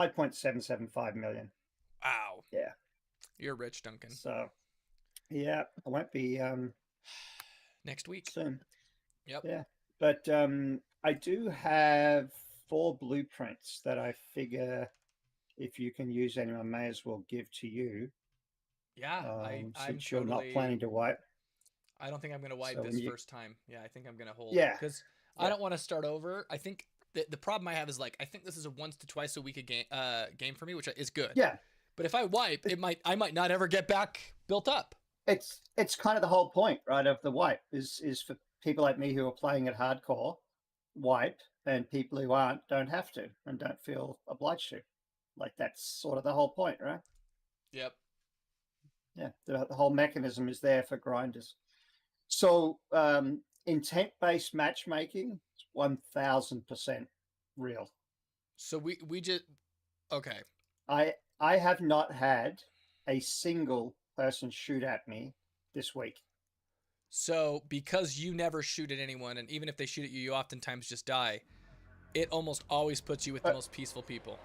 5.775 million. Wow. Yeah. You're rich, Duncan. So yeah, I won't be Next week. soon. Yep. Yeah. But I do have 4 blueprints that I figure if you can use any, I may as well give to you. Yeah, I'm Since you're not totally. planning to wipe. I don't think I'm gonna wipe So this when you, first time. Yeah, I think I'm gonna hold yeah, because I yeah, don't want to start over. I think the problem I have is like I think this is a once to twice a week game for me, which is good. yeah. But if I wipe, I might not ever get back built up. It's kind of the whole point, right, of the wipe is for people like me who are playing it hardcore, wipe, and people who aren't don't have to and don't feel obliged to. Like that's sort of the whole point, right? Yep. Yeah, the whole mechanism is there for grinders. So intent-based matchmaking is 1,000% real. So we just okay. I have not had a single person shoot at me this week. So because you never shoot at anyone, and even if they shoot at you, you oftentimes just die. It almost always puts you with the But most peaceful people.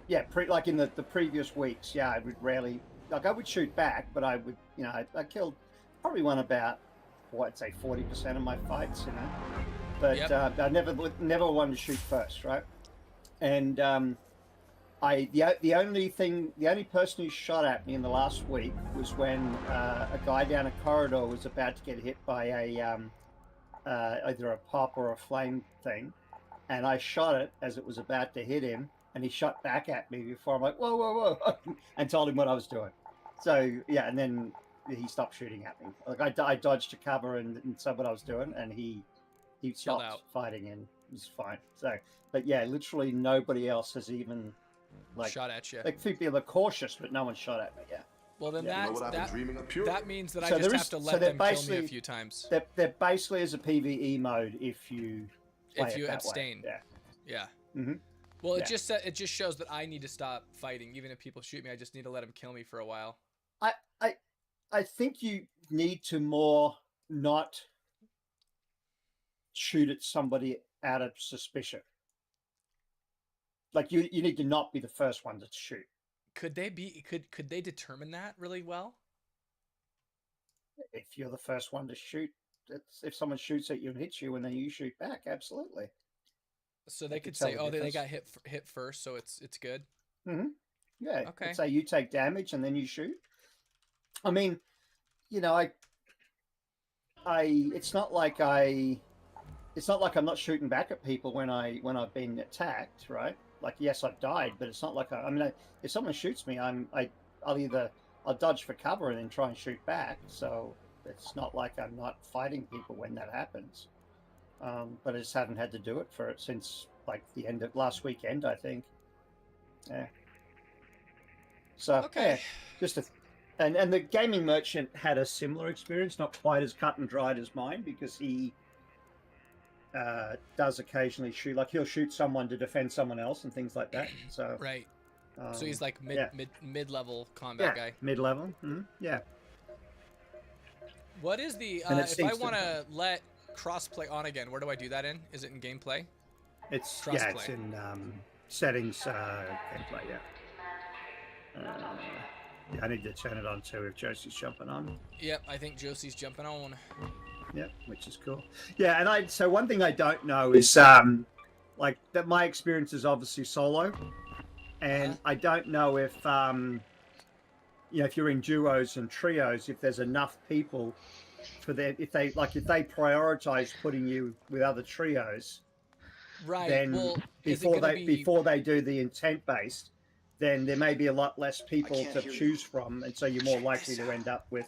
yeah, like in the previous weeks, yeah, I would rarely like I would shoot back, but I would, I killed probably won about what I'd say 40% of my fights, but Yep. I never wanted to shoot first, right? And the only person who shot at me in the last week was when a guy down a corridor was about to get hit by either a pop or a flame thing, and I shot it as it was about to hit him, and he shot back at me before I'm like, whoa, whoa, whoa, and told him what I was doing. So yeah, and then he stopped shooting at me. Like I dodged to cover and said what I was doing, and he Chilled stopped out. fighting and was fine. So, but yeah, literally nobody else has even like Shot at you. people are cautious, but no one shot at me. Yeah, Well, then yeah. You know what I've been dreaming up pure? that means that I So just there have is to so let them kill me a few times. they're basically as a PVE mode if you play If it you that way. abstain. Yeah. Yeah. Mm-hmm. Well, Yeah. it just shows that I need to stop fighting. Even if people shoot me, I just need to let them kill me for a while. I I I think you need to more not shoot at somebody out of suspicion. Like you need to not be the first one to shoot. Could they determine that really well? If you're the first one to shoot, if someone shoots at you and hits you and then you shoot back, absolutely. So They they could could tell say, the "Oh, they difference. got hit first, so it's good." Mm-hmm. Yeah, Okay. let's say you take damage and then you shoot. I mean, you know, it's not like I'm not shooting back at people when I've been attacked, right? Like yes, I've died, but it's not like if someone shoots me, I'll either I'll dodge for cover and then try and shoot back. So it's not like I'm not fighting people when that happens. But I just haven't had to do it for it since like the end of last weekend, I think. Yeah. So Okay. yeah, just a and the gaming merchant had a similar experience, not quite as cut and dried as mine, because he does occasionally shoot, like he'll shoot someone to defend someone else and things like that. So Right. So um, he's like yeah, mid level combat yeah, guy. mid level, yeah, What is the and it if I seems to want to let crossplay on again? Where do I do that in? Is it in gameplay? it's Crossplay. in settings, gameplay, yeah. I need to turn it on too if Josie's jumping on. Yep, I think Josie's jumping on. Yeah, which is cool. Yeah, and so one thing I don't know is like that my experience is obviously solo, Uh huh. and I don't know if if you're in duos and trios, if there's enough people for them, if they prioritize putting you with other trios, Right. then Well, is it gonna be before they do the intent based, then there may be a lot less I people can't to hear you. choose from, and so you're more Check likely this to out. end up with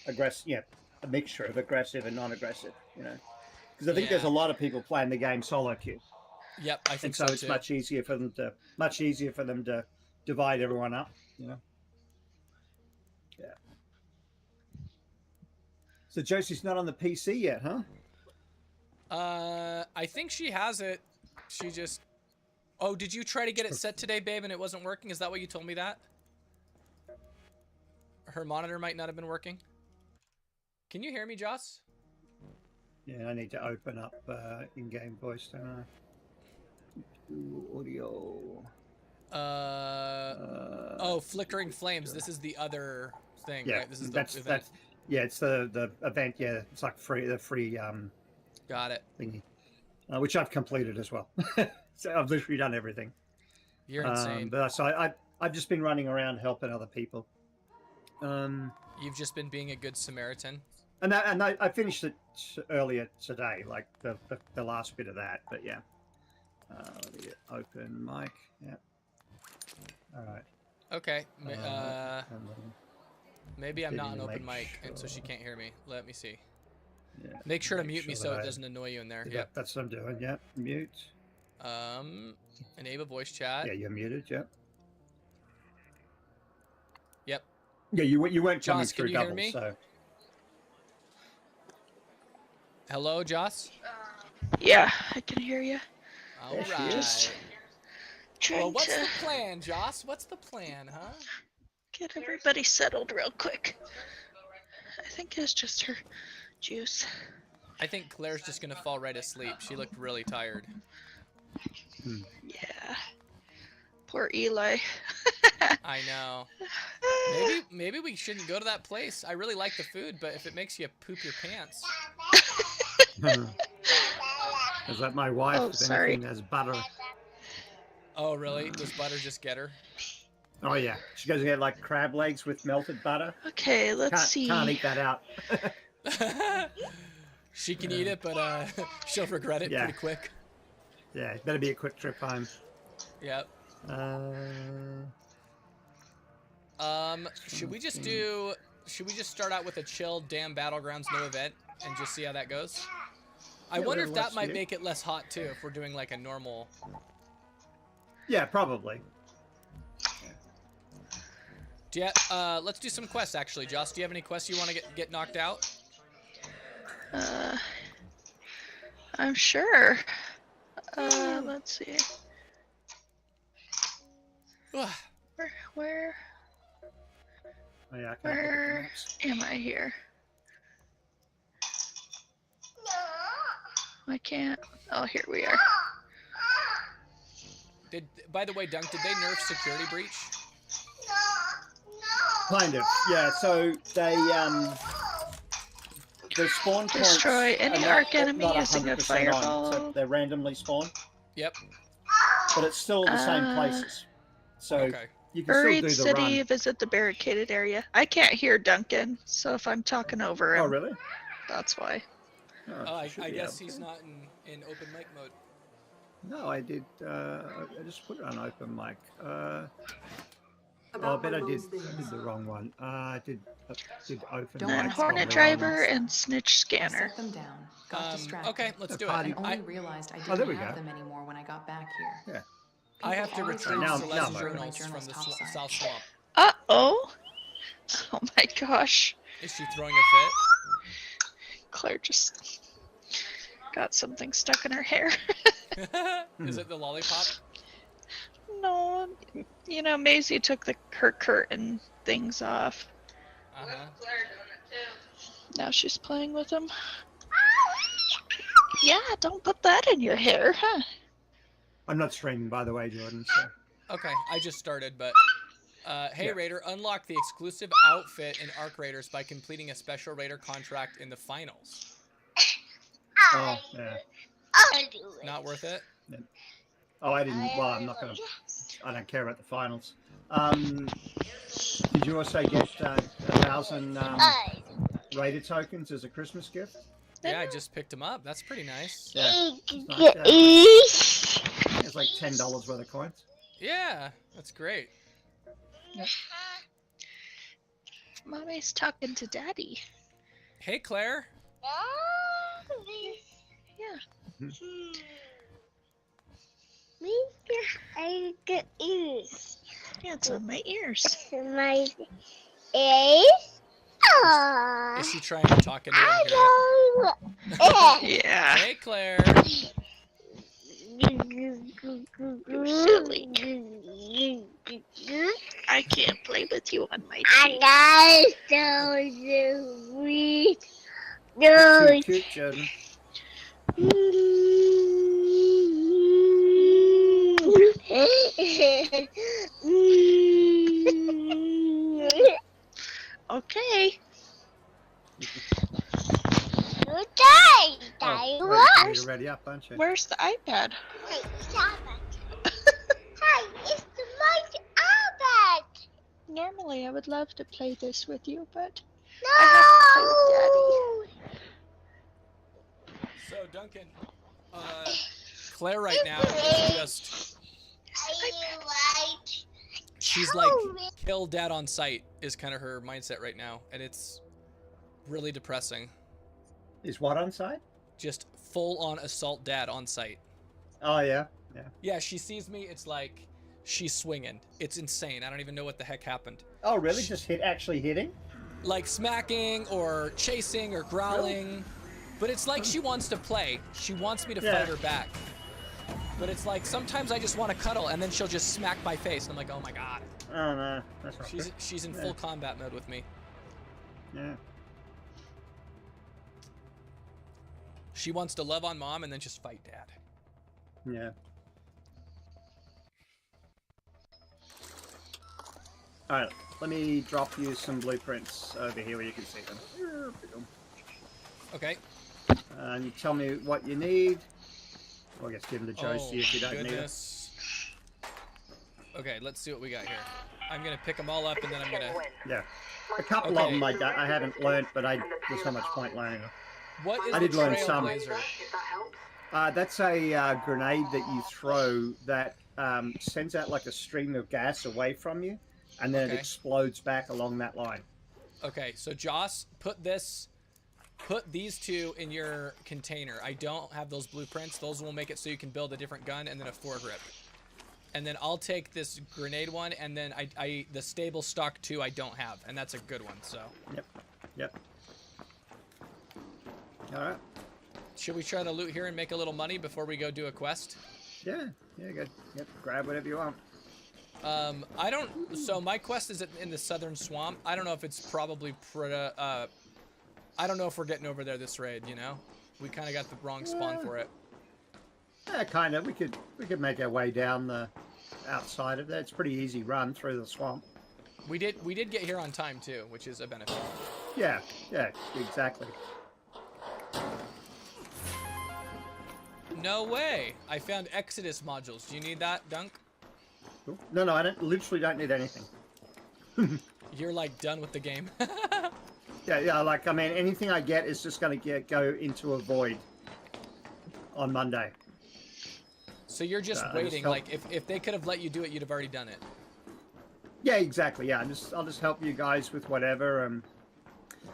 aggressive, a mixture of aggressive and non-aggressive, because I think there's Yeah. a lot of people playing the game solo queue, Yep, I and think so so it's too. much easier for them to divide everyone up. Yeah. So Josie's not on the PC yet, huh? I think she has it. She just Oh, did you try to get it set today, babe, and it wasn't working? Is that what you told me that? Her monitor might not have been working. Can you hear me, Joss? Yeah, I need to open up in-game voice, don't I? Audio. Oh, flickering flames. This is the other thing, Yeah, right? This is the event. that's yeah. It's the event. Yeah, it's like the free Got it. thingy, which I've completed as well. So I've literally done everything. You're insane. But so I've just been running around helping other people. You've just been being a good Samaritan. And I finished it earlier today, like the last bit of that. But yeah, let me get open mic. Yeah. All right. Okay. Maybe I'm not on Didn't open make mic, and so she sure. can't hear me. Let me see. Yeah. Make sure to mute me so that it doesn't annoy you in there. Yeah, Yep. that's what I'm doing. Yeah, mute. Enable voice chat. Yeah, you're muted. Yeah. Yep. Yeah, you weren't coming Joss, can through you hear double, me? so. Hello, Joss? Yeah, I can hear you. All There she right. is. Well, Trying what's to the plan, Joss? What's the plan, huh? get everybody settled real quick. I think it's just her juice. I think Claire's just gonna fall right asleep. She looked really tired. Yeah. Poor Eli. I know. Maybe we shouldn't go to that place. I really like the food, but if it makes you poop your pants. Is that my wife? Oh, if sorry. anything, there's butter. Oh, really? Does butter just get her? Oh yeah, she goes and get like crab legs with melted butter. Okay, let's see. Can't eat that out. She can eat it, but she'll regret it pretty quick. Yeah, it better be a quick trip home. Yep. Should we just start out with a chill damn Battlegrounds no event and just see how that goes? I wonder if that might make it less hot too if we're doing like a normal. Yeah, probably. Yeah. Let's do some quests actually. Joss, do you have any quests you want to get knocked out? I'm sure. Let's see. Where Oh, yeah, I can't am I here? I can't. Oh, here we are. By the way, Dunk, did they nerf Security Breach? Kind of, yeah. So they the spawn points Destroy any arc enemy using a 100% fireball. on, so they're randomly spawned. Yep. But it's still the same places. So Okay. you can Buried still do the city, run. visit the barricaded area. I can't hear Duncan, so if I'm talking over him, Oh, really? that's why. Oh, I should be guess able he's to. not in open mic mode. No, I did. I just put it on open mic. Oh, I bet I did the wrong one. I did open And mic. Hornet Driver and Snitch Scanner. Set them down. Got distracted. Okay, let's do party. it. I only realized I Oh, there didn't we have go. them anymore when I got back here. Yeah. I have to People retrieve always now Celeste's I'm journals open. from the Topside. South Swamp. Uh-oh. Oh my gosh. Is she throwing a fit? Claire just got something stuck in her hair. Is it the lollipop? No, you know, Maisie took her curtain things off. Uh-huh. Now she's playing with them. Yeah, don't put that in your hair, huh? I'm not streaming, by the way, Jordan. So. Okay, I just started, but hey Yeah. Raider, unlock the exclusive outfit in Arc Raiders by completing a special Raider contract in the finals. Oh, yeah. Not worth it? Oh, I didn't. Well, I'm not gonna. I don't care about the finals. Did you also get 1,000 Raider tokens as a Christmas gift? Yeah, I just picked them up. That's pretty nice. Yeah. It's nice, yeah. It's like $10 worth of coins. Yeah, that's great. Mommy's talking to Daddy. Hey Claire. Yeah. I got ears. Yeah, it's on my ears. My ears. Is she trying to talk into it? Yeah. Hey Claire. You're silly. I can't play with you on my I team. got so sweet. Too cute, Jordan. up, aren't you? Where's the iPad? Hey, stop it. Hey, it's my iPad. Normally, I would love to play this with you, but No. I have to play with Daddy. So Duncan, Claire right now is just she's like kill dad on sight is kind of her mindset right now, and it's really depressing. Is what on site? Just full on assault dad on sight. Oh yeah, yeah. Yeah, she sees me, it's like she's swinging. It's insane. I don't even know what the heck happened. Oh really? Just actually hitting? Like smacking or chasing or growling. Really? But it's like she wants to play. She wants me to fight her back. But it's like sometimes I just want to cuddle, and then she'll just smack my face, and I'm like, oh my god. Oh no, that's not She's in full combat mode with me. Yeah. She wants to love on mom and then just fight dad. Yeah. All right, let me drop you some blueprints over here where you can see them. Okay. And you tell me what you need. Well, I guess give them to Josie if you don't need them. Okay, let's see what we got here. I'm gonna pick them all up and then I'm gonna. Yeah. A couple of them I haven't learnt, but there's not much point learning them. What is I did learn some. Trailblazer? That's a grenade that you throw that sends out like a stream of gas away from you, and then it explodes back along that line. Okay, so Joss, put these two in your container. I don't have those blueprints. Those will make it so you can build a different gun and then a foregrip. And then I'll take this grenade one, and then the stable stock 2 I don't have, and that's a good one. So. Yep. All right. Should we try to loot here and make a little money before we go do a quest? Yeah, good. Yep, grab whatever you want. So my quest is in the southern swamp. I don't know if it's probably I don't know if we're getting over there this raid, you know? We kind of got the wrong spawn for it. Yeah, kind of. We could make our way down the outside of that. It's a pretty easy run through the swamp. We did get here on time too, which is a benefit. Yeah, exactly. No way! I found Exodus modules. Do you need that, Dunk? No, I literally don't need anything. You're like done with the game. Yeah, like, I mean, anything I get is just going to go into a void on Monday. So you're just waiting, like, if they could have let you do it, you'd have already done it. Yeah, exactly, yeah. I'll just help you guys with whatever, and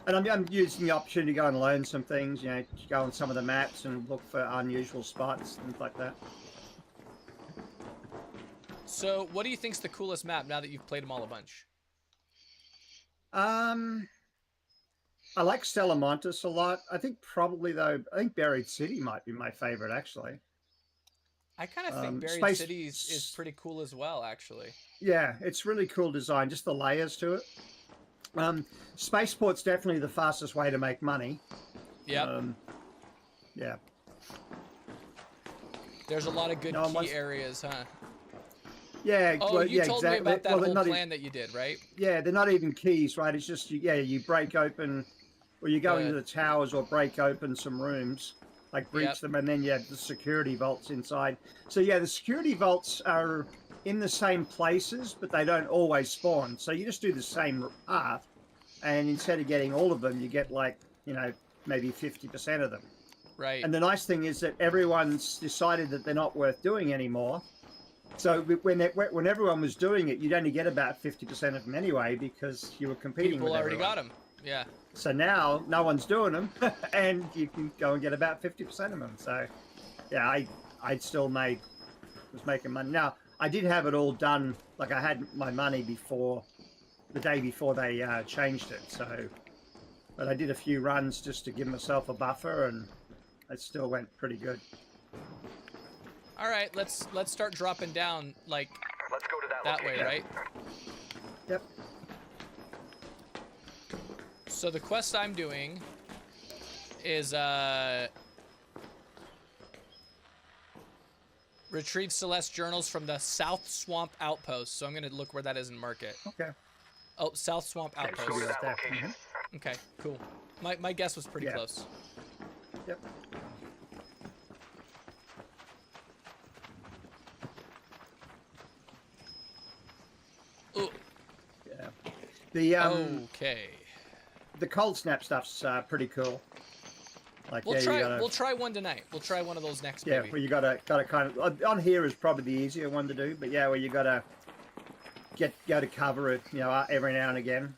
I'm using the opportunity to go and learn some things, you know, go on some of the maps and look for unusual spots, things like that. So, what do you think's the coolest map now that you've played them all a bunch? I like Stella Montes a lot. I think probably, though, Buried City might be my favorite, actually. I kind of think Buried City is pretty cool as well, actually. Yeah, it's really cool design, just the layers to it. Spaceport's definitely the fastest way to make money. Yep. Yeah. There's a lot of good key areas, huh? Yeah. Oh, well, you yeah, told exactly. me about that whole plan that you did, right? Yeah, they're not even keys, right? It's just, you break open, or you go into the towers or break open some rooms, like breach them, and then you have the security vaults inside. So, yeah, the security vaults are in the same places, but they don't always spawn. So you just do the same path, and instead of getting all of them, you get, like, maybe 50% of them. Right. And the nice thing is that everyone's decided that they're not worth doing anymore. So when everyone was doing it, you'd only get about 50% of them anyway, because you were competing with everyone. People already got them. Yeah. So now no one's doing them, and you can go and get about 50% of them. So, yeah, I still was making money. Now, I did have it all done, like I had my money the day before they changed it. So, but I did a few runs just to give myself a buffer, and it still went pretty good. All right, let's start dropping down, like, let's go to that way, right? Yep. So the quest I'm doing is retrieve Celeste journals from the South Swamp Outpost. So I'm gonna look where that is and mark it. Okay. Oh, South Swamp Outpost. Go to that location. Okay, cool. My guess was pretty close. Yep. The Okay. the cold snap stuff's pretty cool. Like We'll yeah, try. you gotta, We'll try one tonight. We'll try one of those next. yeah, Maybe. where you gotta kind of on here is probably the easier one to do, but yeah, where you gotta go to cover it, you know, every now and again.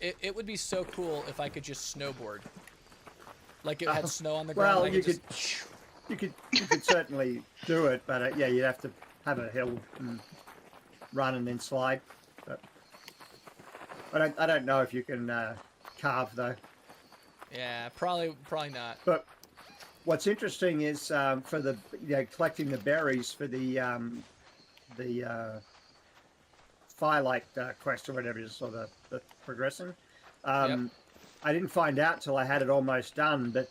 It would be so cool if I could just snowboard. Like it had snow on the ground. Well, and I could just... you could certainly do it, but yeah, you'd have to have a hill and run and then slide. But I don't know if you can carve though. Yeah, probably not. But what's interesting is for the collecting the berries for the firelight quest or whatever it is, or the progression. Yep. I didn't find out till I had it almost done, but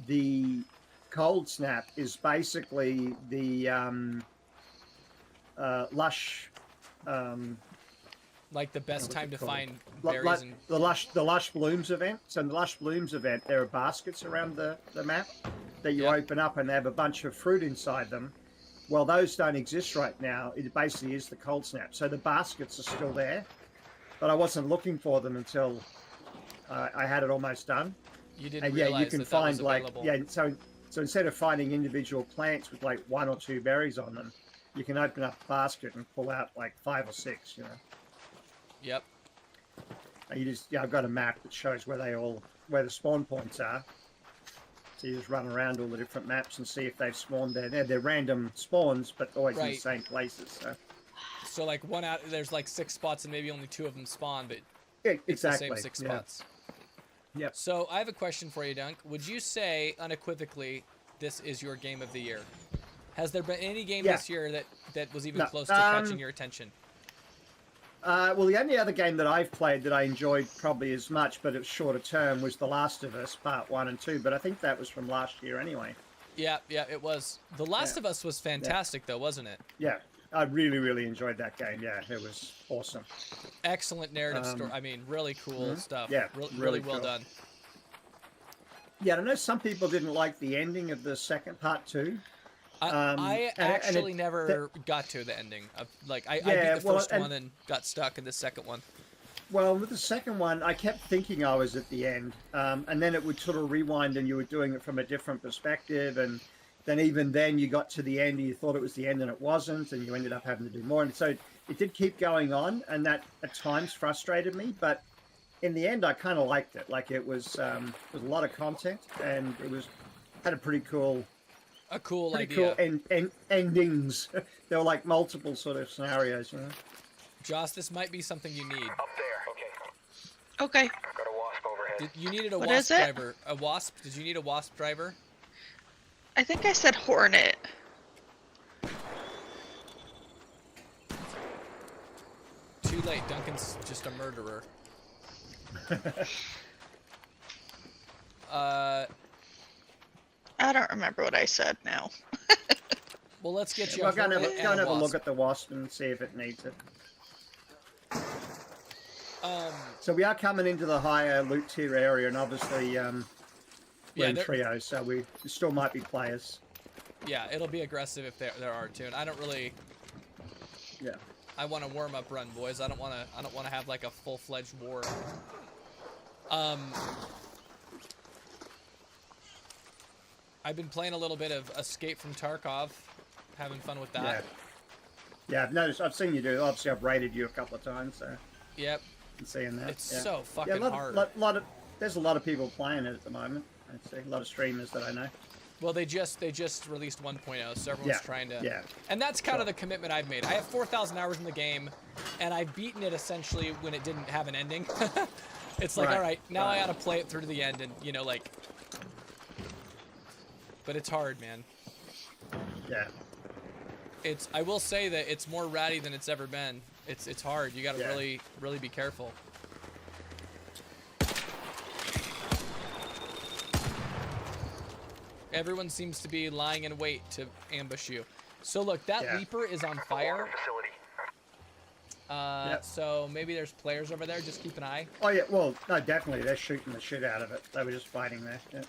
the cold snap is basically the lush. Like the best what's time it to called? find berries and the lush blooms event. So in the lush blooms event, there are baskets around the map that you Yep. open up, and they have a bunch of fruit inside them. Well, those don't exist right now. It basically is the cold snap. So the baskets are still there, but I wasn't looking for them until I had it almost done. you didn't And yeah, realize you can that find that was like available. so instead of finding individual plants with like 1 or 2 berries on them, you can open up a basket and pull out like 5 or 6. You know. Yep. And you just I've got a map that shows where the spawn points are. So you just run around all the different maps and see if they've spawned there. They're random spawns, but always in the Right. same places. So So like there's like 6 spots and maybe only 2 of them spawn, but yeah, it's exactly. the same 6 yeah. spots. Yep. So I have a question for you, Dunk. Would you say unequivocally this is your game of the year? Has there been any game Yeah. this year that was even No, close to catching your attention? Well, the only other game that I've played that I enjoyed probably as much, but it's shorter term, was The Last of Us Part 1 and 2. But I think that was from last year anyway. Yeah, it was. The Last Yeah. of Us was fantastic though, wasn't it? Yeah, I really, really enjoyed that game. Yeah, it was awesome. Excellent narrative story. I mean, really cool stuff. Yeah, really really well cool. done. Yeah, I know some people didn't like the ending of the second part too. I and actually it- never got to the ending. I beat Yeah, the well, first and- one and got stuck in the second one. Well, with the second one, I kept thinking I was at the end, and then it would sort of rewind, and you were doing it from a different perspective, and then even then you got to the end, and you thought it was the end, and it wasn't, and you ended up having to do more, and so it did keep going on, and that at times frustrated me, but in the end, I kind of liked it. Like it was a lot of content, and it had a pretty cool. A cool Pretty idea. cool endings. There were like multiple sort of scenarios, you know. Joss, this might be something you need. Up there. Okay. Okay. Got a wasp overhead. You needed a What wasp is it? driver. A wasp? Did you need a wasp driver? I think I said hornet. Too late. Duncan's just a murderer. I don't remember what I said now. Well, let's get you Well, a go and hornet have and a a look wasp. at the wasp and see if it needs it. Um, So we are coming into the higher loot tier area, and obviously we're in there- trio, so we still might be players. yeah, it'll be aggressive if there are two. And I don't really. Yeah. I want a warm-up run, boys. I don't want to have like a full-fledged war. I've been playing a little bit of Escape from Tarkov, having fun with Yeah. that. Yeah, I've noticed. I've seen you do. Obviously, I've rated you a couple of times, so Yep. I'm seeing that. It's yeah. so fucking yeah, hard. there's a lot of people playing it at the moment. I'd say a lot of streamers that I know. Well, they just released 1.0, so everyone's Yeah, trying to. yeah. And that's kind of Sure. the commitment I've made. I have 4,000 hours in the game, and I've beaten it essentially when it didn't have an ending. It's like, Right, all right, now I right. gotta play it through to the end, and like. But it's hard, man. Yeah. I will say that it's more ratty than it's ever been. It's hard. You gotta Yeah. really be careful. Everyone seems to be lying in wait to ambush you. So look, that Yeah. Leaper is on Water fire. facility. Yep. So maybe there's players over there. Just keep an eye. Oh yeah. Well, no, definitely they're shooting the shit out of it. They were just fighting there. Yeah.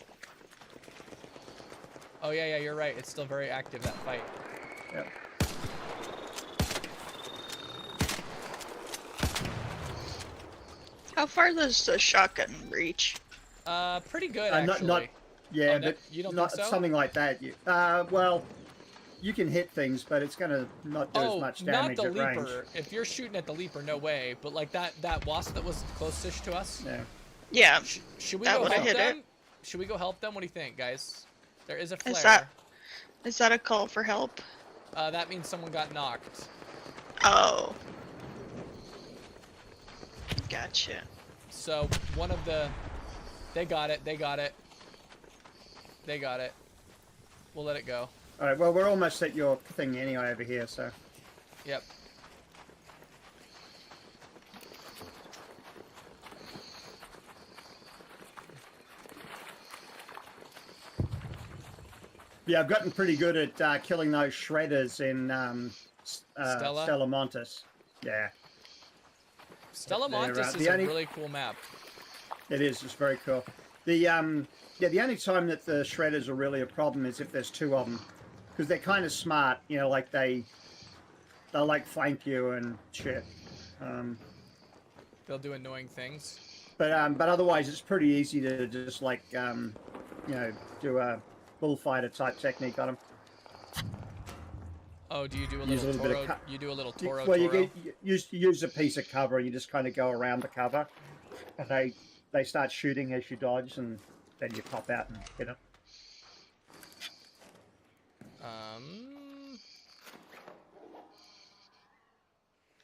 Oh yeah, you're right. It's still very active, that fight. Yep. How far does the shotgun reach? Pretty good Not, actually. not, yeah, Oh, no, but you don't not think so? something like that. Well, you can hit things, but it's gonna not do as much damage not at the range. leaper. If you're shooting at the leaper, no way. But like that wasp that was closest to us. Yeah. Yeah. Should we That go would've help hit them? it. Should we go help them? What do you think, guys? There is a flare. Is that a call for help? That means someone got knocked. Oh. Gotcha. So one of the, they got it. They got it. They got it. We'll let it go. All right. Well, we're almost at your thing anyway over here. So. Yep. Yeah, I've gotten pretty good at killing those shredders in Stella Montes. Yeah. Stella They're, Montes is the a only- really cool map. It is. It's very cool. The yeah, the only time that the shredders are really a problem is if there's two of them, because they're kind of smart. You know, like they'll like flank you and shit. They'll do annoying things. But otherwise, it's pretty easy to just like you know, do a bullfighter type technique on them. Oh, do you do a Use little a little bit Toro? of You do a little Toro. Well, Toro? you use a piece of cover, and you just kind of go around the cover, and they start shooting as you dodge, and then you pop out and hit them.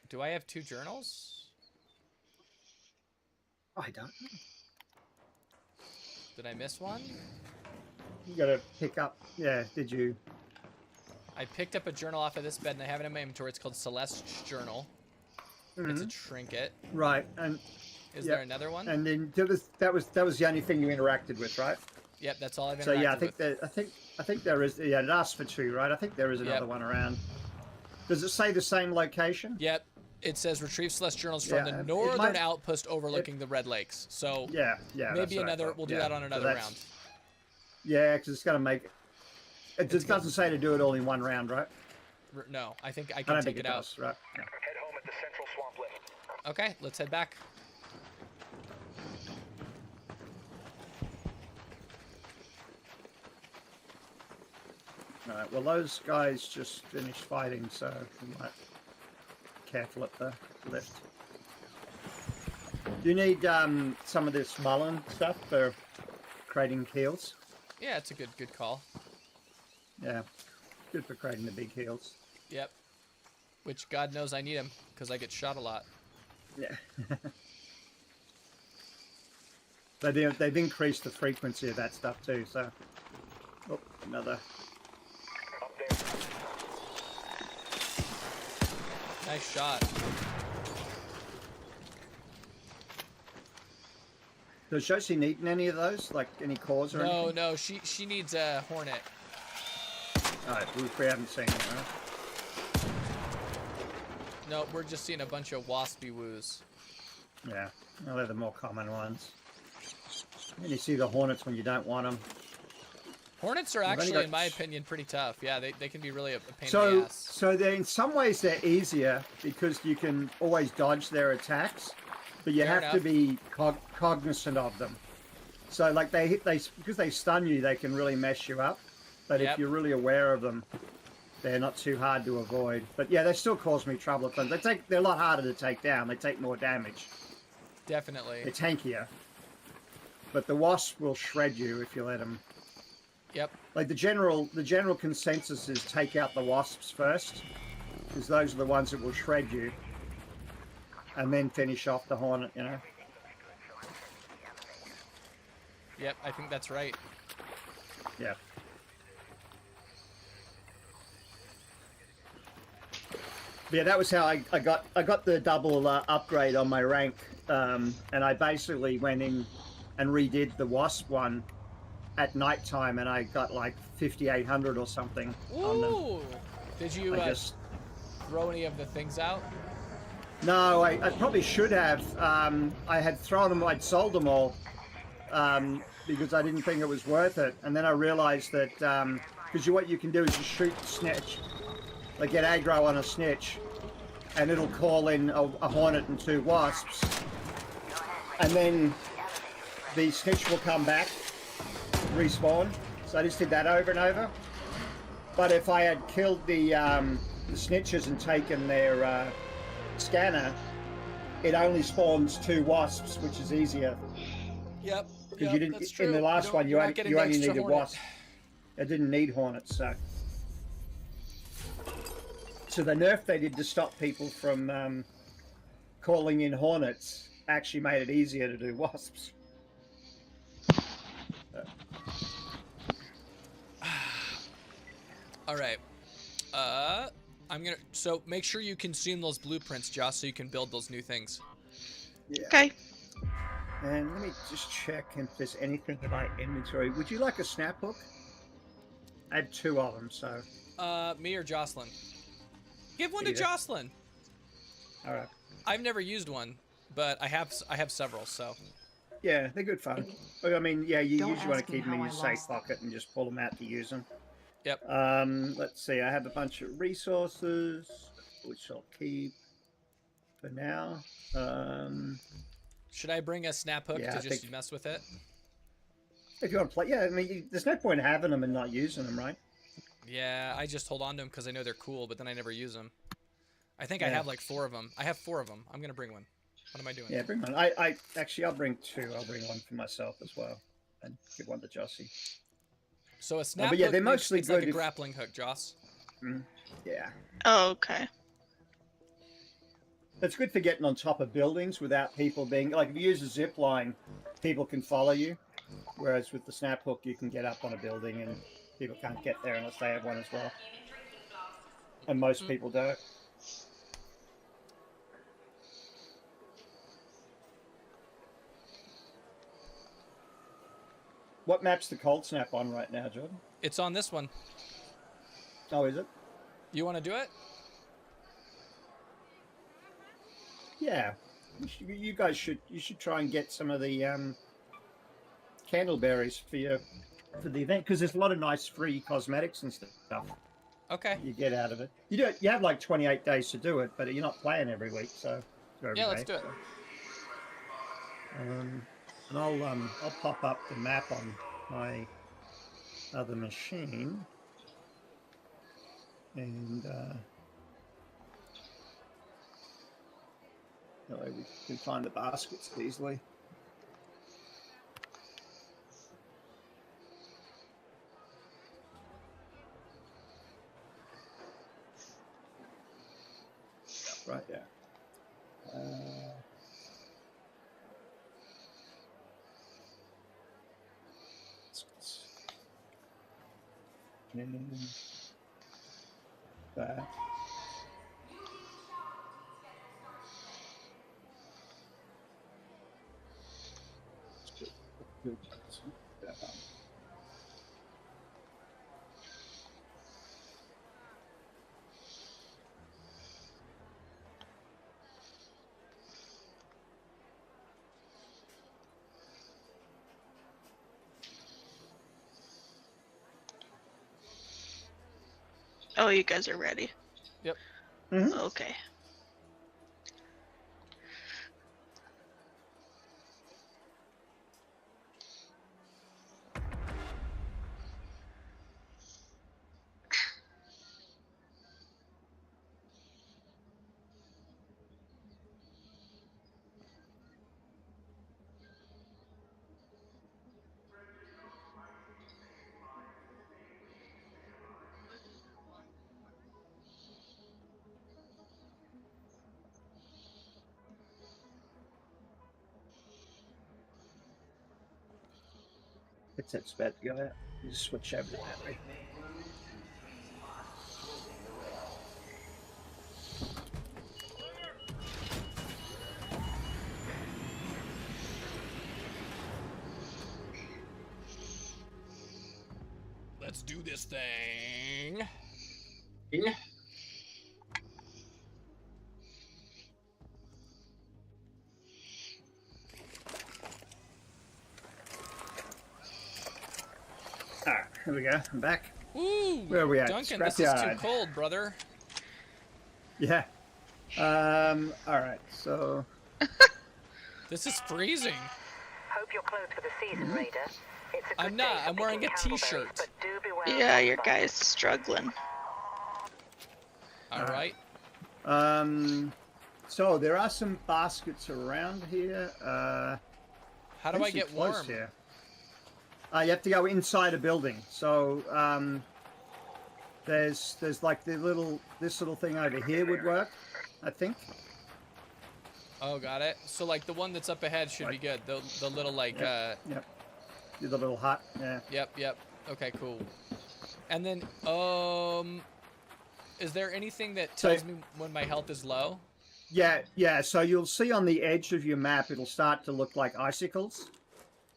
Do I have 2 journals? I don't know. Did I miss one? You got to pick up. Yeah, did you? I picked up a journal off of this bed, and I have it in my inventory. It's called Celeste's Journal. It's a trinket. Right, and Is there another one? And then that was the only thing you interacted with, right? Yep, that's all I've interacted So yeah, I think there is. Yeah, it asked for 2, right? I think there is another one around. Does it say the same location? Yep. It says retrieve Celeste journals Yeah, from the it northern might- outpost overlooking the Red Lakes. So Yeah. maybe that's what I another. thought. We'll do Yeah, that on so another that's- round. Yeah, because it's gonna make. It just It's good. doesn't say to do it all in one round, right? No, I think I I can don't take think it out. does, right? Yeah. Head home at the central swamp lift. Okay, let's head back. All right. Well, those guys just finished fighting, so we might be careful at the lift. Do you need some of this mullen stuff for creating heals? Yeah, it's a good call. Yeah, good for creating the big heals. Yep. Which God knows I need them because I get shot a lot. Yeah. They've increased the frequency of that stuff too. So, oh, another. Up there. Nice shot. Does Josie need any of those? Like any cores or anything? No, she needs a hornet. All right, we haven't seen it. Right? No, we're just seeing a bunch of waspy woos. Yeah, well, they're the more common ones. And you see the hornets when you don't want them. Hornets are We've only actually, got- in my opinion, pretty tough. Yeah, they can be really a pain in So, the ass. so they're in some ways they're easier because you can always dodge their attacks, but you Fair have to enough. be cognizant of them. So, like they because they stun you, they can really mess you up. But Yep. if you're really aware of them, they're not too hard to avoid. But yeah, they still cause me trouble at times. They're a lot harder to take down. They take more damage. Definitely. They're tankier. But the wasp will shred you if you let them. Yep. Like the general consensus is take out the wasps first, because those are the ones that will shred you, and then finish off the hornet. You know. Yep, I think that's right. Yeah. But yeah, that was how I got the double upgrade on my rank, and I basically went in and redid the wasp one at night time, and I got like 5,800 or something on them. Ooh! Did you I just throw any of the things out? no, I probably should have. I had thrown them, I'd sold them all because I didn't think it was worth it, and then I realized that because what you can do is just shoot the snitch, like get aggro on a snitch, and it'll call in a hornet and 2 wasps, and then the snitch will come back, respawn. So I just did that over and over. But if I had killed the snitches and taken their scanner, it only spawns 2 wasps, which is easier. Yep. Because you didn't that's true. in the last one. You you're not getting only extra needed hornet. wasps. I didn't need hornets, so the nerf they did to stop people from calling in hornets actually made it easier to do wasps. All right. I'm gonna. So make sure you consume those blueprints, Josh, so you can build those new things. Yeah. Okay. And let me just check if there's anything in my inventory. Would you like a snap hook? I have 2 of them, so. Me or Jocelyn? Give one to Either. Jocelyn. All right. I've never used one, but I have several. So. Yeah, they're good fun. I mean, yeah, you Don't usually want ask to me keep them in how your I safe lost them. pocket and just pull them out to use them. Yep. Let's see. I have a bunch of resources, which I'll keep for now. Should I bring a snap hook Yeah, to I just think- mess with it? If you want to play, yeah. I mean, there's no point having them and not using them, right? Yeah, I just hold on to them because I know they're cool, but then I never use them. I think I Yeah. have like 4 of them. I have 4 of them. I'm gonna bring one. What am I doing? Yeah, bring one. I actually, I'll bring 2. I'll bring one for myself as well, and give one to Jossie. So a snap but yeah, hook they're makes, mostly it's like good a if- grappling hook, Joss. Yeah, Oh, okay. it's good for getting on top of buildings without people being like. If you use a zip line, people can follow you, whereas with the snap hook, you can get up on a building and people can't get there unless they have one as well. And most people don't. What map's the cold snap on right now, Jordan? It's on this one. Oh, is it? You want to do it? Yeah. You guys should. You should try and get some of the candleberries for the event because there's a lot of nice free cosmetics and stuff Okay. you get out of it. You have like 28 days to do it, but you're not playing every week, so. Every Yeah, let's day, do it. so. And I'll pop up the map on my other machine, and that way we can find the baskets easily. Right, yeah. And that. Good. Oh, you guys are ready. Yep. Mhm. Okay. It's about to go out. You just switch over to battery. Let's do this thing. All right, here we go. I'm back. Woo! Where are we at? Duncan, this is too Scrapyard. cold, brother. Yeah. All right. So This is freezing. Hope you're close for the season, Raider. It's a good I'm not. day for I'm wearing picking a candleberries, t-shirt. but do beware of Yeah, your frostbite. guy's struggling. All right. So there are some baskets around here. How do I Actually get close warm? here. You have to go inside a building. So there's like this little thing over here would work, I think. Oh, got it. So like the one that's up ahead should be good. The little like Yep. The little hut. Yeah. Yep. Okay, cool. And then is there anything that tells me when my health is low? Yeah. So you'll see on the edge of your map, it'll start to look like icicles,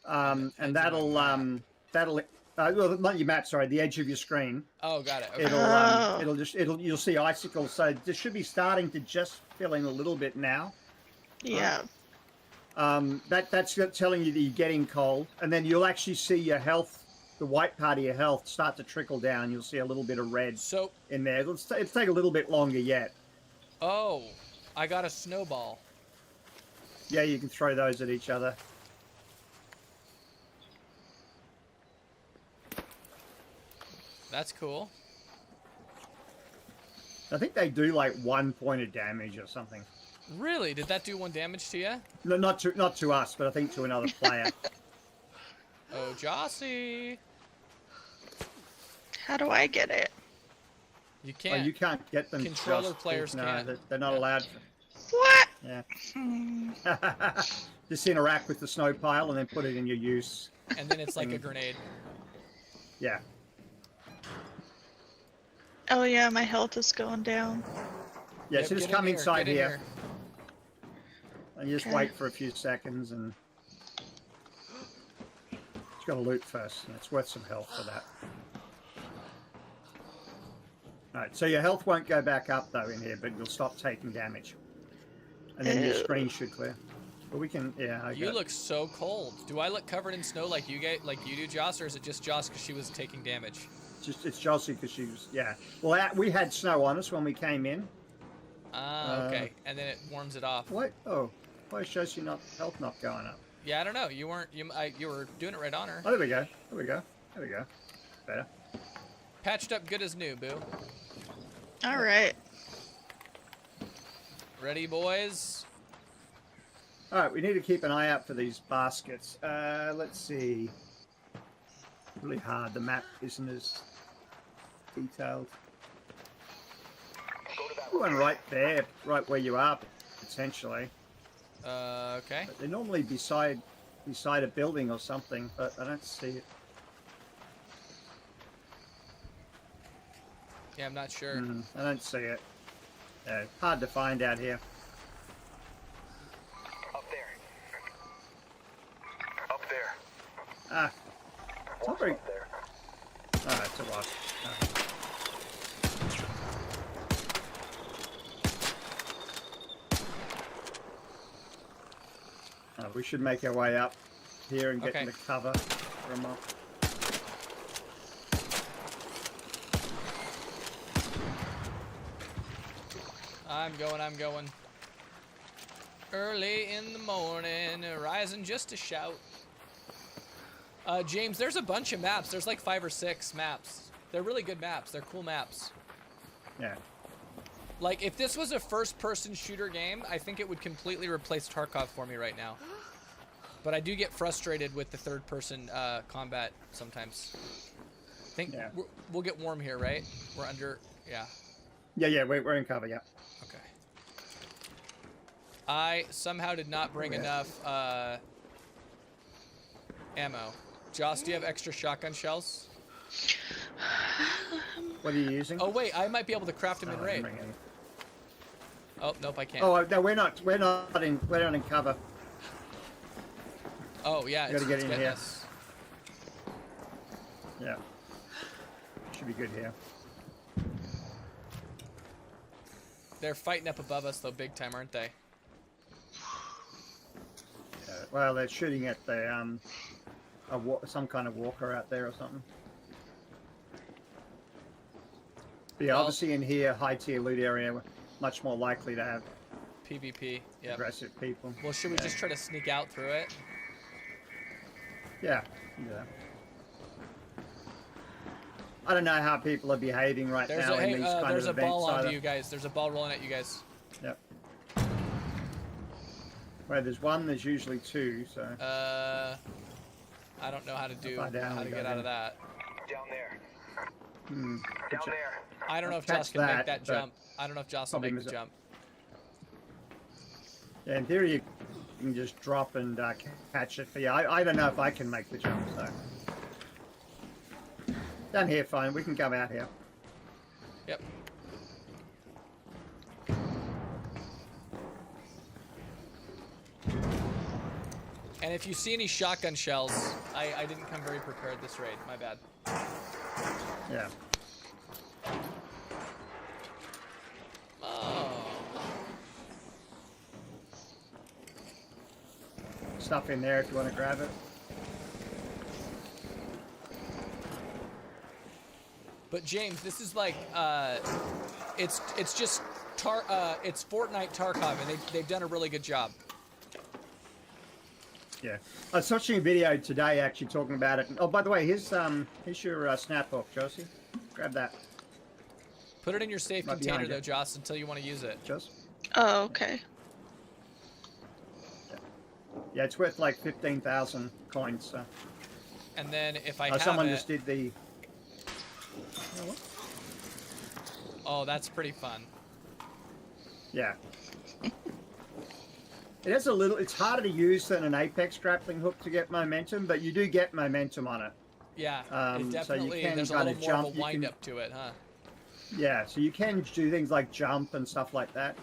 and that'll well, not your map, sorry, the edge of your screen. Oh, got it. Okay. You'll see icicles. So this should be starting to just fill in a little bit now. Yeah. That's telling you that you're getting cold, and then you'll actually see your health, the white part of your health, start to trickle down. You'll see a little bit of red in there. It'll take a little bit longer yet. Oh, I got a snowball. Yeah, you can throw those at each other. That's cool. I think they do like 1 point of damage or something. Really? Did that do 1 damage to you? No, not to us, but I think to another player. Oh, Jossie. How do I get it? You can't. You can't get them. Controller just, players no, can't. They're not allowed. What? Yeah. Just interact with the snow pile and then put it in your use. And then it's like a grenade. Yeah. Oh yeah, my health is going down. Yeah, Yep, so just get in come here, inside get in here. And you just Okay. wait for a few seconds and... Just got to loot first. And it's worth some health for that. Alright, so your health won't go back up though in here, but you'll stop taking damage. And then your Ew. screen should clear. But we can, yeah. You look so cold. Do I look covered in snow like you do, Joss, or is it just Joss because she was taking damage? It's Josie because she was, yeah. Well, we had snow on us when we came in. Ah, okay. And then it warms it off. What? Oh, why shows you health not going up? Yeah, I don't know. You weren't. You were doing it right on her. Oh, there we go. Better. Patched up good as new, boo. All right. Ready, boys? All right, we need to keep an eye out for these baskets. Let's see. Really hard. The map isn't as detailed. One right there, right where you are, potentially. Okay. But they're normally beside a building or something, but I don't see it. Yeah, I'm not sure. I don't see it. Hard to find out here. Up there. Up there. Ah, it's not very... Up there. Oh, it's a wasp. We should make our way up here and get Okay. into cover for a moment. I'm going. Early in the morning, rising just to shout. James, there's a bunch of maps. There's like 5 or 6 maps. They're really good maps. They're cool maps. Yeah. Like, if this was a first-person shooter game, I think it would completely replace Tarkov for me right now. But I do get frustrated with the third-person combat sometimes. Yeah. We'll get warm here, right? We're under... Yeah. Yeah, we're in cover, yeah. Okay. I somehow did not bring enough ammo. Joss, do you have extra shotgun shells? What are you using? Oh wait, I might be able to craft them in I didn't raid. bring any. Oh nope, I can't. Oh no, we're not in cover. Oh yeah, You gotta get in here. goodness. Yeah. Should be good here. They're fighting up above us though, big time, aren't they? Well, they're shooting at the some kind of walker out there or something. But yeah, Well- obviously in here, high tier loot area, we're much more likely to have PvP. Yep. aggressive people. Well, should we just try to sneak out through it? Yeah. I don't know how people are behaving right There's now a in these kind there's a of events. ball onto either. you guys. There's a ball rolling at you guys. Yep. Where there's one, there's usually two. So. I don't know how to do Upside down, how to we get got out him. of that. Down there. Hmm. Down there. I don't know if catch Joss can make that, that but jump. I don't know if Joss will probably make the miss it. jump. Yeah, in theory you can just drop and catch it. But yeah, I don't know if I can make the jump. So. Down here, fine. We can come out here. Yep. And if you see any shotgun shells, I didn't come very prepared this raid. My bad. Yeah. Oh. Stuff in there if you want to grab it. But James, this is like it's just it's Fortnite Tarkov, and they've done a really good job. Yeah. I was watching a video today actually talking about it. Oh, by the way, here's your snap hook, Josie. Grab that, Put it in your safe Right container behind though, you. Joss, until you want to use it. Josie. Oh, okay. Yeah, it's worth like 15,000 coins. So. And then if I have Someone it, just did the. oh, that's pretty fun. Yeah. It has a little. It's harder to use than an Apex grappling hook to get momentum, but you do get momentum on it. Yeah, So it you definitely. can There's a kind little of more jump, of a you wind can- up to it, huh? Yeah, so you can do things like jump and stuff like that.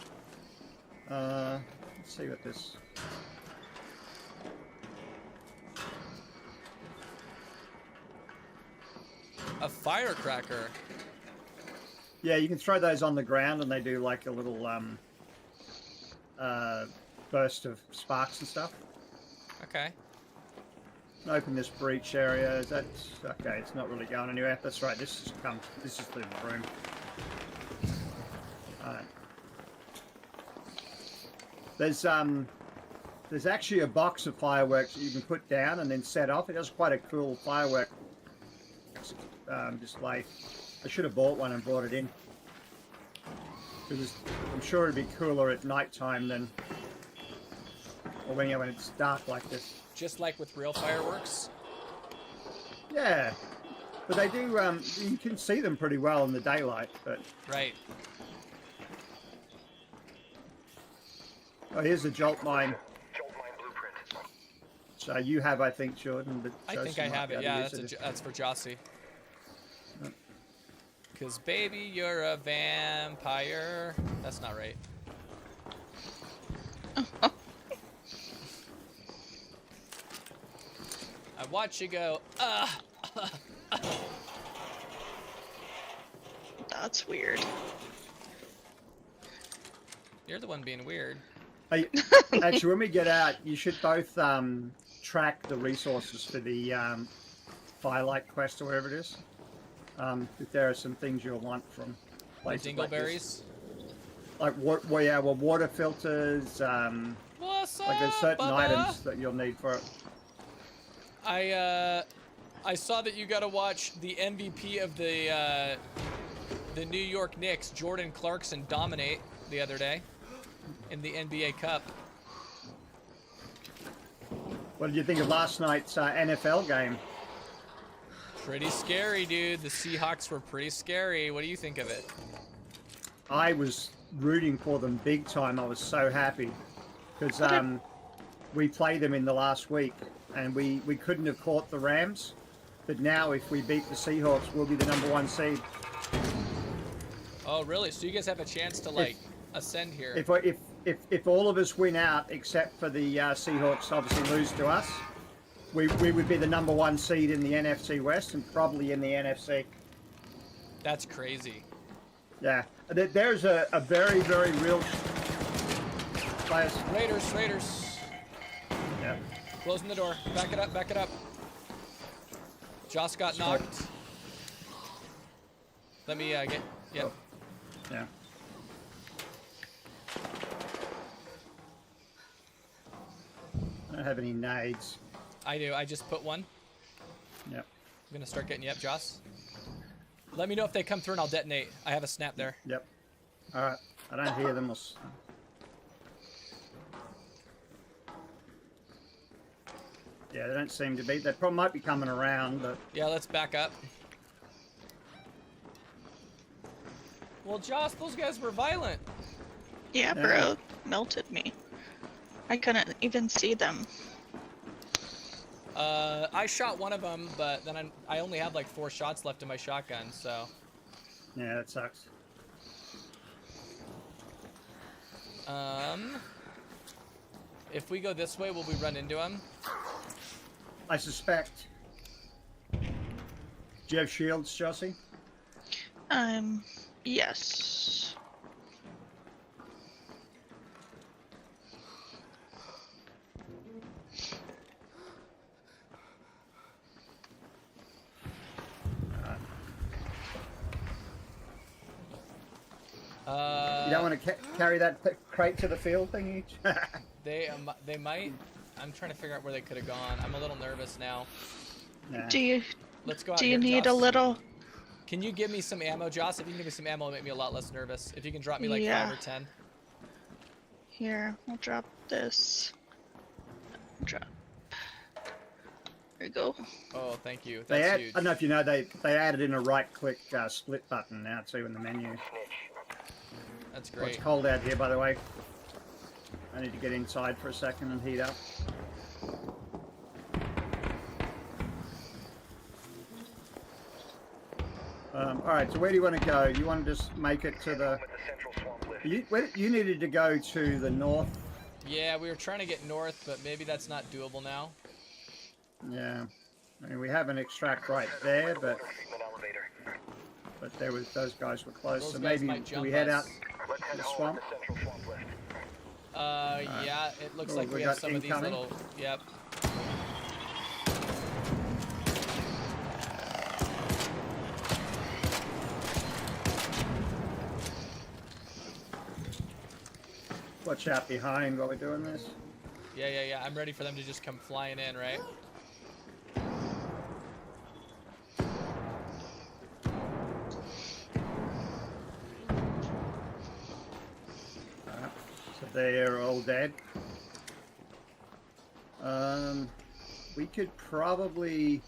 Let's see what this. A firecracker. Yeah, you can throw those on the ground, and they do like a little burst of sparks and stuff. Okay. Open this breach area. Is that okay? It's not really going anywhere. That's right. This is through the room. Alright. There's actually a box of fireworks that you can put down and then set off. It has quite a cool firework display. I should have bought one and brought it in. Because I'm sure it'd be cooler at night time than, or when it's dark like this. Just like with real fireworks. Yeah, but they do. You can see them pretty well in the daylight. But Right. oh, here's a jolt mine. Jolt mine blueprint. So you have, I think, Jordan. But I think Josie I might have be it. able to Yeah, use it. that's for Jossie. Cause baby, you're a vampire. That's not right. I watch you go. That's weird. You're the one being weird. Hey, actually, when we get out, you should both track the resources for the Firelight quest or whatever it is. If there are some things you'll want from places like this. Dingleberries. Like water filters. What's Like there's up, certain Bubba? items that you'll need for it. I saw that you got to watch the MVP of the New York Knicks, Jordan Clarkson, dominate the other day in the NBA Cup. What did you think of last night's NFL game? Pretty scary, dude. The Seahawks were pretty scary. What do you think of it? I was rooting for them big time. I was so happy because we played them in the last week and we couldn't have caught the Rams, but now if we beat the Seahawks, we'll be the #1 seed. Oh, really? So you guys have a chance to like ascend here? If all of us win out except for the Seahawks, obviously lose to us, we would be the #1 seed in the NFC West and probably in the NFC. That's crazy. Yeah, there's a very, very real players. Raiders. Yeah. Closing the door. Back it up. Joss got knocked. Let me get. Yep. Yeah. have any nades. I do. I just put one. Yep. I'm gonna start getting you up, Joss. Let me know if they come through and I'll detonate. I have a snap there. Yep. All right. I don't hear them. Yeah, they don't seem to be. They probably might be coming around, but Yeah, let's back up. Well, Joss, those guys were violent. Yeah, Yeah. bro. Melted me. I couldn't even see them. I shot one of them, but then I only have like 4 shots left in my shotgun, so. yeah, that sucks. If we go this way, will we run into him? I suspect. Do you have shields, Jossie? Yes. You don't want to carry that crate to the field thingy? They might. I'm trying to figure out where they could have gone. I'm a little nervous now. Nah. Do you Let's go out do here, you need a Joss. little? Can you give me some ammo, Joss? If you can give me some ammo, it'll make me a lot less nervous. If you can drop me like Yeah. 5 or 10. Here, I'll drop this. Drop. There you go. Oh, thank you. They That's add, huge. I don't know if you know, they added in a right-click split button now too in the menu. That's Well, great. it's cold out here, by the way. I need to get inside for a second and heat up. All right, so where do you want to go? You want to just make it to the... With the central swamp lift. You needed to go to the north. Yeah, we were trying to get north, but maybe that's not doable now. Yeah. I mean, we have an extract right there, but Water treatment elevator. there was those guys were close. Those So guys maybe might do jump we head us. out Let's head the home swamp? with the central swamp lift. Yeah, it looks Oh, like we we have got some of these incoming? little. Yep. Watch out behind while we're doing this. Yeah. I'm ready for them to just come flying in, right? So they're all dead. We could probably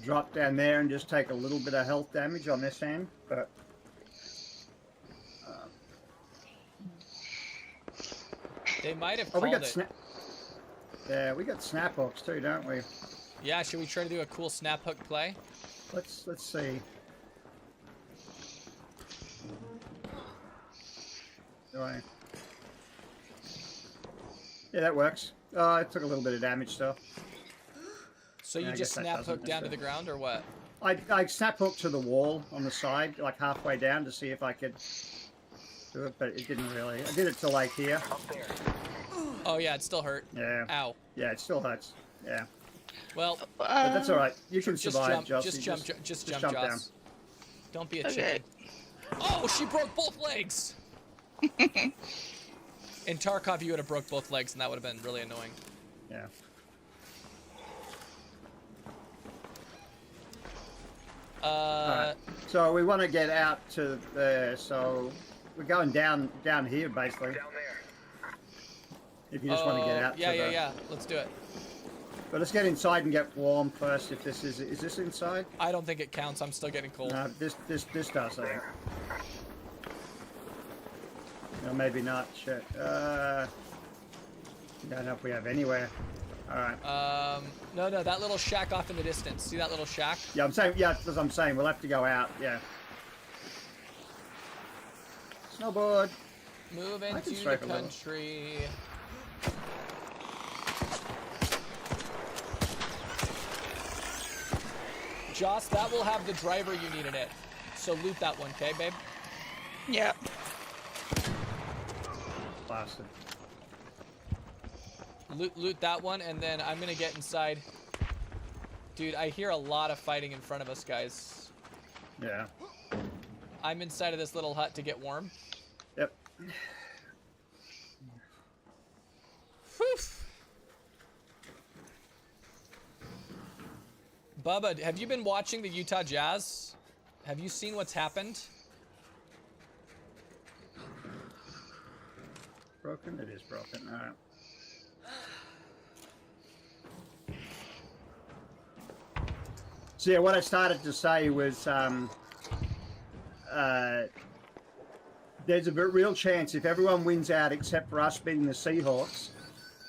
drop down there and just take a little bit of health damage on this end, but They might have oh, called we got it. yeah, we got snap hooks too, don't we? Yeah, should we try to do a cool snap hook play? Let's see. Do I? Yeah, that works. Oh, it took a little bit of damage still. So Yeah, you I just guess that snap doesn't hook down to the necessarily- ground, or what? I snap hooked to the wall on the side, like halfway down, to see if I could do it, but it didn't really. I did it to like here. Up there. Oh yeah, it still hurt. Yeah. Ow. Yeah, it still hurts. Yeah. Well, But that's all right. You can just survive, jump, Joss. just You jump, just jump, down. Joss. Don't be a Okay. chicken. Oh, she broke both legs. In Tarkov, you would have broke both legs, and that would have been really annoying. Yeah. Alright. So we want to get out to there. So we're going down here, basically. Down there. If you just want to get out. Yeah, to the... yeah. Let's do it. But let's get inside and get warm first. If this is this inside? I don't think it counts. I'm still getting cold. No, this does, I think. No, maybe not. Shit. I don't know if we have anywhere. All right. No, that little shack off in the distance. See that little shack? Yeah, I'm saying. Yeah, that's what I'm saying. We'll have to go out. Yeah. Snowboard. Move can into the strike a little. country. Joss, that will have the driver you need in it. So loot that one, okay, babe? Yeah. Bastard. Loot that one, and then I'm gonna get inside. Dude, I hear a lot of fighting in front of us, guys. Yeah. I'm inside of this little hut to get warm. Yep. Whew. Bubba, have you been watching the Utah Jazz? Have you seen what's happened? Broken? It is broken. All right. So yeah, what I started to say was there's a real chance if everyone wins out except for us beating the Seahawks,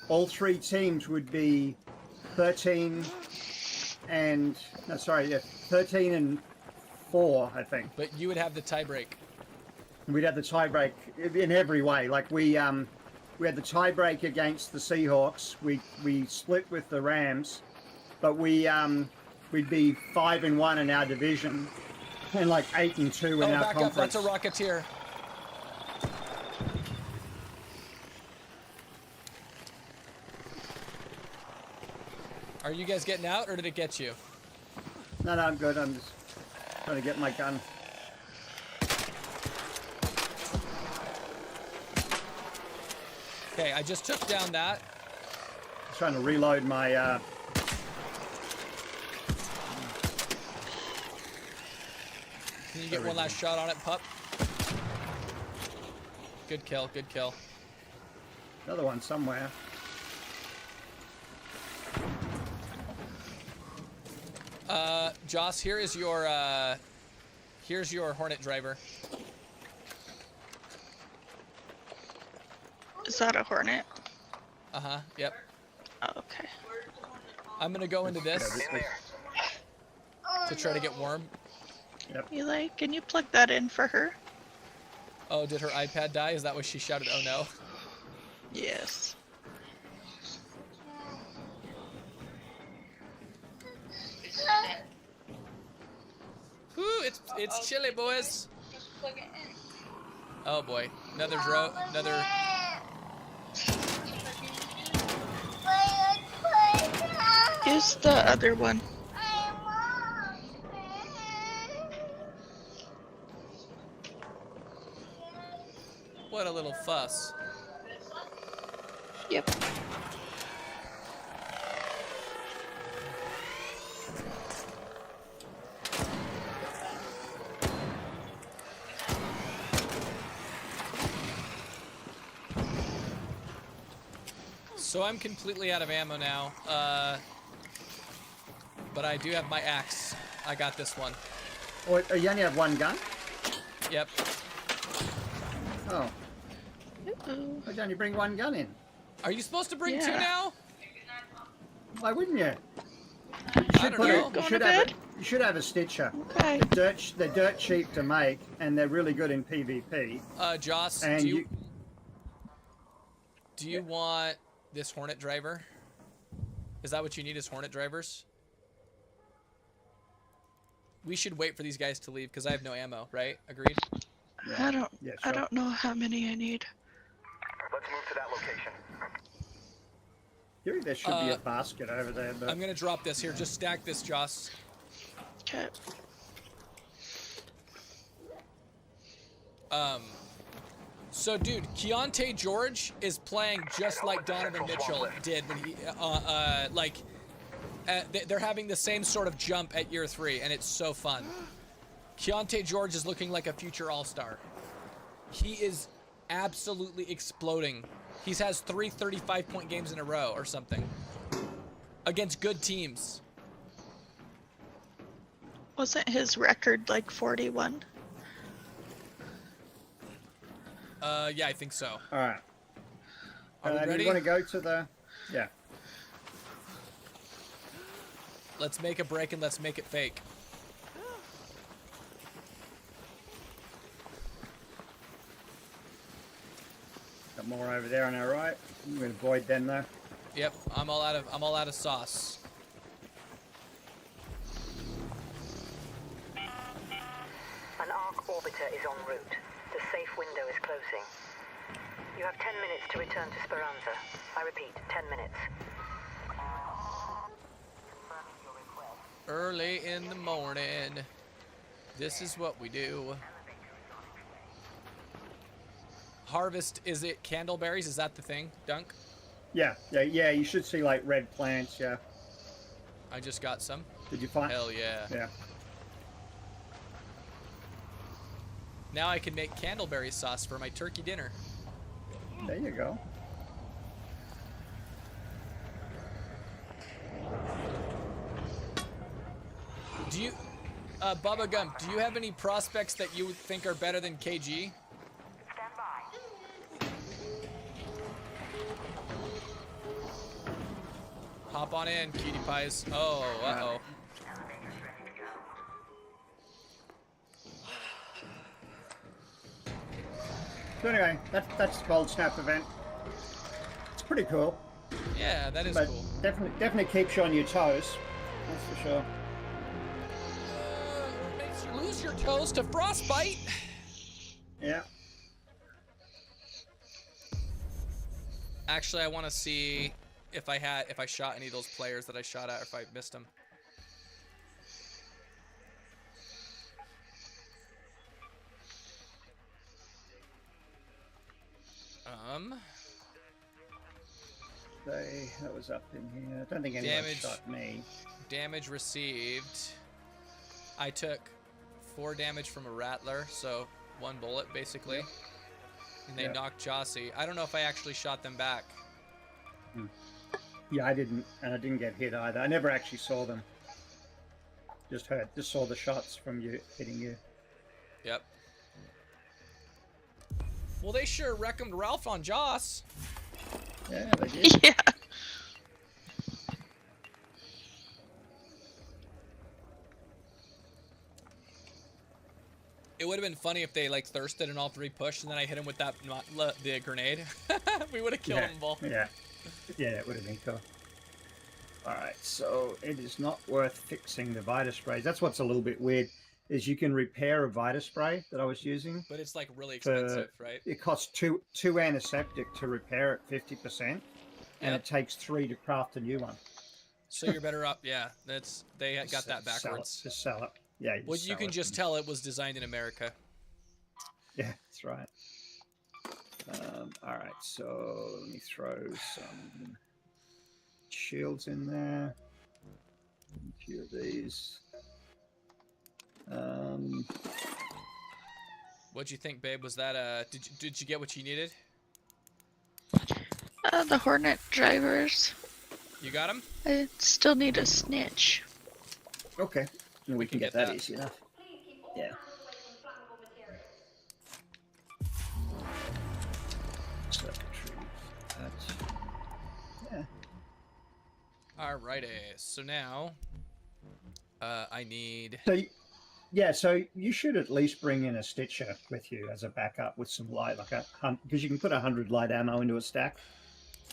all three teams would be 13 and 13 and 4, I think. But you would have the tiebreak. We'd have the tiebreak in every way. Like we had the tiebreak against the Seahawks. We split with the Rams, but we'd be 5-1 in our division, and like 8-2 in our back conference. up. That's a Rocketeer. Are you guys getting out, or did it get you? No, I'm good. I'm just trying to get my gun. Okay, I just took down that. Just trying to reload my. Can you get one last shot on it, pup? Good kill, good kill. Another one somewhere. Joss, here's your Hornet driver. Is that a Hornet? Uh-huh, yep. Oh, okay. I'm gonna go into this In there. to try to get warm. Eli, can you plug that in for her? Oh, did her iPad die? Is that why she shouted, oh no? Yes. Whoo, it's chilly, boys. Oh boy, another another. Use the other one. What a little fuss. Yep. So I'm completely out of ammo now, but I do have my axe. I got this one. Oh, you only have one gun? Yep. Oh, Uh-oh. why don't you bring one gun in? Are you supposed to bring two Yeah. now? Why wouldn't you? I don't know. Going to bed? You should have a stitcher. Okay. They're dirt cheap to make, and they're really good in PvP. Joss, And do you want this Hornet driver? Is that what you need, is Hornet drivers? We should wait for these guys to leave because I have no ammo, right? Agreed? I don't. Yeah, I sure. don't know how many I need. Let's move to that location. Theory, there should be a basket over there, but I'm gonna drop this here. Just stack this, Joss. Okay. So, dude, Keontae George is playing just like Donovan Mitchell did when he, they're having the same sort of jump at year 3, and it's so fun. Keontae George is looking like a future all-star. He is absolutely exploding. He has 3 35-point games in a row or something against good teams. Wasn't his record like 41? Yeah, I think so. all right. Are we ready? You want to go to the? Yeah. Let's make a break and let's make it fake. Got more over there on our right. I'm going to avoid them though. Yep, I'm all out of sauce. An arc orbiter is en route. The safe window is closing. You have 10 minutes to return to Speranza. I repeat, 10 minutes. Early in the morning. This is what we do. Harvest, is it candleberries? Is that the thing, Dunk? Yeah. You should see like red plants. Yeah. I just got some. Did you find? Hell yeah. Yeah. Now I can make candleberry sauce for my turkey dinner. There you go. Do you, Bubba Gump, do you have any prospects that you would think are better than KG? Stand by. Hop on in, cutie pies. Oh, uh-oh. So anyway, that's the Gold Snap event. It's pretty cool. Yeah, that is But cool. definitely keeps you on your toes. That's for sure. Makes you lose your toes to frostbite. Yeah. Actually, I want to see if I shot any of those players that I shot at, or if I missed them. That was up in here. I don't think anyone Damage. shot me. Damage received. I took 4 damage from a rattler, so 1 bullet basically. And they Yeah. knocked Jossie. I don't know if I actually shot them back. Yeah, I didn't, and I didn't get hit either. I never actually saw them. Just saw the shots from you hitting you. Yep. Well, they sure wrecked Ralph on Joss. Yeah, they did. Yeah. It would have been funny if they like thirsted and all 3 pushed, and then I hit him with that the grenade. We would have killed them both. Yeah, it would have been cool. All right, so it is not worth fixing the Vita sprays. That's what's a little bit weird, is you can repair a Vita spray that I was using. But it's like really expensive, right? It costs two antiseptic to repair it 50%, and Yep. it takes 3 to craft a new one. So you're better up. Yeah, they got that Sell it, backwards. just sell it. Yeah. Well, you can just tell it was designed in America. Yeah, that's right. All right, so let me throw some shields in there. A few of these. What'd you think, babe? Was that did you get what you needed? The Hornet drivers. You got them? I still need a snitch. Okay, we can get that that. easy enough. Yeah. So retrieve that. Yeah. Alrighty. So now, I need. So you should at least bring in a Stitcher with you as a backup with some light, like because you can put 100 light ammo into a stack,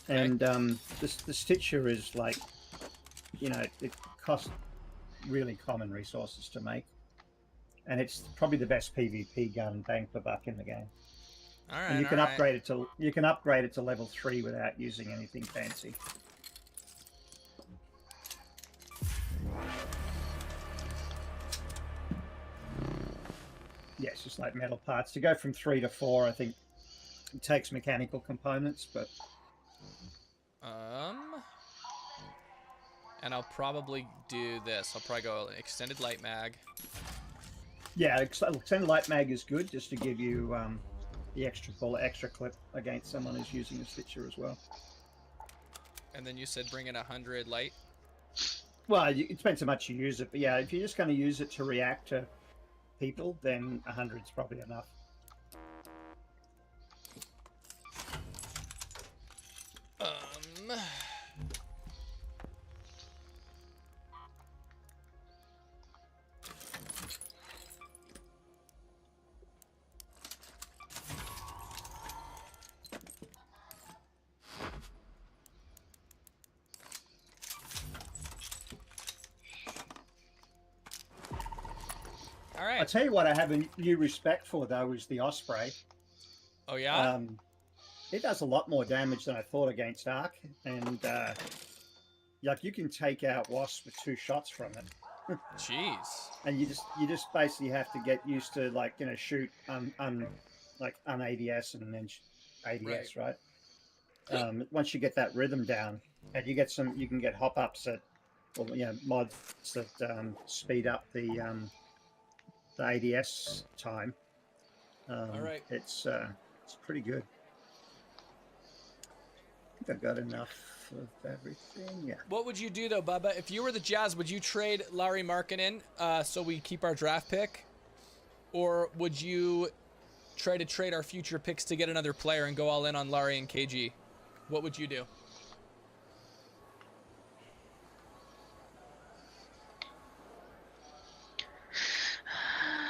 Okay. and the Stitcher is like, it costs really common resources to make, and it's probably the best PvP gun bang for buck in the game. All right. And you can all right. upgrade it to level 3 without using anything fancy. Yeah, it's just like metal parts. To go from 3 to 4, I think it takes mechanical components, but And I'll probably do this. I'll probably go extended light mag. yeah, extended light mag is good just to give you the extra bullet, extra clip against someone who's using a Stitcher as well. And then you said bring in 100 light. Well, it depends how much you use it, but yeah, if you're just going to use it to react to people, then 100 is probably enough. All I right. tell you what, I have a new respect for though is the Osprey. Oh yeah. It does a lot more damage than I thought against Arc, and like you can take out Wasp with 2 shots from it. Jeez. And you just basically have to get used to shoot like ADS and then ADS, right? Once you get that rhythm down, and you can get hop ups at or mods that speed up the ADS time. All right. It's pretty good. I think I got enough of everything. Yeah. What would you do though, Bubba? If you were the Jazz, would you trade Larry Markkinen so we keep our draft pick, or would you try to trade our future picks to get another player and go all in on Larry and KG? What would you do?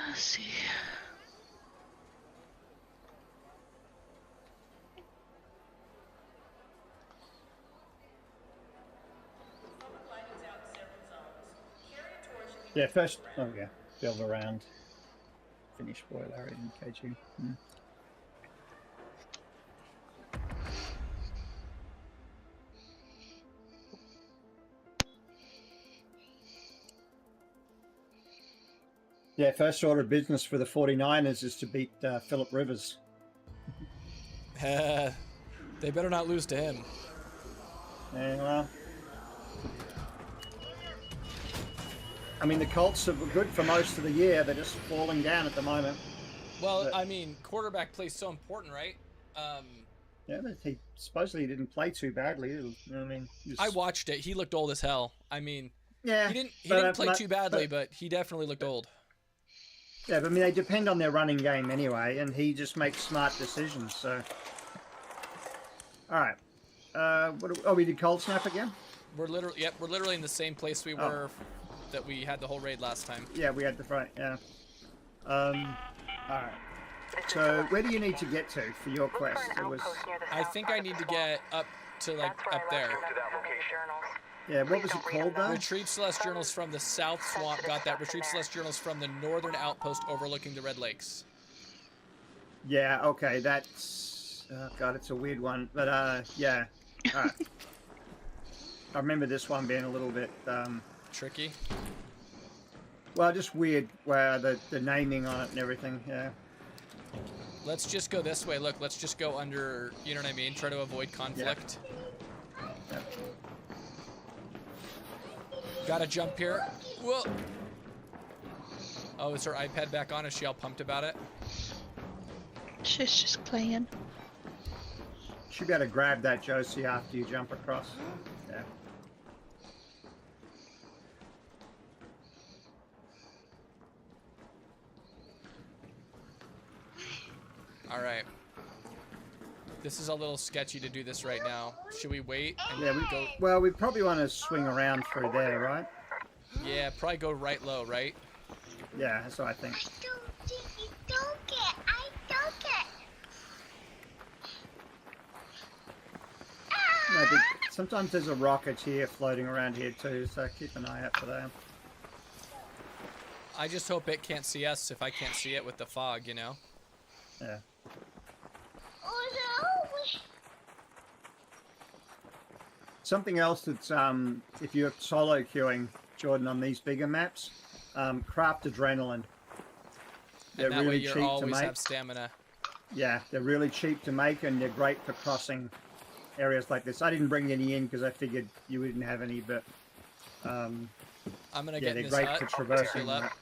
Let's see. Yeah, first, build around. Finish boy Larry and KG. Yeah, first order of business for the 49ers is to beat Phillip Rivers. They better not lose to him. Yeah, well, I mean, the Colts are good for most of the year. They're just falling down at the moment. Well, But- I mean, quarterback play is so important, right? Yeah, but he supposedly didn't play too badly. I mean, I watched it. He looked old as hell. I mean, yeah, he didn't play too badly, but he definitely looked old. Yeah, but I mean, they depend on their running game anyway, and he just makes smart decisions. So, all right. We did cold snap again. We're literally in the same place we were that we had the whole raid last time. Yeah, we had the front. Yeah. All right. So, where do you need to get to for your quest? It was. I think I need to get up to like up there. To that location. Yeah, what was it called though? Retrieve Celeste journals from the South Swamp. Got that. Retrieve Celeste journals from the northern outpost overlooking the Red Lakes. Yeah. Okay. That's. Oh God, it's a weird one, but yeah. All right. I remember this one being a little bit Tricky. well, just weird where the naming on it and everything. Yeah. Let's just go this way. Look, let's just go under. You know what I mean? Try to avoid conflict. Yeah. Gotta jump here. Whoa. Oh, is her iPad back on? Is she all pumped about it? She's just playing. You better grab that, Josie, after you jump across. Yeah. All right. This is a little sketchy to do this right now. Should we wait and Yeah, go? Well, we probably want to swing around through there, right? Yeah, probably go right low, right? Yeah, that's what I think. No, but sometimes there's a rocket here floating around here too, so keep an eye out for that. I just hope it can't see us if I can't see it with the fog, you know? Yeah. Something else that's, if you're solo queuing, Jordan, on these bigger maps, craft adrenaline. They're And that way really you cheap to always make. have stamina. Yeah, they're really cheap to make, and they're great for crossing areas like this. I didn't bring any in because I figured you wouldn't have any, but I'm gonna yeah, get in they're this great hut. for traversing. Heal up.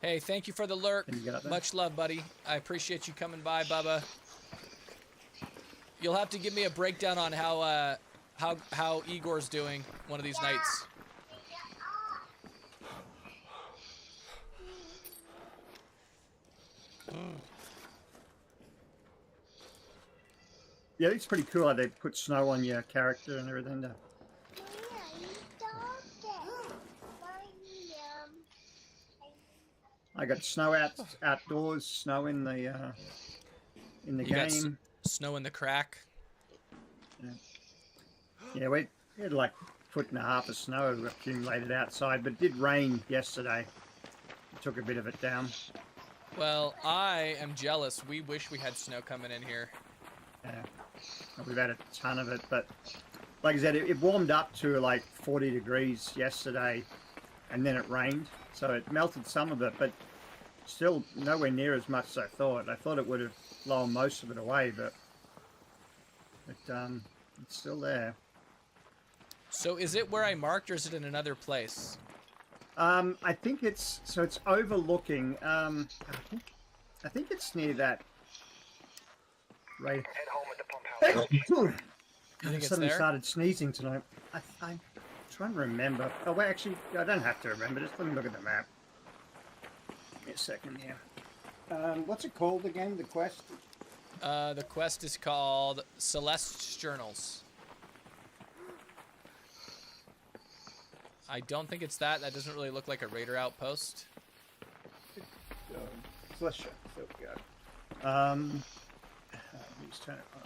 Hey, thank you for the lurk. Can you get up there? Much love, buddy. I appreciate you coming by, Bubba. You'll have to give me a breakdown on how Igor's doing one of these nights. Yeah, it's pretty cool how they put snow on your character and everything. I got snow outdoors, snow in the You got game. snow in the crack. Yeah, we had like 1.5 foot of snow accumulated outside, but it did rain yesterday. It took a bit of it down. Well, I am jealous. We wish we had snow coming in here. Yeah, we've had a ton of it, but like I said, it warmed up to like 40 degrees yesterday, and then it rained, so it melted some of it, but still nowhere near as much as I thought. I thought it would have blown most of it away, but it's still there. So is it where I marked, or is it in another place? I think it's overlooking. I think it's near that. Right. Head home at the pump house. You think I it's suddenly there? started sneezing tonight. I'm trying to remember. Oh wait, actually, I don't have to remember. Just let me look at the map. Give me a second here. What's it called again? The quest. The quest is called Celeste's Journals. I don't think it's that. That doesn't really look like a raider outpost. So let's check. There we go. Let's turn it on.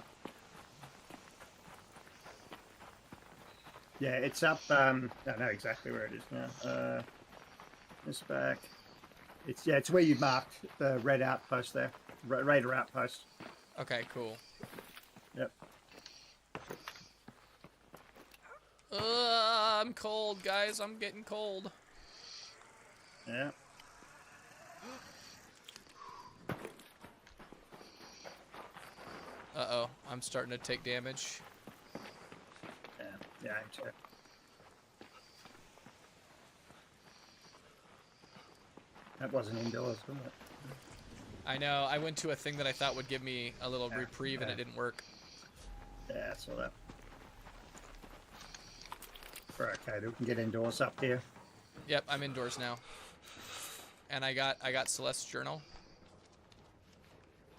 Yeah, it's up. I know exactly where it is now. It's back. It's where you marked the red outpost there, raider outpost. Okay, cool. Yep. I'm cold, guys. I'm getting cold. Yeah. Uh-oh. I'm starting to take damage. Yeah, I'm too. That wasn't indoors, was it? I know. I went to a thing that I thought would give me a little Yeah, reprieve, and yeah. it didn't work. Yeah, I saw that. Okay, we can get indoors up here. Yep, I'm indoors now. And I got Celeste's journal.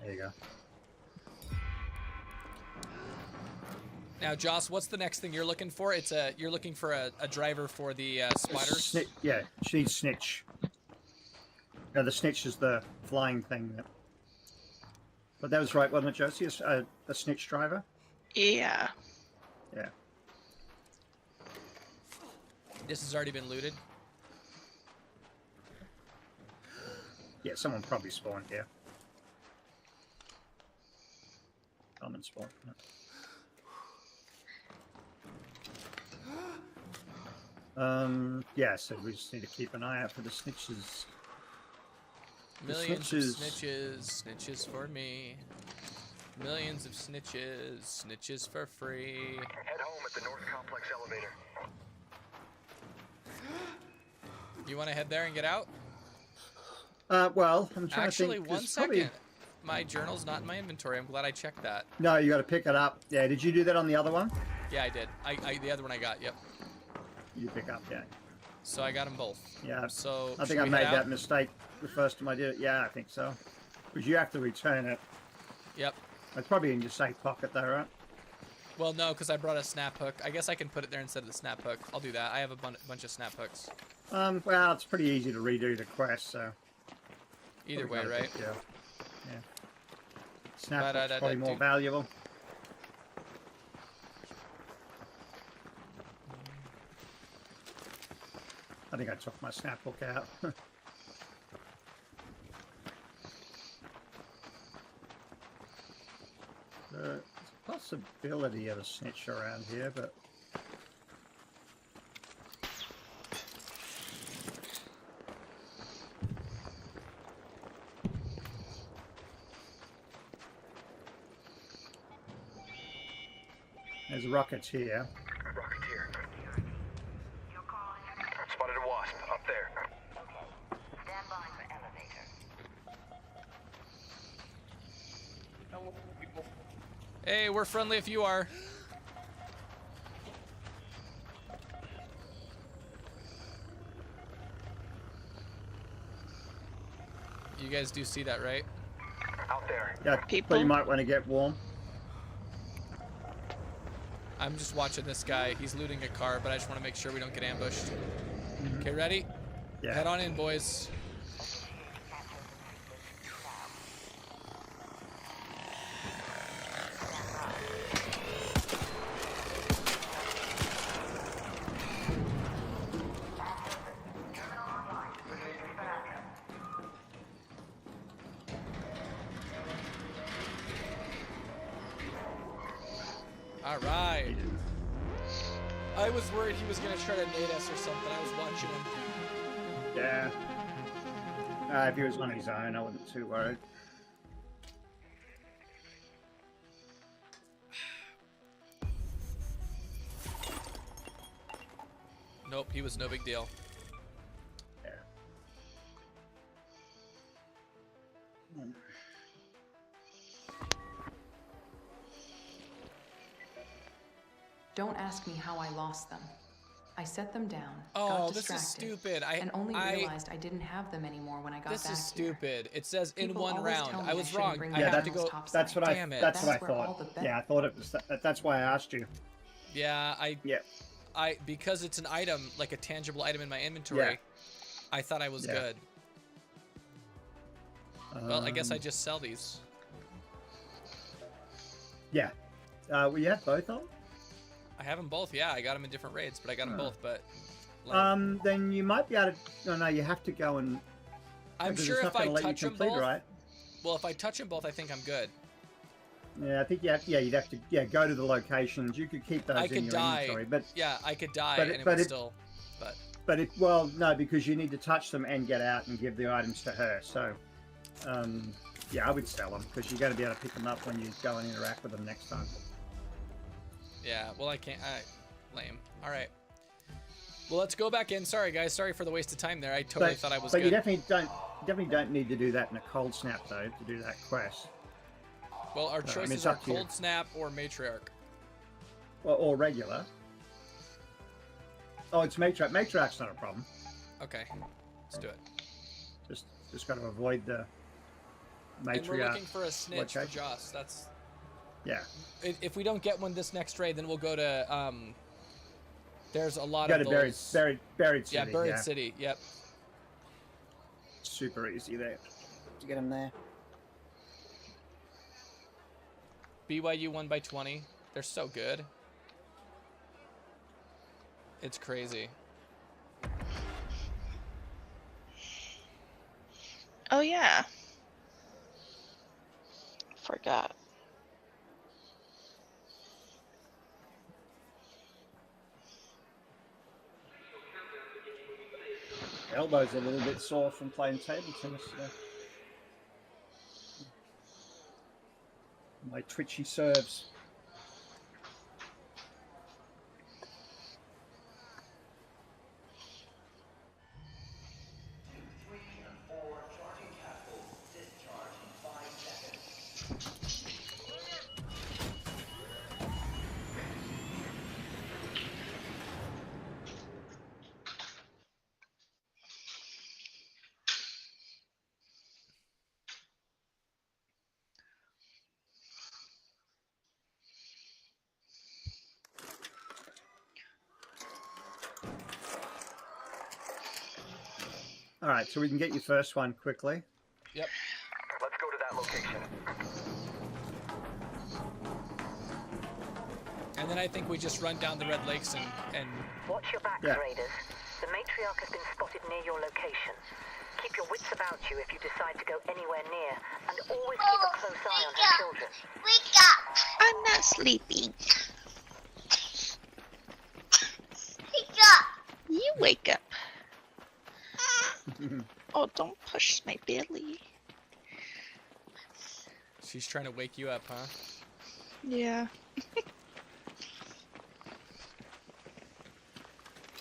There you go. Now, Joss, what's the next thing you're looking for? You're looking for a driver for the spiders. Yeah, she needs snitch. No, the snitch is the flying thing. But that was right, wasn't it, Josie? A snitch driver? Yeah. Yeah. This has already been looted. Yeah, someone probably spawned here. Common spawn. Yeah, so we just need to keep an eye out for the snitches. Millions of snitches, snitches for me. Millions of snitches, snitches for free. Head home at the North Complex elevator. You want to head there and get out? Well, I'm trying Actually, to think. one there's second. probably- My journal's not in my inventory. I'm glad I checked that. No, you got to pick it up. Yeah, did you do that on the other one? Yeah, I did. The other one I got. Yep. You pick up, yeah. So I got them both. Yeah. So I should think I we made head that out? mistake the first time I did it. Yeah, I think so. Because you have to return it. Yep. It's probably in your safe pocket though, right? Well, no, because I brought a snap hook. I guess I can put it there instead of the snap hook. I'll do that. I have a bunch of snap hooks. Well, it's pretty easy to redo the quest, so. Either probably way, got a right? big deal. Yeah. Snap hook's probably more Ba-da-da-da-do. valuable. I think I took my snap hook out. There's a possibility of a snitch around here, but there's rockets here. Rocketeer. Spotted a wasp up there. Stand by for elevator. Hey, we're friendly if you are. You guys do see that, right? Out there. Yeah, but People? you might want to get warm. I'm just watching this guy. He's looting a car, but I just want to make sure we don't get ambushed. Okay, ready? Yeah. Head on in, boys. All right. I was worried he was gonna try to nade us or something. I was watching him. Yeah. If he was on his own, I wasn't too worried. Nope, he was no big deal. Yeah. Don't ask me how I lost them. I set them down, Oh, got this distracted, is stupid. and only realized I didn't have them anymore when I got This back is here. stupid. It says in People one always round. tell me I I was shouldn't wrong. bring I my have to animals go. topside. That's what Damn it. That's what I That's where all thought. the Yeah, I thought it was. That's why I asked you. Yeah, Yeah. because it's an item, like a tangible item in my inventory. Yeah. I thought I was Yeah. good. Well, I guess I just sell these. Yeah. Well, you have both of them? I have them both. Yeah, I got them in different raids, but I got them both. But Then you might be able to. No, you have to go and. I'm because sure it's if not I gonna let you touch them complete, both. right? Well, if I touch them both, I think I'm good. Yeah, I think you have. Yeah, you'd have to. Yeah, go to the locations. You could keep those I in could your die. inventory, but Yeah, I could die, but and it- it but would it- still. but it. Well, no, because you need to touch them and get out and give the items to her. So, yeah, I would sell them because you're going to be able to pick them up when you go and interact with them next time. Yeah. Well, I can't. Lame. All right. Well, let's go back in. Sorry, guys. Sorry for the waste of time there. I totally thought I was but good. you definitely don't need to do that in a cold snap though to do that quest. Well, our I mean, choices it's are up to you. Cold Snap or Matriarch. Or regular. Oh, it's matriarch. Matriarch's not a problem. Okay, let's do it. Just got to avoid the matriarch. And we're looking for a snitch for location. Joss. That's. Yeah. If we don't get one this next raid, then we'll go to there's a lot Go of to those. Buried City. Yeah, Buried City. Yep. Super easy there to get them there. BYU won by 20. They're so good. It's crazy. Oh yeah. Forgot. Elbow's a little bit sore from playing table tennis today. My twitchy serves. All right, so we can get your first one quickly. Yep. Let's go to that location. And then I think we just run down the Red Lakes and Watch your backs, Yeah. raiders. The matriarch has been spotted near your location. Keep your wits about you if you decide to go anywhere near, and always keep a close eye on her children. Wake up! I'm not sleeping. Wake up! You wake up. Oh, don't push my belly. she's trying to wake you up, huh? Yeah.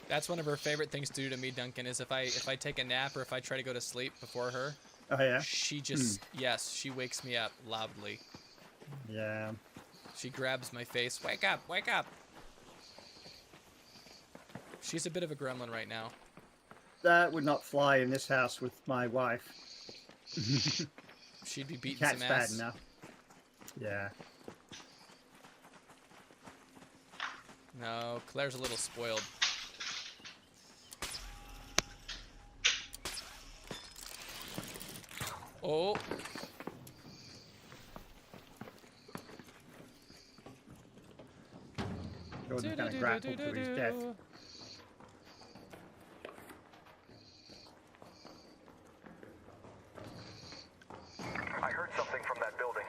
That's one of her favorite things to do to me, Duncan, is if I take a nap or if I try to go to sleep before her, Oh yeah. she just yes, she wakes me up loudly. Yeah. She grabs my face. Wake up! Wake up! She's a bit of a gremlin right now. That would not fly in this house with my wife. She'd be beating Cat's some bad ass. enough. Yeah. No, Claire's a little spoiled. Oh. Jordan's kind of grappled to his death. I heard something from that building.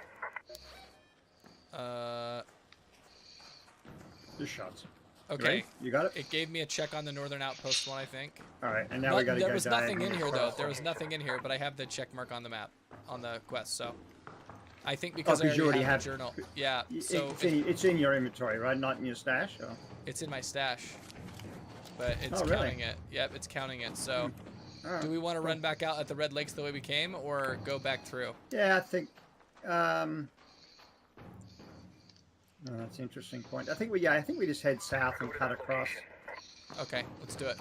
Just shots. Okay. Ready? You got it? It gave me a check on the northern outpost one, I think. All right, and now we got to go There was nothing in diagonally here, though. across. There was nothing in here, but I have the check mark on the map, on the quest, so. I think because I 'cause you already already have have- the journal. Yeah, so It's in your inventory, right? Not in your stash? Or? it's in my stash. but it's Oh, really? counting it. Yep, it's counting it. So, Alright, do we want to cool. run back out at the Red Lakes the way we came, or go back through? Yeah, I think. No, that's an interesting point. I think we just head south and cut across. Okay, let's do it.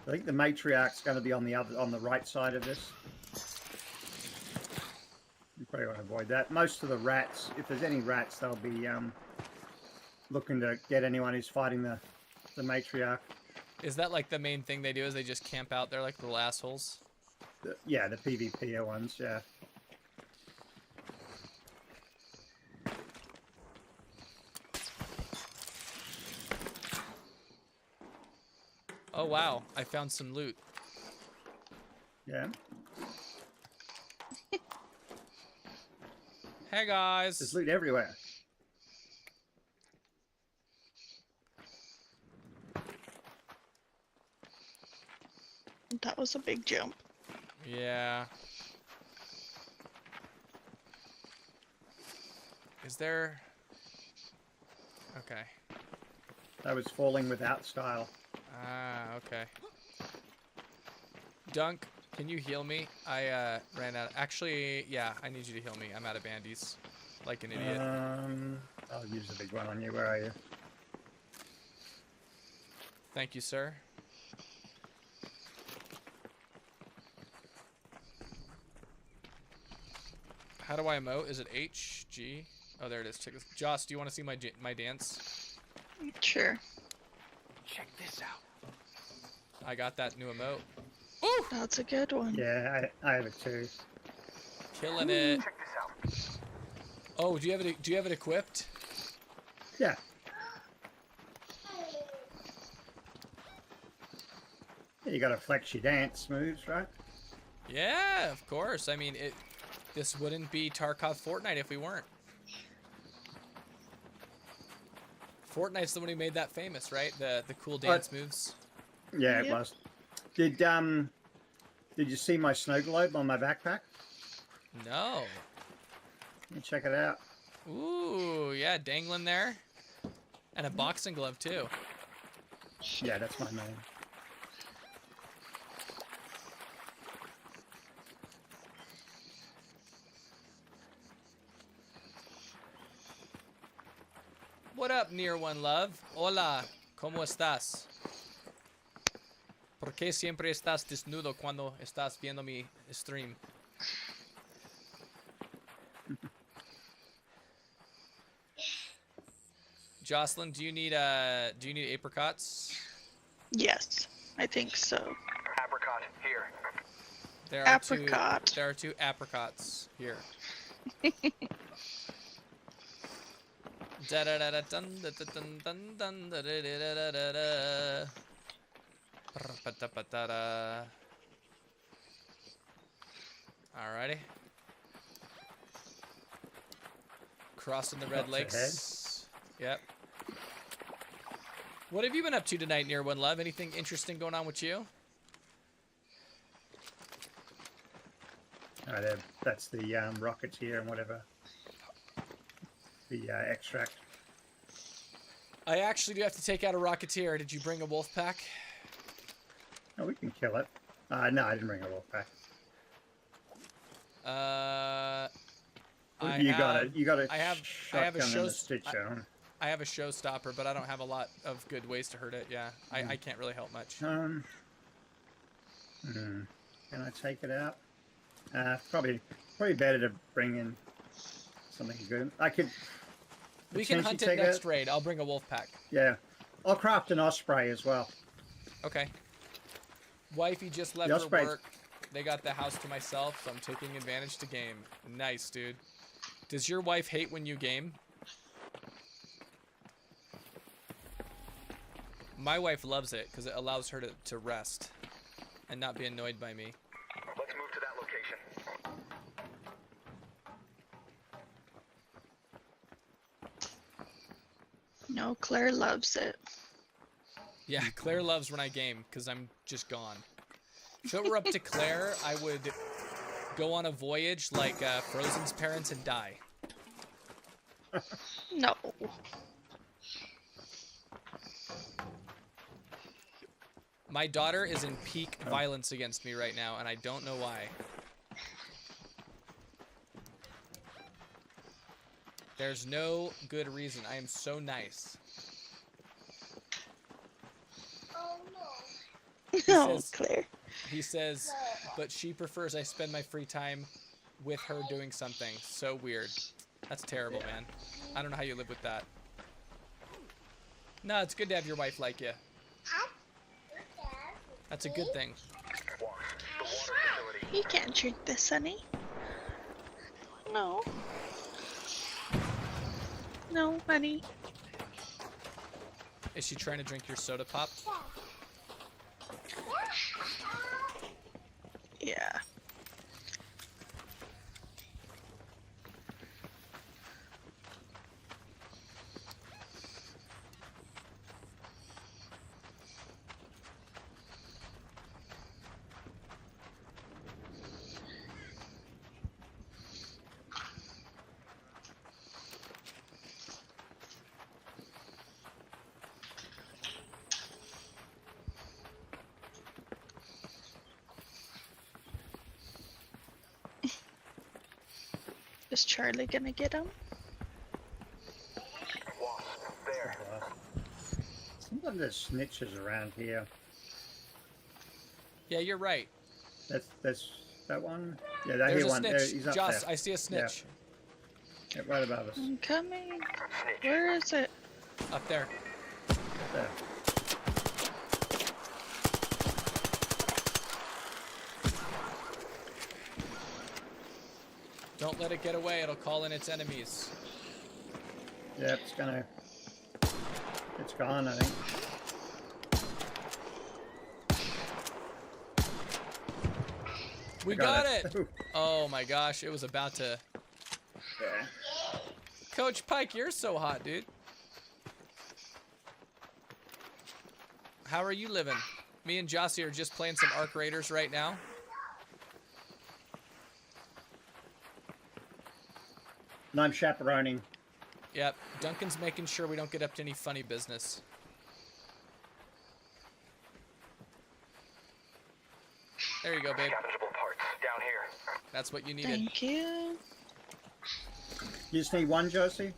I think the matriarch's going to be on the right side of this. You probably want to avoid that. Most of the rats, if there's any rats, they'll be looking to get anyone who's fighting the matriarch. Is that like the main thing they do? Is they just camp out there like little assholes? Yeah, the PvP ones. Yeah. Oh wow, I found some loot. Yeah. Hey guys. There's loot everywhere. That was a big jump. Yeah. Is there... Okay. I was falling without style. Ah, okay. Dunk, can you heal me? I ran out. Actually, yeah, I need you to heal me. I'm out of bandies. Like an idiot. I'll use the big one on you. Where are you? Thank you, sir. How do I emote? Is it H, G? Oh, there it is. Check this. Joss, do you want to see my dance? Sure. Check this out. I got that new emote. Ooh! That's a good one. Yeah, I have it too. Killing it. Check this out. Oh, do you have it equipped? Yeah. You got to flex your dance moves, right? Yeah, of course. I mean, this wouldn't be Tarkov Fortnite if we weren't. Fortnite's the one who made that famous, right? The cool dance moves. Yeah, it Yep. was. Did you see my snow globe on my backpack? No. Let me check it out. Ooh, yeah, dangling there. And a boxing glove, too. Yeah, that's my main. What up, Near One Love? Hola, ¿cómo estás? ¿Por qué siempre estás desnudo cuando estás viendo mi stream? Jocelyn, do you need apricots? Yes, I think so. Apricot, here. There are Apricot. There are 2 apricots here. Alrighty. Crossing the Red Crops Lakes. Yep. What have you been up to tonight, Near One Love? Anything interesting going on with you? That's the rockets here and whatever. The extract. I actually do have to take out a Rocketeer. Did you bring a wolf pack? Oh, we can kill it. No, I didn't bring a wolf pack. You got a I have a shotgun and a stitcher. I have a showstopper, but I don't have a lot of good ways to hurt it. Yeah, I can't really help much. Can I take it out? Probably better to bring in something good. I could. We can hunt it next raid. I'll bring a wolf pack. Yeah, I'll craft an osprey as well. Okay. Wifey just left for work. They got the house to myself, so I'm taking advantage to game. Nice, dude. Does your wife hate when you game? My wife loves it because it allows her to rest and not be annoyed by me. Let's move to that location. No, Claire loves it. Yeah, Claire loves when I game because I'm just gone. If it were up to Claire, I would go on a voyage like Frozen's parents and die. No. My daughter is in peak violence against me right now, and I don't know why. There's no good reason. I am so nice. No, says- Claire. He says, but she prefers I spend my free time with her doing something. So weird. That's terrible, man. I don't know how you live with that. No, it's good to have your wife like you. That's a good thing. You can't drink this, honey. No. No, honey. Is she trying to drink your soda pop? Yeah. Is Charlie gonna get him? There. Sometimes there's snitches around here. Yeah, you're right. That's that one. Yeah, I There's hear a one. There, snitch. he's up Joss, there. I see a snitch. Yeah, right above us. I'm coming. Where is it? Up there. There. Don't let it get away. It'll call in its enemies. Yeah, it's gone, I think. We I got it. Oh my gosh, it was about to. Yeah. Coach Pike, you're so hot, dude. How are you living? Me and Jossie are just playing some Arc Raiders right now. And I'm chaperoning. Yep, Duncan's making sure we don't get up to any funny business. There you go, babe. Salvageable parts down here. That's what you needed. Thank you. You just need one, Josie?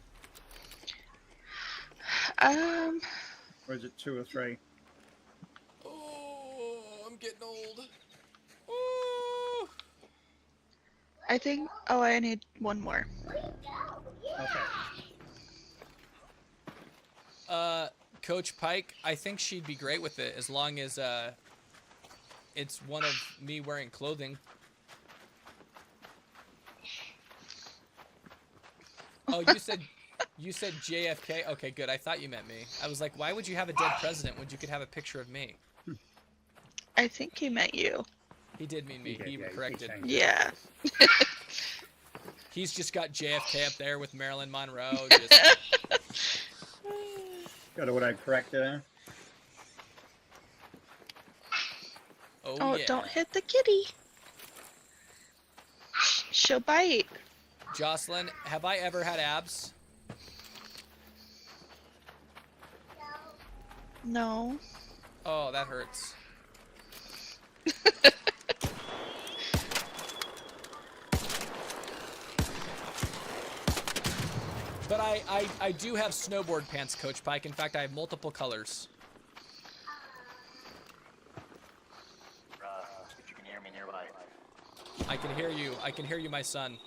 Or is it 2 or 3? Oh, I'm getting old. Ooh. I think. Oh, I need one more. Okay. Coach Pike, I think she'd be great with it as long as it's one of me wearing clothing. Oh, you said JFK? Okay, good. I thought you meant me. I was like, why would you have a dead president when you could have a picture of me? I think he meant you. He did mean me. He did, He yeah, he corrected. changed it. Yeah. He's just got JFK up there with Marilyn Monroe. Just... Got what I corrected, huh? Oh, yeah. don't hit the kitty. She'll bite. Jocelyn, have I ever had abs? No. Oh, that hurts. But I do have snowboard pants, Coach Pike. In fact, I have multiple colors. If you can hear me nearby. I can hear you. I can hear you, my son.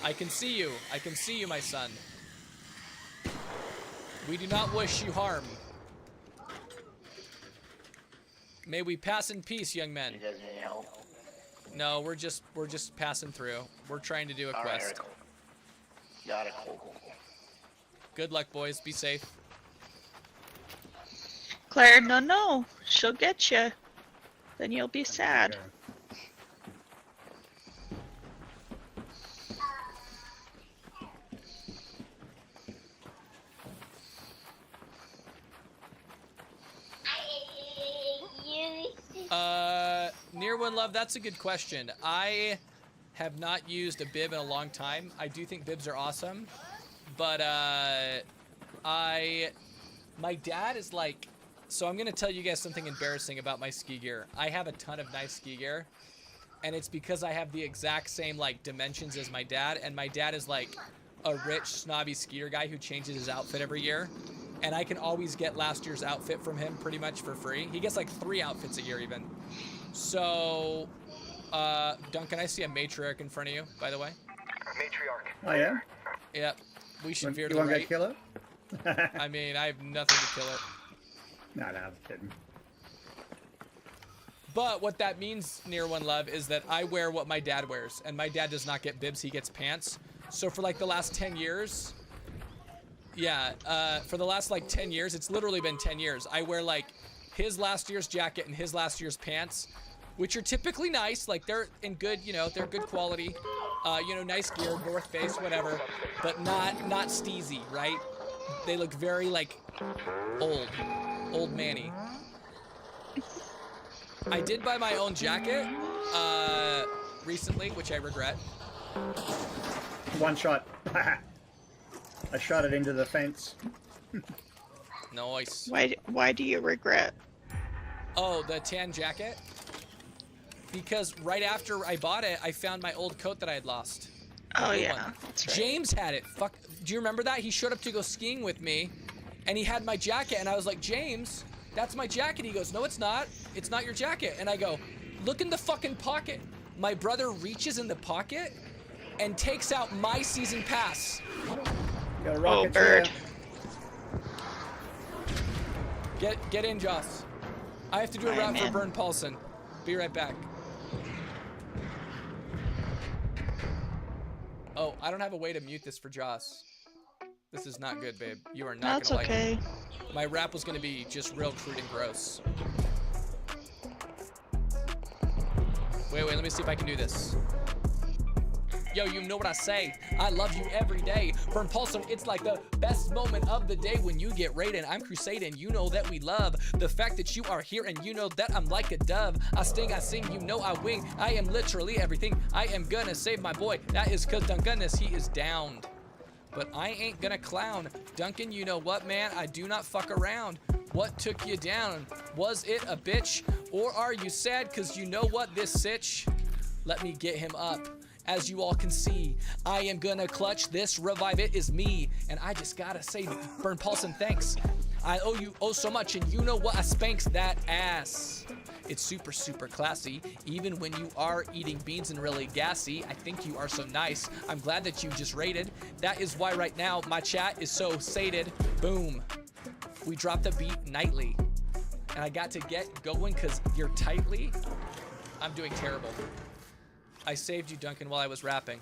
I can see you. I can see you, my son. We do not wish you harm. May we pass in peace, young men. You guys need any help? No, we're just passing through. We're trying to do a Alright, quest. cool. Got it, cool. Good luck, boys. Be safe. Claire, no. She'll get you. Then you'll be sad. Okay. Near One Love, that's a good question. I have not used a bib in a long time. I do think bibs are awesome, but my dad is like So I'm gonna tell you guys something embarrassing about my ski gear. I have a ton of nice ski gear, and it's because I have the exact same like dimensions as my dad, and my dad is like a rich snobby skier guy who changes his outfit every year, and I can always get last year's outfit from him pretty much for free. He gets like 3 outfits a year even. So, Duncan, I see a matriarch in front of you, by the way. Matriarch. Oh yeah. Yep. We should veer to You the want to go right. kill it? I mean, I have nothing to kill it. No, I'm kidding. But what that means, Near One Love, is that I wear what my dad wears, and my dad does not get bibs, he gets pants. So for like the last 10 years, for the last like 10 years, it's literally been 10 years. I wear like his last year's jacket and his last year's pants, which are typically nice. Like they're in good, they're good quality, nice gear, North Face, whatever, but not steezy, right? They look very like old manny. I did buy my own jacket recently, which I regret. One shot. I shot it into the fence. Nice. Why do you regret? Oh, the tan jacket? Because right after I bought it, I found my old coat that I had lost. Oh Good yeah, one. that's right. James had it. Fuck. Do you remember that? He showed up to go skiing with me, and he had my jacket, and I was like, James, that's my jacket. He goes, no, it's not. It's not your jacket. And I go, look in the fucking pocket. My brother reaches in the pocket and takes out my season pass. Got a rocket bird. Get in, Joss. I have to do a route for Burn Paulson. Be right back. Oh, I don't have a way to mute this for Joss. This is not good, babe. You are not That's gonna like okay. it. My rap was gonna be just real crude and gross. Wait, let me see if I can do this. Yo, you know what I say. I love you every day. Burn Paulson, it's like the best moment of the day when you get raided. I'm crusading, you know that we love the fact that you are here, and you know that I'm like a dove. I sting, I sing, you know I wing. I am literally everything. I am gonna save my boy. That is cause Duncanus, he is downed. But I ain't gonna clown. Duncan, you know what, man? I do not fuck around. What took you down? Was it a bitch? Or are you sad cause you know what this sitch? Let me get him up. As you all can see, I am gonna clutch this, revive it is me. And I just gotta say, Burn Paulson, thanks. I owe you so much, and you know what, I spanks that ass. It's super, super classy, even when you are eating beans and really gassy. I think you are so nice. I'm glad that you just raided. That is why right now my chat is so sated. Boom. We drop the beat nightly. And I got to get going because you're tightly. I'm doing terrible. I saved you, Duncan, while I was rapping.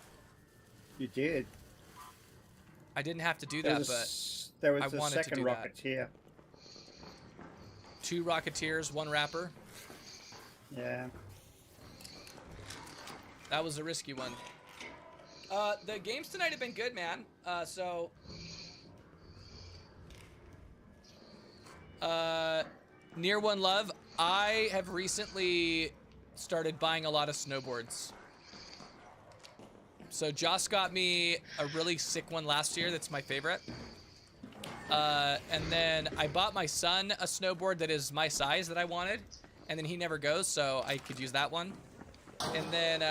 You did. I didn't have to do that, but there was I a wanted to second do that. Rocketeer. 2 Rocketeers, 1 rapper. Yeah. That was a risky one. The games tonight have been good, man. Near One Love, I have recently started buying a lot of snowboards. So Joss got me a really sick one last year that's my favorite. And then I bought my son a snowboard that is my size that I wanted. And then he never goes, so I could use that one. And then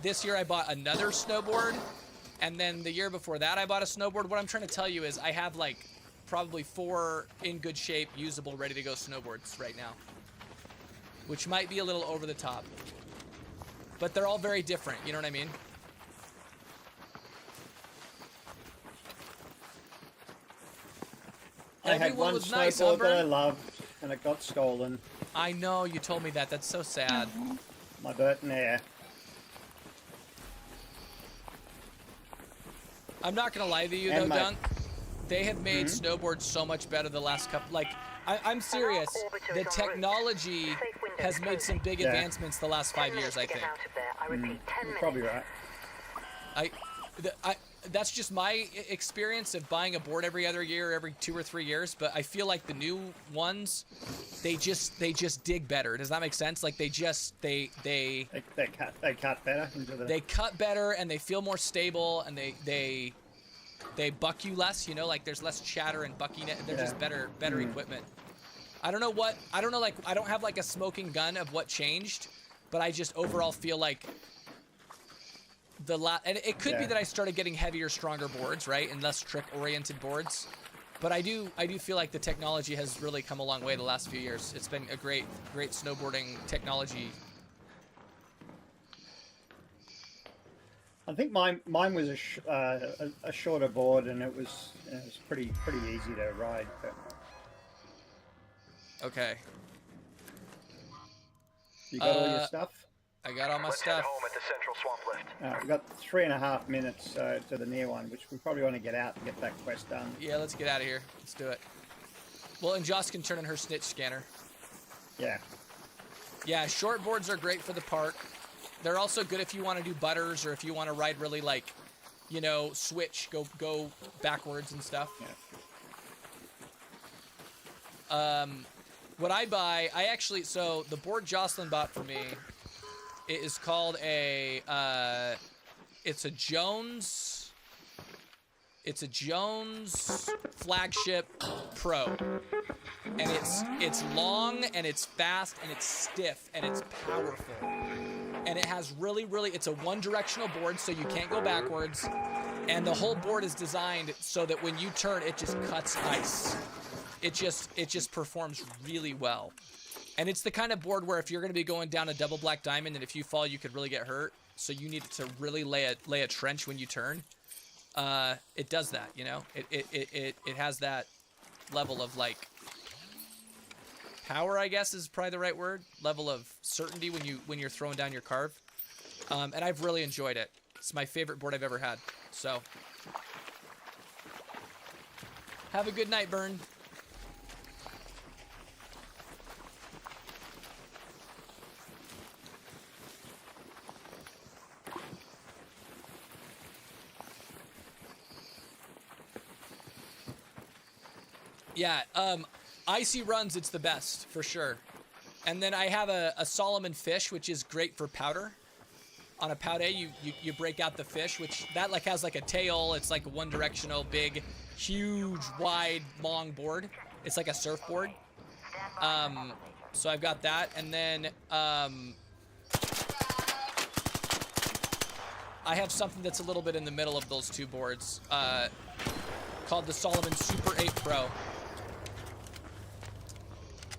this year I bought another snowboard. And then the year before that I bought a snowboard. What I'm trying to tell you is I have like probably 4 in good shape, usable, ready to go snowboards right now. Which might be a little over the top. But they're all very different, you know what I mean? I had one was snowboard nice, that I Humber. loved, and it got stolen. I know, you told me that. That's so sad. My Burton Air. I'm not gonna lie to you And though, my- Dunk. They have made snowboards so much better the last couple. Like, I'm serious. The technology has made some big Yeah. advancements the last 5 years, I think. Out of there. I repeat, 10 You're minutes. probably right. That's just my experience of buying a board every other year, every 2 or 3 years. But I feel like the new ones, they just dig better. Does that make sense? Like they cut better into the. they cut better and they feel more stable and they buck you less. You know, like there's less chatter and bucking it. They're just better equipment. I don't know what, I don't know, like, I don't have like a smoking gun of what changed, but I just overall feel like and it could be that I started getting heavier, stronger boards, right, and less trick-oriented boards. But I do feel like the technology has really come a long way the last few years. It's been a great snowboarding technology. I think mine was a shorter board, and it was pretty easy to ride. But... Okay. You got all your stuff? I got all my Let's stuff. head home at the central swamp lift. We've got 3.5 minutes to the near one, which we probably want to get out and get that quest done. Yeah, let's get out of here. Let's do it. Well, and Joss can turn in her snitch scanner. Yeah. Yeah, short boards are great for the park. They're also good if you want to do butters or if you want to ride really, like, you know, switch, go backwards and stuff. Yeah. What I buy, so the board Jocelyn bought for me, it is called it's a Jones Flagship Pro. And it's long and it's fast and it's stiff and it's powerful. And it has it's a one-directional board, so you can't go backwards. And the whole board is designed so that when you turn, it just cuts ice. It just performs really well. And it's the kind of board where if you're going to be going down a double black diamond, and if you fall, you could really get hurt. So you need to really lay a trench when you turn. It does that, you know. It has that level of, like, power, I guess is probably the right word. Level of certainty when you're throwing down your carve. And I've really enjoyed it. It's my favorite board I've ever had. So have a good night, Burn. Yeah, icy runs, it's the best, for sure. And then I have a Solomon fish, which is great for powder. On a powder, you break out the fish, which that like has like a tail. It's like a one-directional, big, huge, wide, long board. It's like a surfboard. So I've got that, and then I have something that's a little bit in the middle of those two boards, called the Solomon Super 8 Pro.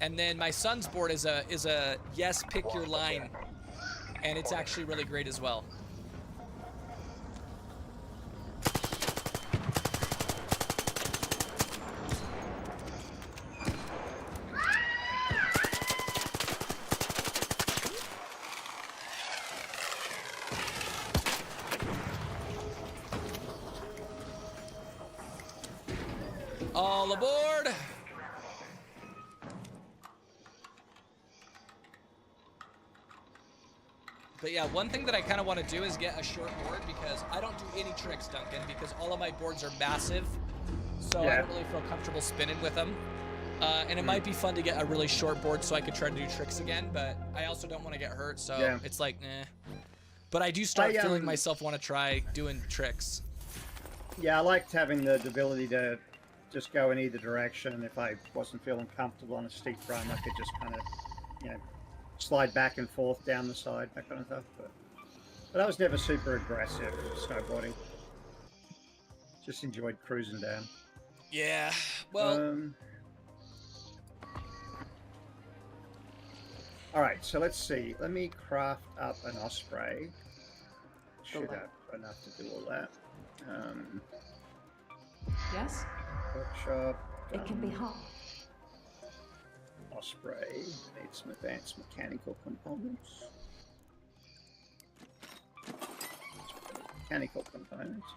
And then my son's board is a Yes Pick Your Line, and it's actually really great as well. All aboard! But yeah, one thing that I kind of want to do is get a short board, because I don't do any tricks, Duncan, because all of my boards are massive. So I don't really feel comfortable spinning with them. And it might be fun to get a really short board so I could try to do tricks again, but I also don't want to get hurt, so it's like, nah. But I do start feeling myself want to try doing tricks. Yeah, I liked having the ability to just go in either direction. If I wasn't feeling comfortable on a steep run, I could just kind of, you know, slide back and forth down the side, that kind of stuff. But I was never super aggressive snowboarding. Just enjoyed cruising down. Yeah, well... Alright, so let's see. Let me craft up an osprey. Should have enough to do all that. Yes? Workshop. It can be hot. Osprey needs some advanced mechanical components. Mechanical components.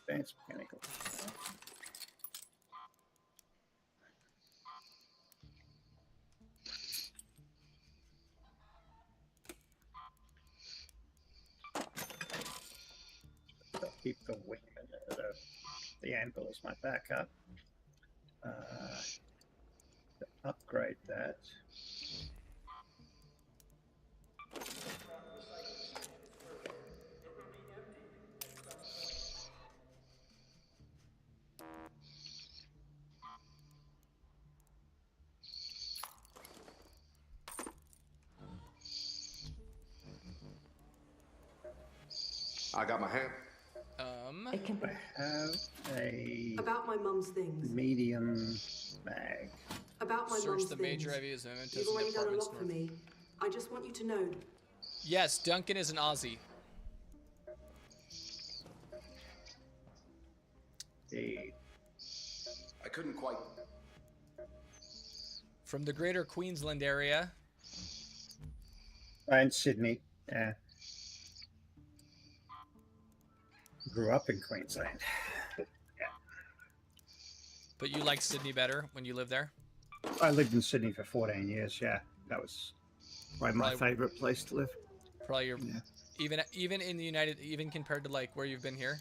Advanced mechanical components. I'll keep the wing and the anvil as my backup. Upgrade that. I got my hand. It can I have a About my mum's things. medium bag. About my Search mum's the things. major IVs mementos You've in already done a apartments lot for north. me. I just want you to know. Yes, Duncan is an Aussie. I couldn't quite. From the greater Queensland area. And Sydney. Yeah. Grew up in Queensland. But you like Sydney better when you lived there? I lived in Sydney for 14 years. Yeah, that was probably my favorite place to live. Probably your, Yeah. even in the United, even compared to like where you've been here.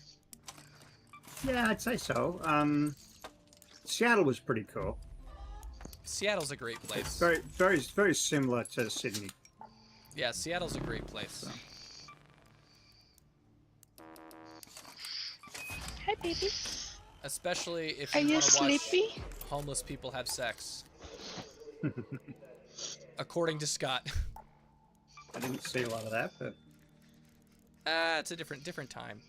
Yeah, I'd say so. Seattle was pretty cool. Seattle's a great place. Very similar to Sydney. Yeah, Seattle's a great place. So. Hi, baby. Especially if Are you you want to watch sleepy? homeless people have sex. According to Scott. I didn't see a lot of that, but It's a different time.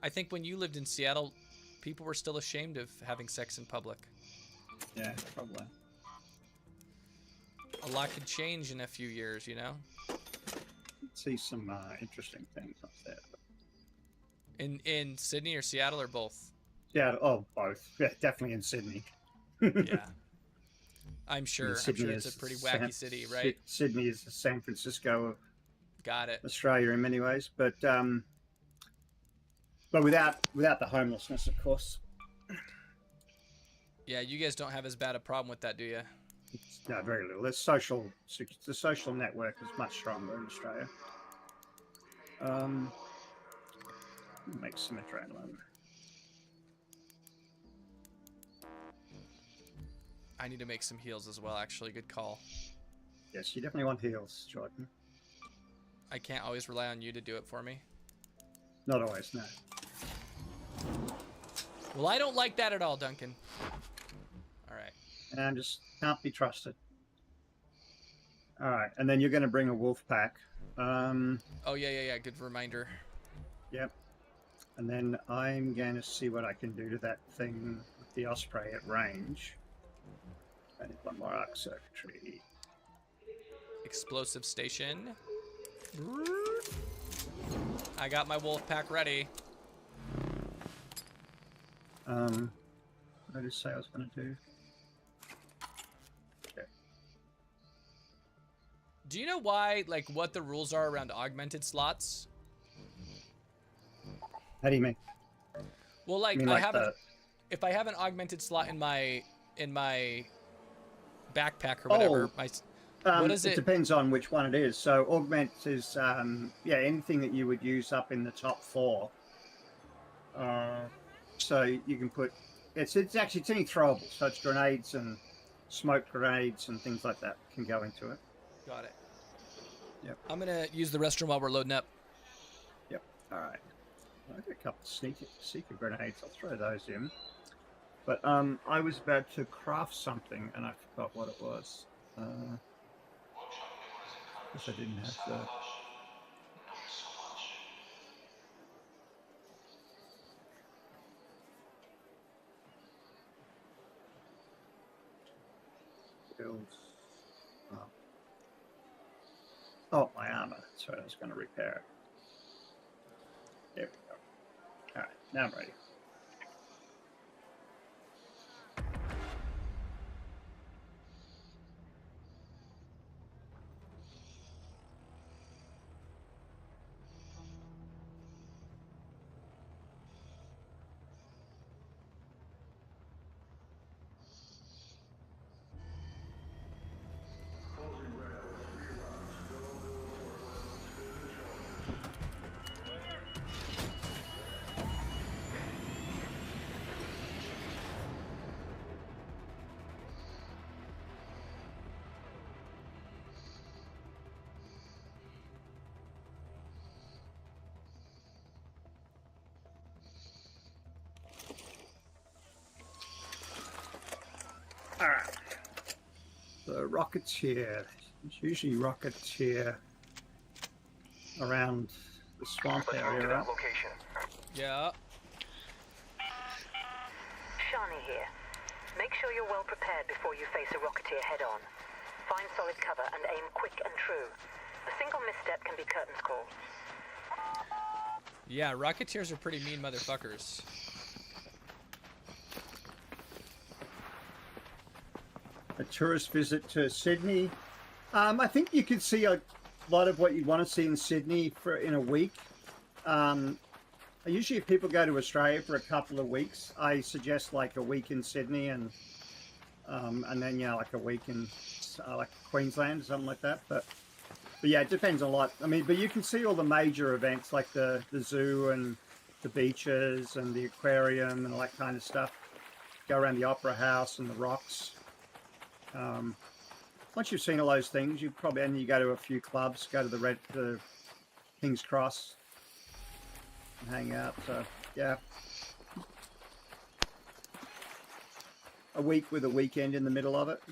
I think when you lived in Seattle, people were still ashamed of having sex in public. yeah, probably. A lot could change in a few years, you know? See some interesting things up there. In Sydney or Seattle or both? Yeah, oh, both. Yeah, definitely in Sydney. Yeah. I'm sure. Sydney I'm sure it's a pretty wacky city, right? Sydney is the San Francisco of Got it. Australia in many ways, but without the homelessness, of course. Yeah, you guys don't have as bad a problem with that, do you? No, very little. The social network is much stronger in Australia. Make some adrenaline. I need to make some heals as well, actually. Good call. Yes, you definitely want heals, Jordan. I can't always rely on you to do it for me. Not always, no. Well, I don't like that at all, Duncan. All right. And just can't be trusted. All right, and then you're going to bring a wolf pack. Oh, yeah. Good reminder. Yep. And then I'm going to see what I can do to that thing with the osprey at range. I need one more arc circuitry. Explosive station. I got my wolf pack ready. What did I say I was going to do? Okay. Do you know why, like, what the rules are around augmented slots? How do you mean? Well, like, You mean I like have the- if I have an augmented slot in my backpack or whatever, what is it it? depends on which one it is. So augment is anything that you would use up in the top 4. So you can put it's only throwable. So it's grenades and smoke grenades and things like that can go into it. Got it. Yep. I'm gonna use the restroom while we're loading up. Yep. All right. I got a couple of seeker grenades. I'll throw those in. But I was about to craft something and I forgot what it was. Guess I didn't have the. Oh, my armor. That's what I was going to repair. There we go. All right, now I'm ready. All right. The Rocketeer. It's usually Rocketeer around the swamp Let's move area, to right? that location. Yeah. Shani here. Make sure you're well prepared before you face a Rocketeer head-on. Find solid cover and aim quick and true. A single misstep can be curtains call. Yeah, Rocketeers are pretty mean motherfuckers. A tourist visit to Sydney. I think you could see a lot of what you'd want to see in Sydney in a week. Usually if people go to Australia for a couple of weeks, I suggest like a week in Sydney and then, yeah, like a week in like Queensland or something like that. But yeah, it depends a lot. I mean, but you can see all the major events like the zoo and the beaches and the aquarium and all that kind of stuff. Go around the Opera House and the rocks. Once you've seen all those things, you probably, and you go to a few clubs, go to the King's Cross and hang out. So yeah, a week with a weekend in the middle of it.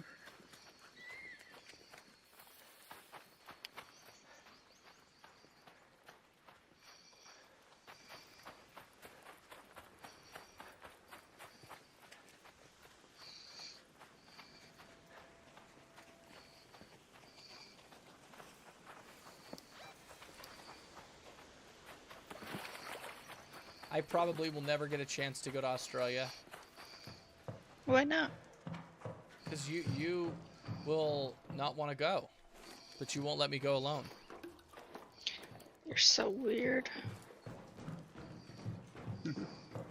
I probably will never get a chance to go to Australia. Why not? Because you will not want to go. But you won't let me go alone. You're so weird.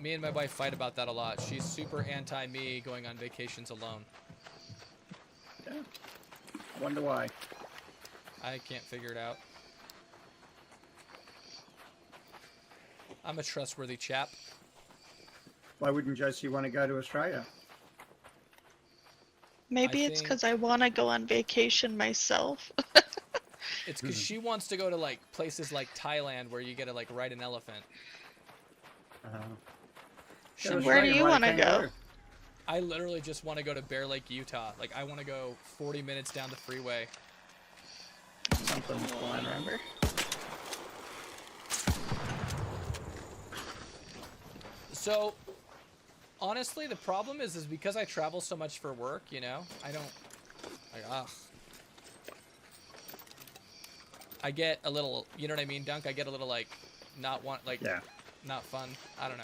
Me and my wife fight about that a lot. She's super anti me going on vacations alone. Yeah. I wonder why. I can't figure it out. I'm a trustworthy chap. Why wouldn't Josie want to go to Australia? Maybe I it's think- because I want to go on vacation myself. It's because she wants to go to like places like Thailand where you get to like ride an elephant. So where do you want to go? I literally just want to go to Bear Lake, Utah. Like I want to go 40 minutes down the freeway. Something's flying around. Remember? So, honestly, the problem is because I travel so much for work, you know, I don't, like, ugh. I get a little, you know what I mean, Dunk? I get a little, like, not fun. I don't know.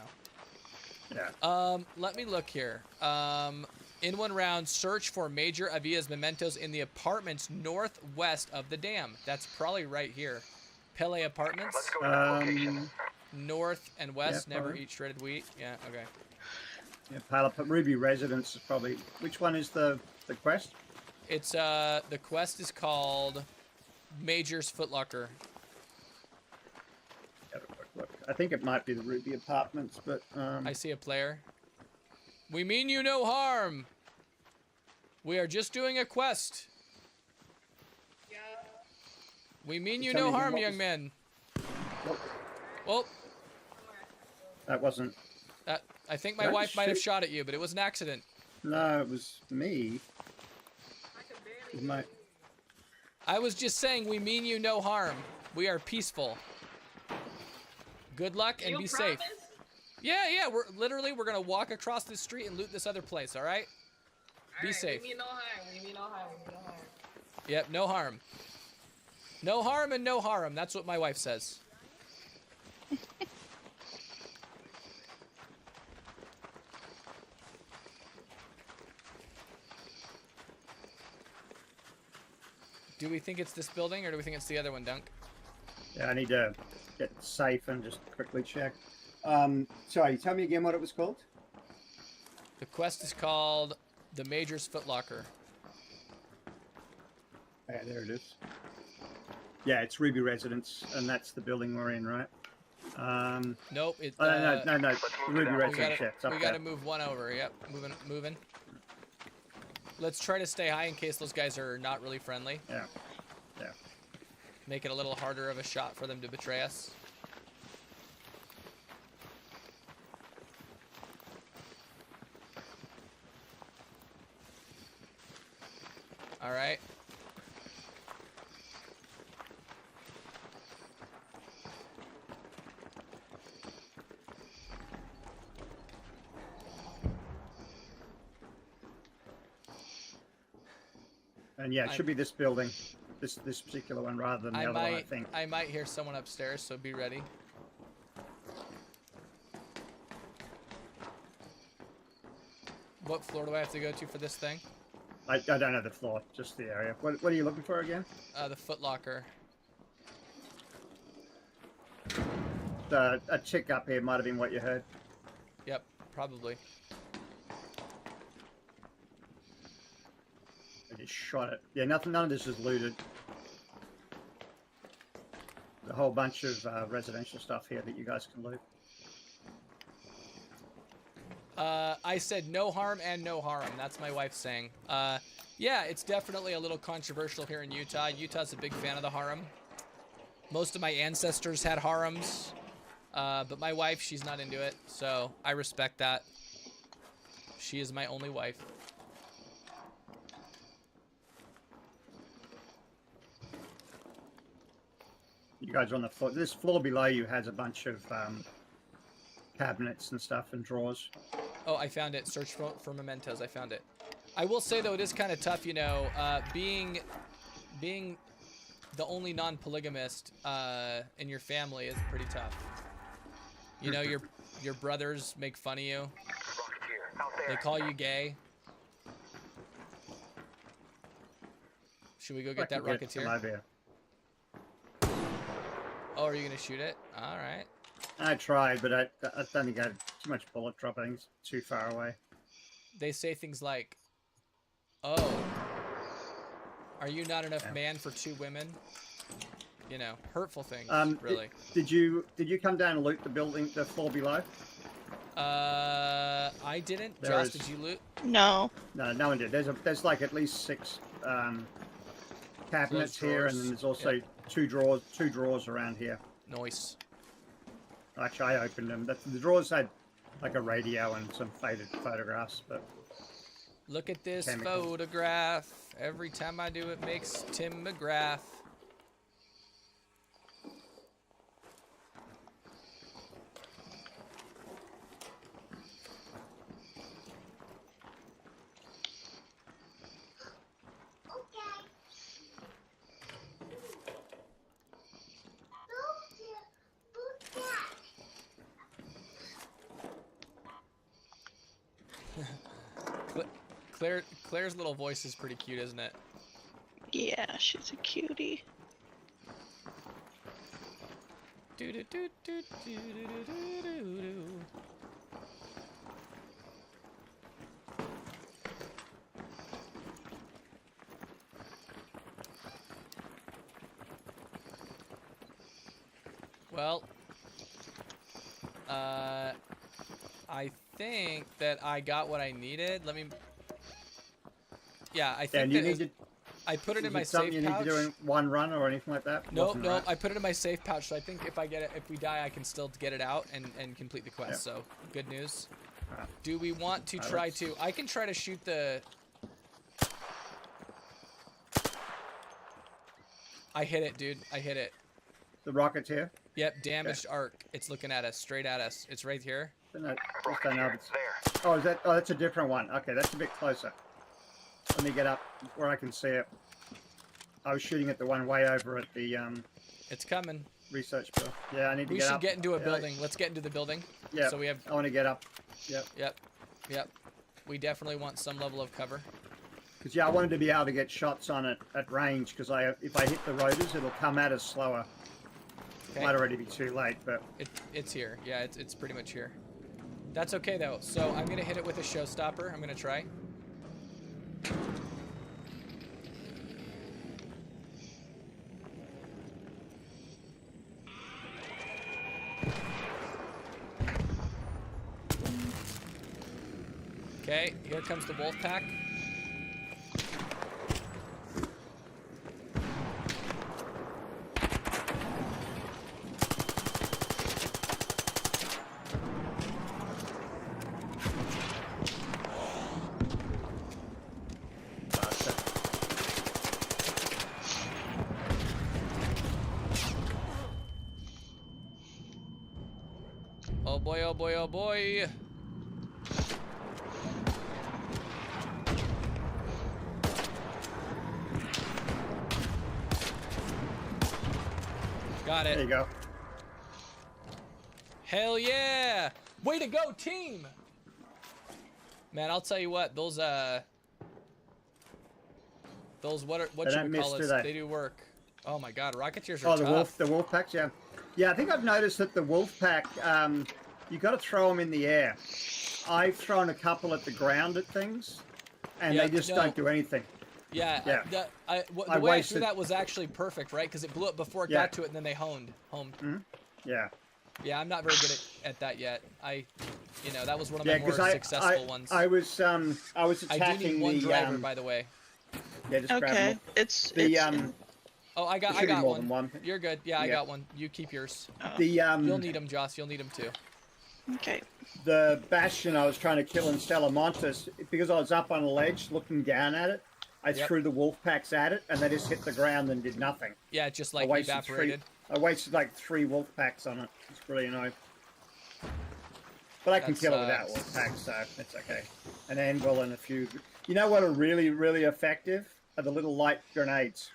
Yeah. Let me look here. In one round, search for Major Avia's mementos in the apartments northwest of the dam. That's probably right here. Pele Apartments. Let's go to that location. North and west, Yeah, never probably. eat shredded wheat. Yeah, okay. Yeah, Ruby Residence is probably. Which one is the quest? It's the quest is called Major's Footlocker. Have a quick look. I think it might be the Ruby Apartments, but I see a player. We mean you no harm. We are just doing a quest. Yeah. We mean you Tell me no again, harm, what young was- man. Nope, Well, that wasn't. I think my Did I wife might have shoot? shot at you, but it was an accident. No, it was me. I can It barely. was my. I was just saying we mean you no harm. We are peaceful. Good luck and You be promise? safe. Yeah, we're gonna walk across this street and loot this other place, alright? Be Alright, safe. We mean no harm. We mean no harm. We mean no harm. Yep, no harm. No harm and no harm. That's what my wife says. Do we think it's this building or do we think it's the other one, Dunk? Yeah, I need to get safe and just quickly check. Sorry, tell me again what it was called. The quest is called The Major's Footlocker. Yeah, there it is. Yeah, it's Ruby Residence, and that's the building we're in, right? Nope. It's No, the move Ruby to that. Residence. Yeah, it's up we there. gotta move one over. Yep, moving. Let's try to stay high in case those guys are not really friendly. Yeah, yeah. Make it a little harder of a shot for them to betray us. All right. And yeah, it should be this building, this particular one rather than the other one, I think. I might hear someone upstairs, so be ready. What floor do I have to go to for this thing? I don't know the floor, just the area. What are you looking for again? The footlocker. A chick up here might have been what you heard. Yep, probably. I just shot it. Yeah, none of this is looted. There's a whole bunch of residential stuff here that you guys can loot. I said no harm and no harm. That's my wife saying. Yeah, it's definitely a little controversial here in Utah. Utah's a big fan of the harem. Most of my ancestors had harems, but my wife, she's not into it, so I respect that. She is my only wife. You guys are on the floor. This floor below you has a bunch of cabinets and stuff and drawers. Oh, I found it. Search for mementos. I found it. I will say, though, it is kind of tough, you know, being the only non-polygamist in your family is pretty tough. You know, your brothers make fun of you. They call you gay. Should we go get that Rocketeer? Oh, are you going to shoot it? All right. I tried, but I don't think I had too much bullet drop. I think it's too far away. They say things like, oh, are you not enough man for 2 women? You know, hurtful things, really. Did you come down and loot the building, the floor below? I didn't. Joss, did you loot? No. No one did. There's like at least 6 cabinets here, and then there's also two drawers around here. Nice. Actually, I opened them. The drawers had like a radio and some faded photographs, but... Look at this photograph. Every time I do, it makes Tim McGrath. Claire's little voice is pretty cute, isn't it? Yeah, she's a cutie. Do do do do do do do do. Well, I think that I got what I needed. Let me. Yeah, I think that I put it in my safe pouch. You need to do in one run or anything like that? No, right. I put it in my safe pouch, so I think if I get it, if we die, I can still get it out and complete the quest. So good news. Do we want to try to? I can try to shoot the. I hit it, dude. I hit it. The Rocketeer? Yep, damaged arc. It's looking at us, straight at us. It's right here. Oh, that's a different one. Okay, that's a bit closer. Let me get up where I can see it. I was shooting at the one way over at the It's coming. Research bill. Yeah, I need to get up. We should get into a building. Let's get into the building. Yeah. So we have. I want to get up. Yep. Yep. We definitely want some level of cover. Because I wanted to be able to get shots on it at range. Because if I hit the rotors, it'll come at us slower. Okay. Might already be too late, but it's here. Yeah, it's pretty much here. That's okay though. So I'm gonna hit it with a showstopper. I'm gonna try. Okay, here comes the wolf pack. Oh boy, oh boy, oh boy. Got There you it. go. Hell yeah! Way to go, team! Man, I'll tell you what, those what They should don't we miss, call do it? they? They do work. Oh my god, Rocketeers are Oh, tough. the wolf packs, yeah. Yeah, I think I've noticed that the wolf pack, you got to throw them in the air. I've thrown a couple at the ground at things, and Yeah, they just no. don't do anything. Yeah, Yeah. the I way I threw wasted- that was actually perfect, right? Because it blew up before it Yeah. got to it, and then they homed. Yeah. Yeah, I'm not very good at that yet. That was one of Yeah, my more because successful ones. I was I do attacking need one the driver, by the way. yeah, just grab Okay, them. it's The Oh, I there should be got more one. than one. You're good. Yeah, I Yeah. got one. You keep yours. The You'll need them, Joss. You'll need them too. okay. the bastion I was trying to kill in Salamontes, because I was up on a ledge looking down at it, I Yep. threw the wolf packs at it and they just hit the ground and did nothing. Yeah, it just I like wasted evaporated. I wasted like 3 wolf packs on it. It's really annoying. But I can That kill it without sucks. wolf packs, so it's okay. An anvil and a few. You know what are really, really effective? Are the little light grenades.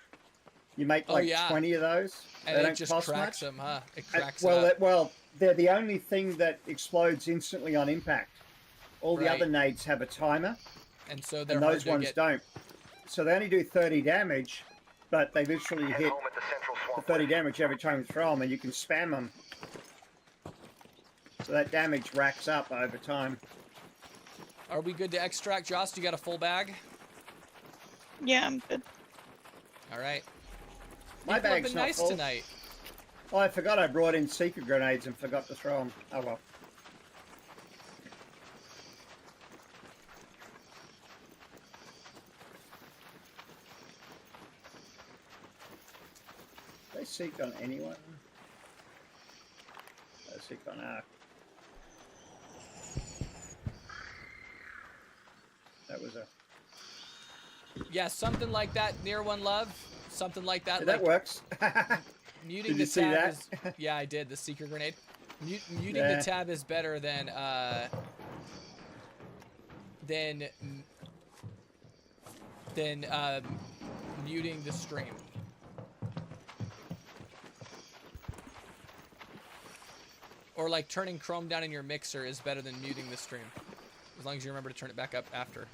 You make like 20 of those. And they it don't just cost cracks much. them, huh? It cracks well, it up. well, they're the only thing that explodes instantly on impact. All the Right. other nades have a timer, And so they're and hard those to ones get. don't. So they only do 30 damage, but they literally Head hit home at the central the swamp 30 lift. damage every time you throw them, and you can spam them. So that damage racks up over time. Are we good to extract, Joss? You got a full bag? Yeah, I'm good. All right. My People have bag's been not nice full. tonight. Oh, I forgot I brought in seeker grenades and forgot to throw them. Oh well. They seek on anyone? They seek on Ark. That was a. Yeah, something like that. Near one love. Something like that. Yeah, that like works. muting Did the you see tab that? is. Yeah, I did. The seeker grenade. Muting Yeah. the tab is better than muting the stream. Or like turning Chrome down in your mixer is better than muting the stream. As long as you remember to turn it back up after.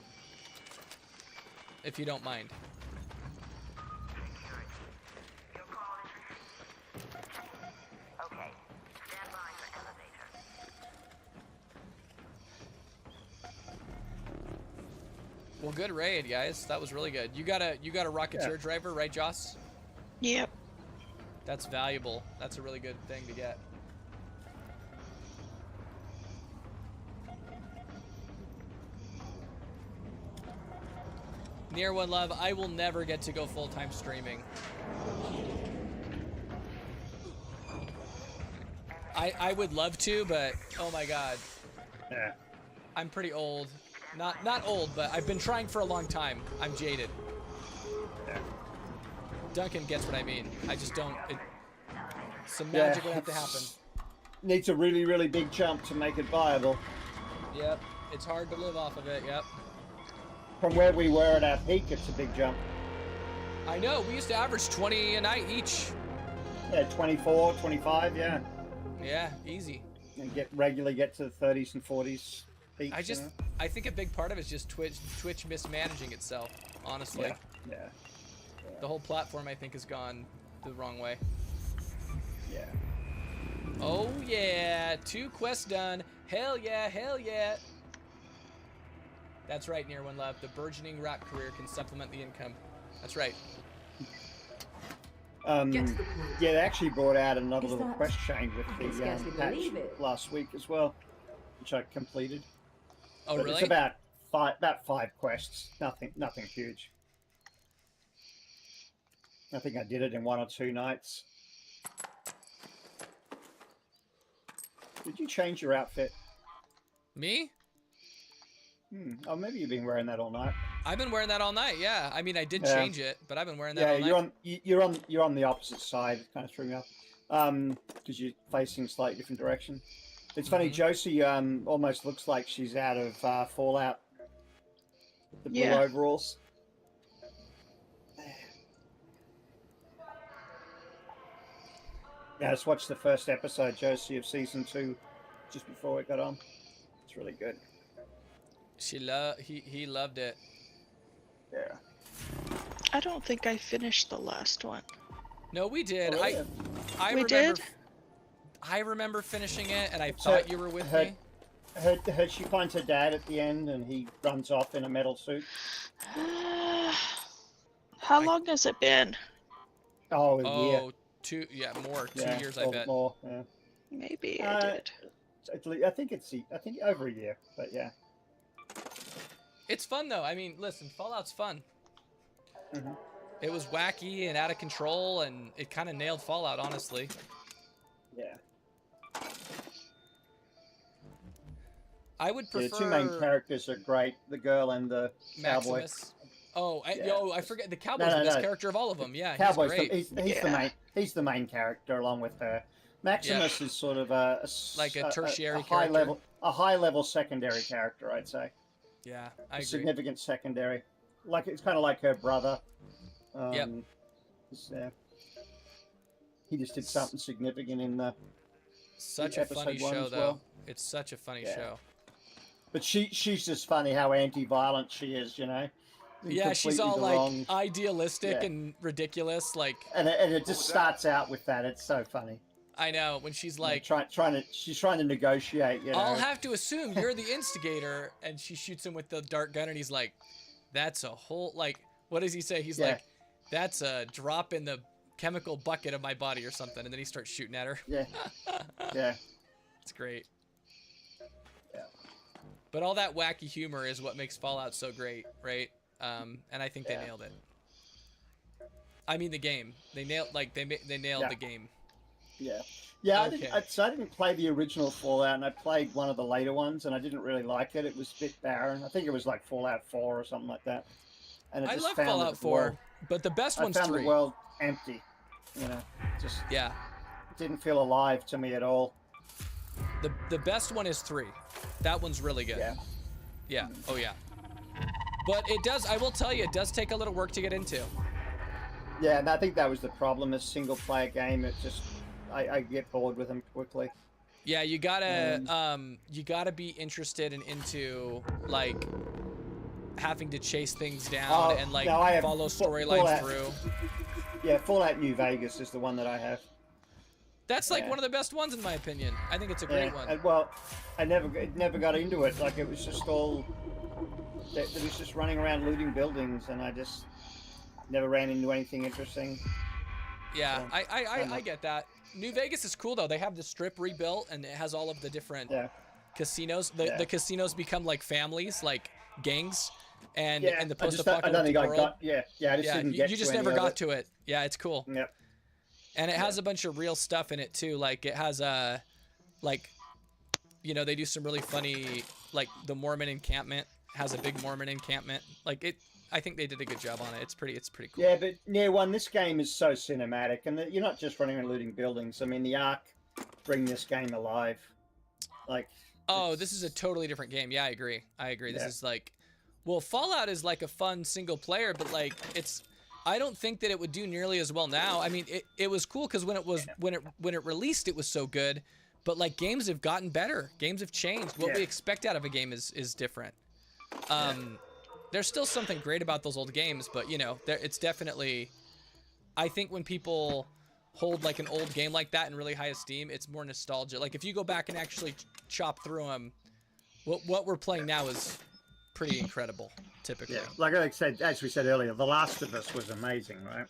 If you don't mind. Okay, stand by for elevator. Well, good raid, guys. That was really good. You got a Rocketeer driver, right, Joss? Yep. That's valuable. That's a really good thing to get. Near One Love, I will never get to go full-time streaming. I would love to, but oh my god. Yeah. I'm pretty old. Not old, but I've been trying for a long time. I'm jaded. Yeah. Duncan gets what I mean. I just don't. Some magic would have to happen. Needs a really, really big jump to make it viable. Yep. It's hard to live off of it. Yep. From where we were at our peak, it's a big jump. I know. We used to average 20 a night each. Yeah, 24, 25, yeah. Yeah, easy. And regularly get to the 30s and 40s peaks. I think a big part of it is just Twitch mismanaging itself, honestly. Yeah. The whole platform, I think, has gone the wrong way. Yeah. Oh, yeah. 2 quests done. Hell yeah, hell yeah. That's right, Near One Love. The burgeoning rap career can supplement the income. That's right. Get to the point. Yeah, they actually brought out another Is little that- quest chain with I can the scarcely patch believe it. last week as well, which I completed. Oh, But really? It's about five quests. Nothing huge. I think I did it in 1 or 2 nights. Did you change your outfit? Me? Oh, maybe you've been wearing that all night. I've been wearing that all night, yeah. I mean, I did Yeah. change it, but I've been wearing that Yeah, all night. you're on the opposite side. It kind of threw me off because you're facing a slightly different direction. It's funny, Josie almost looks like she's out of Fallout. The blue Yeah. overalls. Yeah, I just watched the first episode, Josie, of season 2, just before it got on. It's really good. He loved it. Yeah. I don't think I finished the last one. No, we did. Oh, really? I We remember. did? I remember finishing it, and I So, thought you were with me. Heard she finds her dad at the end, and he runs off in a metal suit. How long has it been? Oh, a year. Oh, 2 more. 2 Yeah, years, I or bet. more. Yeah. Maybe I did. I think over a year, but yeah. It's fun though. I mean, listen, Fallout's fun. Mhm. It was wacky and out of control, and it kind of nailed Fallout, honestly. Yeah. I would prefer. The two main characters are great: the girl and the cowboy. Maximus. Oh, Yeah. I forget. The cowboy's the best character of all of them. Yeah, Cowboy's he's great. he's the main character along with her. Maximus is sort of like a tertiary high character. high level secondary character, I'd say. Yeah, I agree. Significant secondary. Like it's kind of like her brother. Yep. He just did something significant in the Such a episode funny one show, as though. well. It's such a funny Yeah. show. But she's just funny how anti-violent she is, you know. Yeah, she's all Completely like wrong. idealistic Yeah. and ridiculous. Like, And it just starts out with that. It's so funny. I know when she's like, she's trying to negotiate. You know. I'll have to assume you're the instigator, and she shoots him with the dart gun, and he's like, that's a whole, like, what does he say? He's like, that's a drop in the chemical bucket of my body or something, and then he starts shooting at her. Yeah. Yeah. It's great. Yeah. But all that wacky humor is what makes Fallout so great, right? And I think they nailed it. I mean the game. They nailed the game. Yeah. Yeah, Okay. I didn't play the original Fallout, and I played one of the later ones, and I didn't really like it. It was a bit barren. I think it was like Fallout 4 or something like that. And I just love found Fallout the 4, world- but the best I one's found 3. the world empty. You know, just didn't feel alive to me at all. The best one is 3. That one's really good. Yeah. Yeah. Oh yeah. But it does. I will tell you, it does take a little work to get into. Yeah, and I think that was the problem. A single player game, it just I get bored with them quickly. Yeah, you gotta be interested and into like having to chase things down and like follow storylines through. Yeah, Fallout New Vegas is the one that I have. That's like one of the best ones in my opinion. I think it's a great one. And, well, I never got into it. Like it was just all. It was just running around looting buildings, and I just never ran into anything interesting. Yeah, So, I get that. New Vegas is cool though. They have the strip rebuilt, and it has all of the different casinos. The casinos become like families, like gangs, and in the post-apocalyptic world. I just didn't get. You just never got to it. Yeah, it's cool. Yep. And it has a bunch of real stuff in it too. Like it has like, you know, they do some really funny, like the Mormon encampment has a big Mormon encampment. Like it, I think they did a good job on it. It's pretty cool. Yeah, but this game is so cinematic, and you're not just running around looting buildings. I mean, the Ark bring this game alive. Like. Oh, this is a totally different game. Yeah, I agree. This is like, well, Fallout is like a fun single player, but like it's. I don't think that it would do nearly as well now. I mean, it was cool because when it released, it was so good. But like games have gotten better. Games have changed. What we expect out of a game is different. There's still something great about those old games, but you know, it's definitely. I think when people hold like an old game like that in really high esteem, it's more nostalgia. Like if you go back and actually chop through them, what we're playing now is pretty incredible. Typically, like I said, as we said earlier, The Last of Us was amazing, right?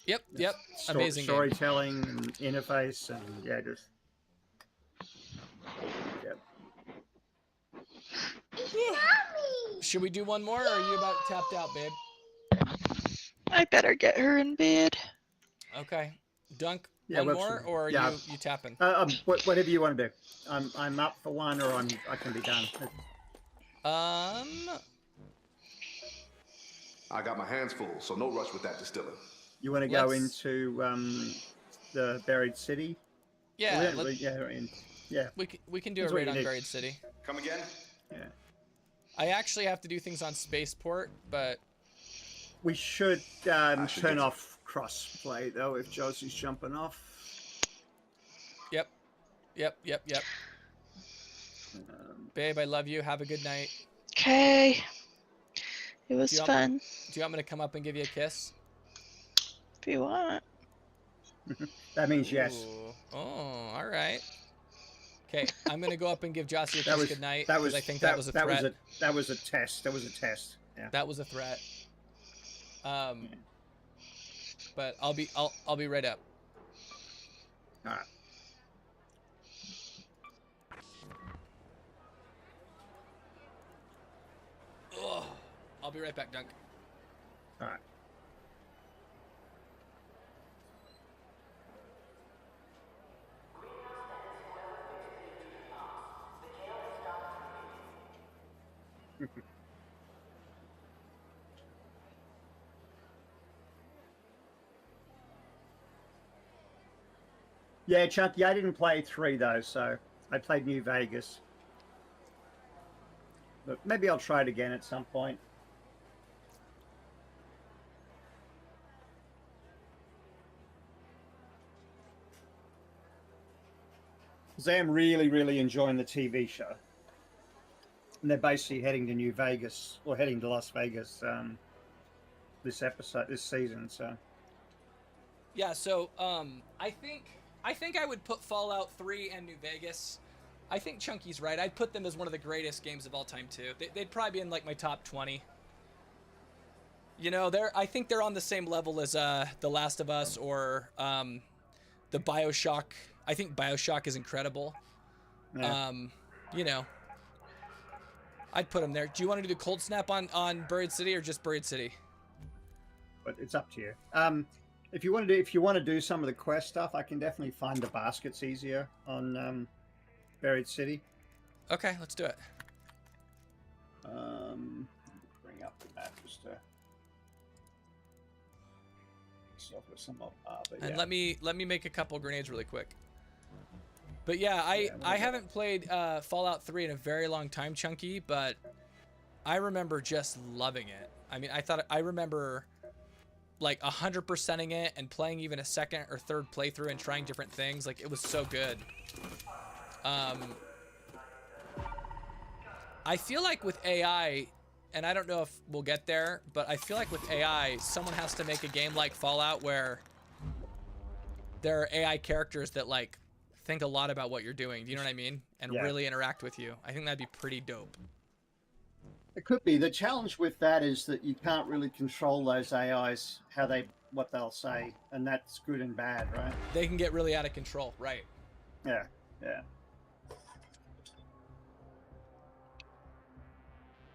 Yep, amazing storytelling and interface, and just. Should we do one more, or are you about tapped out, babe? I better get her in bed. Okay, Dunk. One more, or are you tapping? Whatever you want to do. I'm up for one, or I can be done. I got my hands full, so no rush with that distilling. You want to go into the Buried City? Yeah. We can do a raid on Buried City. Come again? Yeah. I actually have to do things on Spaceport, but we should turn off crossplay though if Josie's jumping off. Yep. Babe, I love you. Have a good night. Okay. It was Do you want- fun. Do you want me to come up and give you a kiss? If you want. That means yes. Ooh. Oh, all right. Okay, I'm gonna go up and give Jossie a That kiss was goodnight that because was I think that was a that threat. was a test. That was a test. Yeah. That was a threat. But I'll be right up. All right. Ugh. I'll be right back, Dunk. All right. Yeah, Chunky, I didn't play 3 though, so I played New Vegas. But maybe I'll try it again at some point. Because I am really, really enjoying the TV show. And they're basically heading to New Vegas, or heading to Las Vegas this season, so. Yeah, so I think I would put Fallout 3 and New Vegas. I think Chunky's right. I'd put them as one of the greatest games of all time too. They'd probably be in like my top 20. You know, I think they're on the same level as The Last of Us or the BioShock. I think BioShock is incredible. Yeah. You know, I'd put them there. Do you want to do the cold snap on Buried City or just Buried City? But it's up to you. If you want to do some of the quest stuff, I can definitely find the baskets easier on Buried City. Okay, let's do it. Bring up the map just to stuff with some but And yeah. let me make a couple grenades really quick. But yeah, I haven't played Fallout 3 in a very long time, Chunky, but I remember just loving it. I mean, I remember like 100%ing it and playing even a second or third playthrough and trying different things. Like, it was so good. I feel like with AI, and I don't know if we'll get there, but I feel like with AI, someone has to make a game like Fallout where there are AI characters that like think a lot about what you're doing. Do you know what I mean? And Yeah. really interact with you. I think that'd be pretty dope. It could be. The challenge with that is that you can't really control those AIs, what they'll say, and that's good and bad, right? They can get really out of control, right? Yeah, yeah.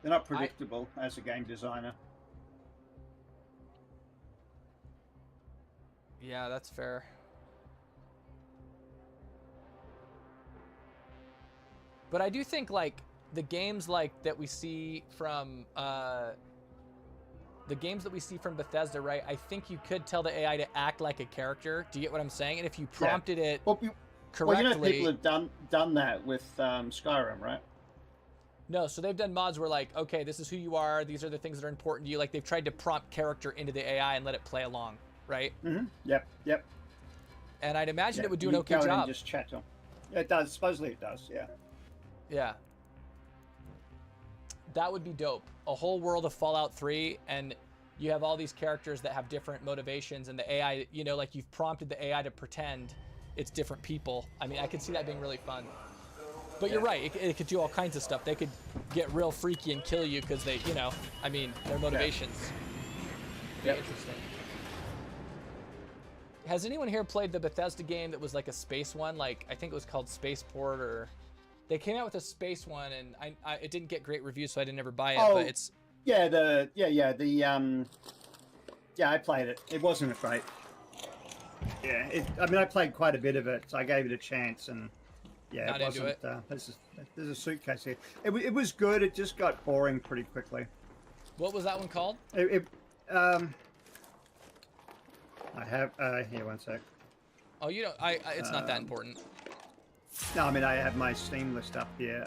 They're not predictable as a game designer. Yeah, that's fair. But I do think like the games like that we see from Bethesda, right? I think you could tell the AI to act like a character. Do you get what I'm saying? And if you prompted it correctly, well, you know, people have done that with Skyrim, right? No, so they've done mods where like, okay, this is who you are. These are the things that are important to you. Like they've tried to prompt character into the AI and let it play along, right? Mm-hmm. Yep. And I'd imagine it would do an you okay go in job. and just chat to them. Yeah, it does. Supposedly it does. Yeah. Yeah. That would be dope. A whole world of Fallout 3, and you have all these characters that have different motivations, and the AI, you know, like you've prompted the AI to pretend it's different people. I mean, I could see that being really fun. But you're right, it could do all kinds of stuff. They could get real freaky and kill you because they, you know, I mean, their motivations. Yeah. Interesting. Has anyone here played the Bethesda game that was like a space one? Like, I think it was called Spaceport, or they came out with a space one, and it didn't get great reviews, so I didn't ever buy it. But it's yeah, I played it. It wasn't great. Yeah, I mean, I played quite a bit of it, so I gave it a chance, and yeah, Not it wasn't. into it. There's a suitcase here. It was good. It just got boring pretty quickly. What was that one called? I have here, one sec. Oh, you don't. It's not that important. No, I mean, I have my Steam list up here.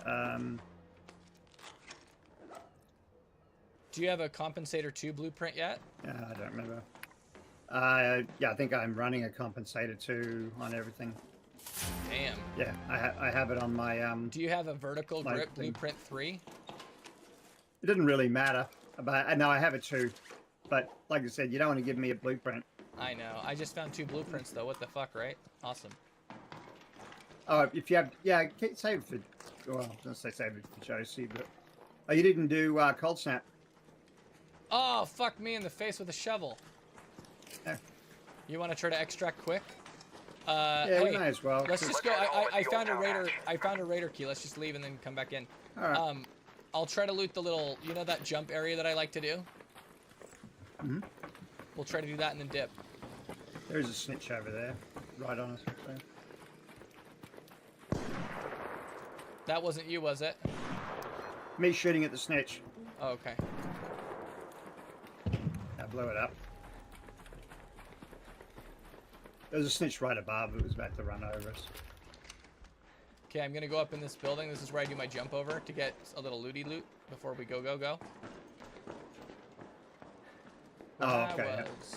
Do you have a Compensator 2 blueprint yet? I don't remember. Yeah, I think I'm running a Compensator 2 on everything. Damn. Yeah, I have it on my Do you have a vertical my grip thing. blueprint 3? It didn't really matter, but I know I have it too. But like I said, you don't want to give me a blueprint. I know. I just found 2 blueprints though. What the fuck, right? Awesome. Oh, if you have, yeah, save it for. Well, I was gonna say save it for Josie, but oh, you didn't do cold snap. Oh, fuck me in the face with a shovel. Yeah. You want to try to extract quick? Yeah, hey, we may as well. Let's just go. I found a raider. I found a raider key. Let's just leave and then come back in. All right. I'll try to loot the little, you know, that jump area that I like to do. Mm-hmm. We'll try to do that and then dip. There's a snitch over there, right on us. That wasn't you, was it? Me shooting at the snitch. Oh, okay. I blew it up. There was a snitch right above. It was about to run over us. Okay, I'm gonna go up in this building. This is where I do my jump over to get a little looty loot before we go. Oh, okay. That Yeah. was...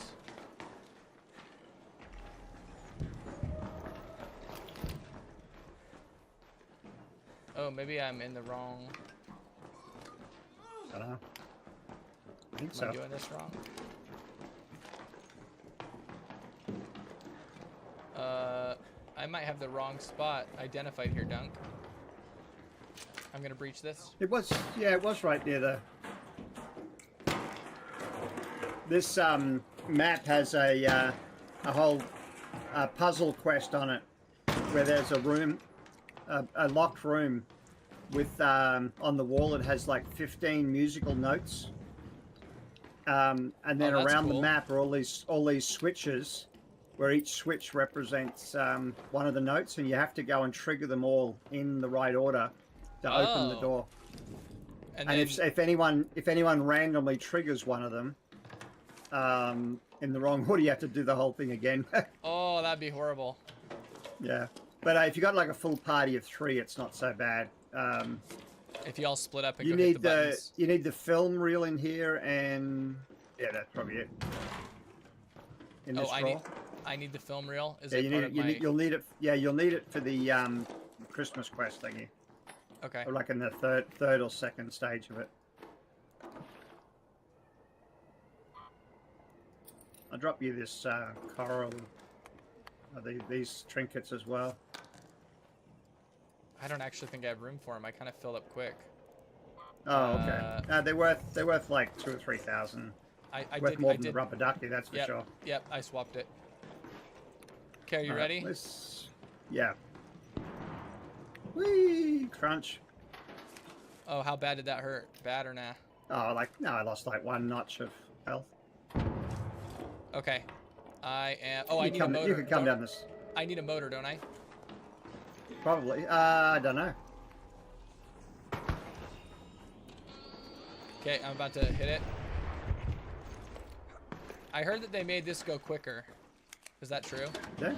Oh, maybe I'm in the wrong... I don't know. I think Am so. I doing this wrong? I might have the wrong spot identified here, Dunk. I'm gonna breach this. It was, yeah, it was right near the. This map has a whole puzzle quest on it, where there's a room, a locked room, with on the wall it has like 15 musical notes, and then Oh, that's around cool. the map are all these switches, where each switch represents one of the notes, and you have to go and trigger them all in the right order to open the Oh. door. And And then, if anyone randomly triggers one of them in the wrong order, you have to do the whole thing again. oh, that'd be horrible. Yeah, but if you got like a full party of 3, it's not so bad. If you all split up and You go hit need the buttons. you need the film reel in here, and yeah, that's probably it. In this drawer. I need the film reel. Is Yeah, it you part need of it. my... You'll need it. Yeah, you'll need it for the Christmas quest thingy. Okay. Or like in the third or second stage of it. I'll drop you this coral. These trinkets as well. I don't actually think I have room for them. I kind of filled up quick. Oh, okay. They're worth like 2,000 or 3,000. Worth more than the rubber ducky, that's for sure. Yep, I swapped it. Okay, are you All right, ready? Yeah. Whee! Crunch. Oh, how bad did that hurt? Bad or nah? Oh, no, I lost like 1 notch of health. Okay. I am... Oh, I need a motor. You can come down this. I need a motor, don't I? Probably. I don't know. Okay, I'm about to hit it. I heard that they made this go quicker. Is that true? Yeah.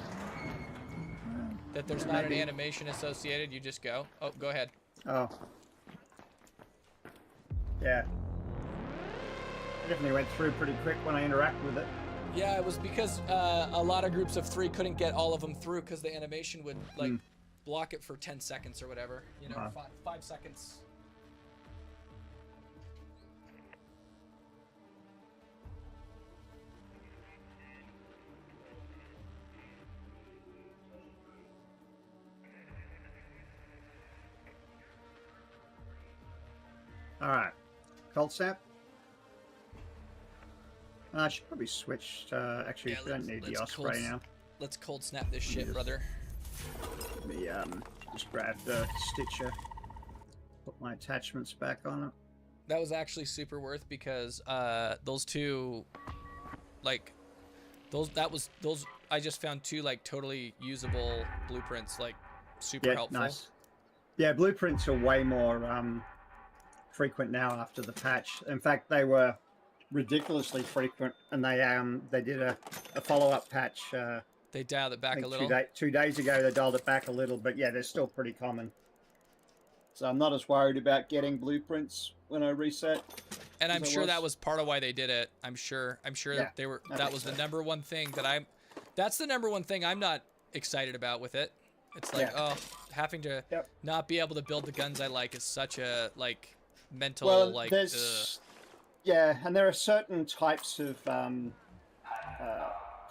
That there's not an Maybe. animation associated, you just go. Oh, go ahead. Oh. Yeah. It definitely went through pretty quick when I interacted with it. Yeah, it was because a lot of groups of 3 couldn't get all of them through because the animation would like block it for 10 seconds or whatever. You know, 5 seconds. All right. Cold snap. I should probably switch. Actually, Yeah, we don't need the osprey now. Let's cold snap this shit, brother. Let me just grab the stitcher. Put my attachments back on it. That was actually super worth because those 2, like, those I just found 2 like totally usable blueprints, like super helpful. Nice. Yeah, blueprints are way more frequent now after the patch. In fact, they were ridiculously frequent, and they did a follow-up patch. They dialed it back a little. 2 days ago, they dialed it back a little, but yeah, they're still pretty common. So I'm not as worried about getting blueprints when I reset. And I'm sure that was part of why they did it. I'm sure Yeah, that that was the number one thing that that's the number one thing I'm not excited about with it. It's like, Yeah. oh, having to Yep. not be able to build the guns I like is such a like mental Well, like. there's yeah, and there are certain types of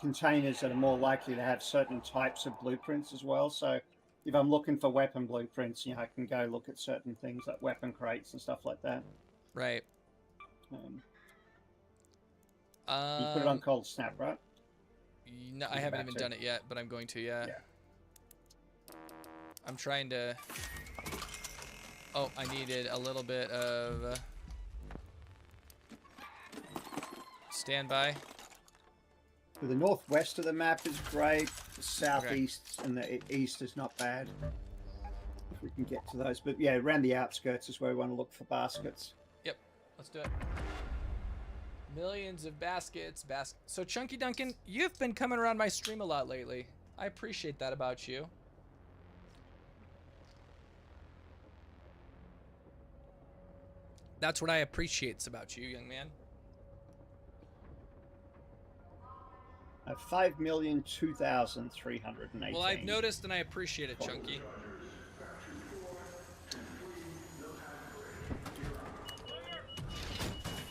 containers that are more likely to have certain types of blueprints as well. So if I'm looking for weapon blueprints, you know, I can go look at certain things like weapon crates and stuff like that. Right. You put it on cold snap, right? No, I haven't even done it yet, but I'm going to. Yeah. I'm trying to. Oh, I needed a little bit of standby. The northwest of the map is great. The southeast and the east is not bad. If we can get to those, but yeah, around the outskirts is where we want to look for baskets. Yep, let's do it. Millions of baskets. So Chunky Duncan, you've been coming around my stream a lot lately. I appreciate that about you. That's what I appreciate about you, young man. 5,002,318. Well, I've noticed and I appreciate it, Chunky.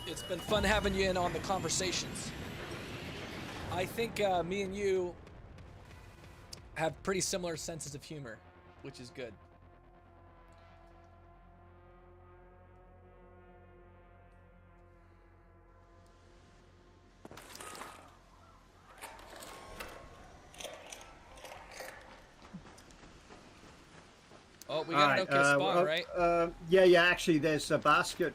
It's been fun having you in on the conversations. I think me and you have pretty similar senses of humor, which is good. Oh, we got an okay spawn, right? Yeah. Actually, there's a basket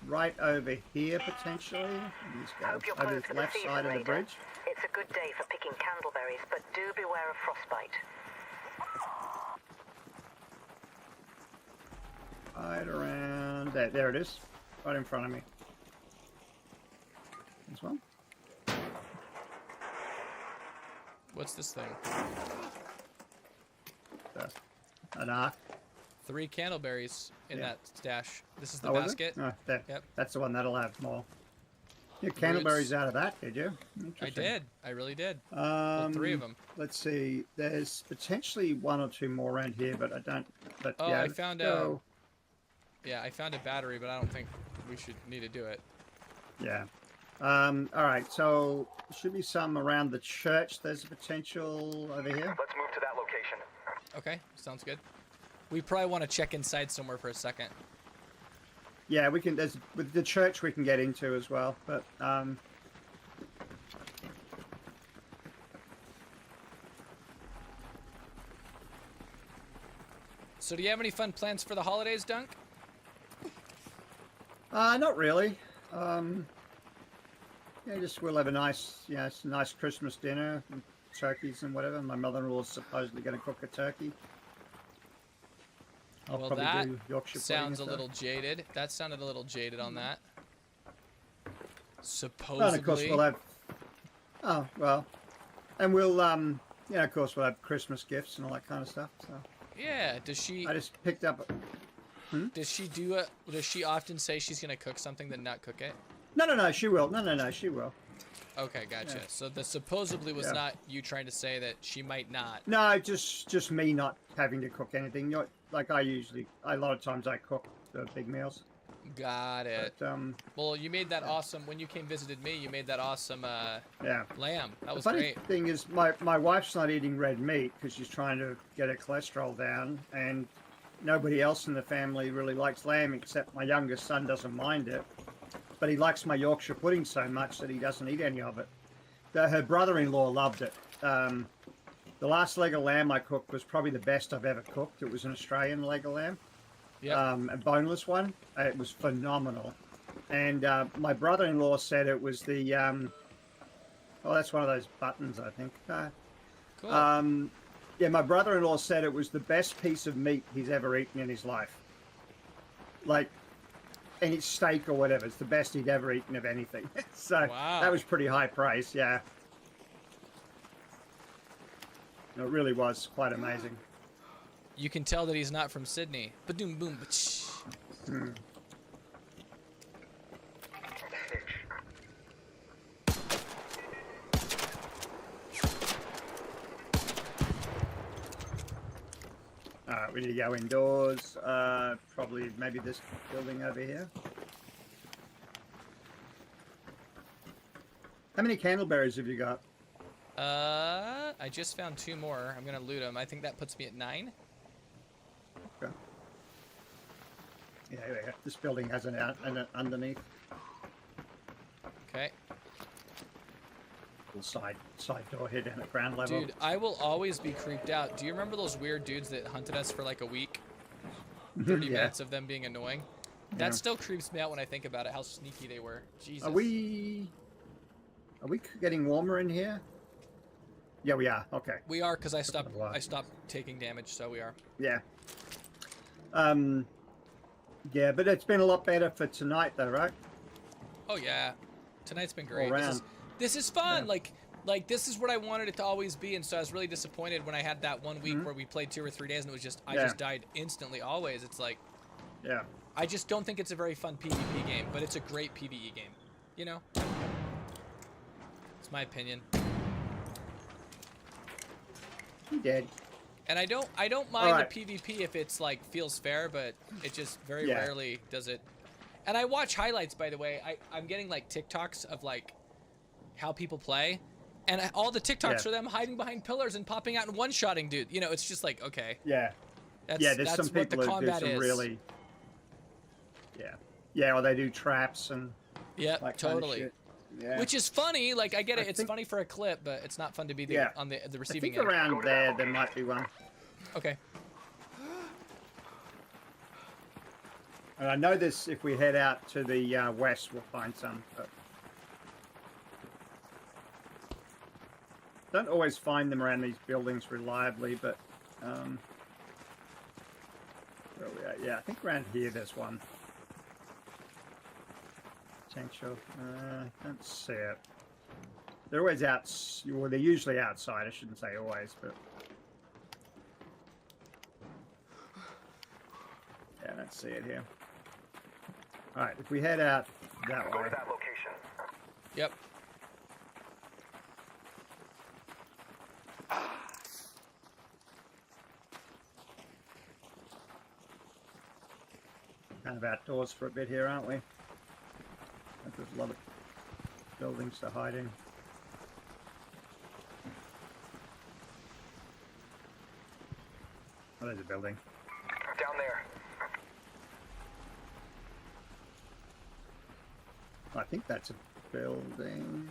right over here potentially. Let's go Hope you're over close the to the left season, side of the Raider. bridge. It's a good day for picking candleberries, but do beware of frostbite. Right around there. There it is, right in front of me. This one. What's this thing? An arc. 3 candleberries in that stash. This is the Oh, was basket. it? Oh, there. Yep. That's the one that'll have more. You candleberries out of that, did you? I did. I really did. Well, 3 of them. Let's see. There's potentially 1 or 2 more around here, but I don't. But Oh, yeah, I found a. Yeah, I found a battery, but I don't think we should need to do it. Yeah. All right. So should be some around the church. There's a potential over here. Let's move to that location. Okay, sounds good. We probably want to check inside somewhere for a second. Yeah, we can. There's with the church we can get into as well, but So do you have any fun plans for the holidays, Dunk? not really. Yeah, just we'll have a nice, nice Christmas dinner, and turkeys and whatever. My mother-in-law is supposedly going to cook a turkey. I'll Well, probably that do Yorkshire pudding sounds a and little stuff. jaded. That sounded a little jaded on that. Supposedly. And of course we'll have. Oh well, and we'll of course we'll have Christmas gifts and all that kind of stuff. So. Yeah. Does she? I just picked up. Does she do it? Does she often say she's gonna cook something then not cook it? No, she will. No, she will. Okay, gotcha. Yeah. So the supposedly was not you trying to say that she might not. No, just me not having to cook anything. You know, like a lot of times I cook the big meals. Got it. But, well, you made that awesome when you came visited me. You made that awesome lamb. That was the funny great. thing is, my wife's not eating red meat because she's trying to get her cholesterol down, and nobody else in the family really likes lamb except my youngest son doesn't mind it. But he likes my Yorkshire pudding so much that he doesn't eat any of it. Her brother-in-law loved it. The last leg of lamb I cooked was probably the best I've ever cooked. It was an Australian leg of lamb, a boneless one. It was phenomenal. And my brother-in-law said it was the... that's one of those buttons, I think. Cool. Yeah, my brother-in-law said it was the best piece of meat he's ever eaten in his life. Like... And it's steak or whatever. It's the best he'd ever eaten of anything. So that was pretty high praise, yeah. It really was quite amazing. You can tell that he's not from Sydney. Ba-doom boom ba-ch. we need to go indoors. Probably maybe this building over here. How many candleberries have you got? I just found 2 more. I'm gonna loot them. I think that puts me at 9. Okay. Yeah, this building has an underneath. Okay. Little side door here down at ground level. Dude, I will always be creeped out. Do you remember those weird dudes that hunted us for like a week? 30 minutes of them being annoying. That still creeps me out when I think about it. How sneaky they were. Jesus. Are we getting warmer in here? Yeah, we are. Okay. We are, because I stopped taking damage, so we are. Yeah. Yeah, but it's been a lot better for tonight, though, right? Oh yeah, tonight's been great. All around. This is fun. Yeah. Like this is what I wanted it to always be, and so I was really disappointed when I had that one week where we played 2 or 3 days and it was just I just died instantly. Always, it's like, yeah. I just don't think it's a very fun PvP game, but it's a great PvE game. You know, it's my opinion. He did. And I don't mind the PvP if it's like feels fair, but it just very rarely does it. And I watch highlights, by the way. I'm getting like TikToks of like how people play, and all the TikToks are them hiding behind pillars and popping out and one-shotting dude. You know, it's just like, okay. Yeah. That's there's some what the people who do combat some is. really. Yeah, or they do traps and. Yep, totally. Kind of yeah. Which is funny. Like I get it. It's funny for a clip, but it's not fun to be on the receiving end. I think around there might be one. Okay. And I know this. If we head out to the west, we'll find some. But don't always find them around these buildings reliably, but where are we at? Yeah, I think around here there's one. Potential. Don't see it. They're always out. Well, they're usually outside. I shouldn't say always, but yeah, I don't see it here. All right, if we head out that way. Go to that location. Yep. Kind of outdoors for a bit here, aren't we? There's a lot of buildings to hide in. Oh, there's a building. Down there. I think that's a building.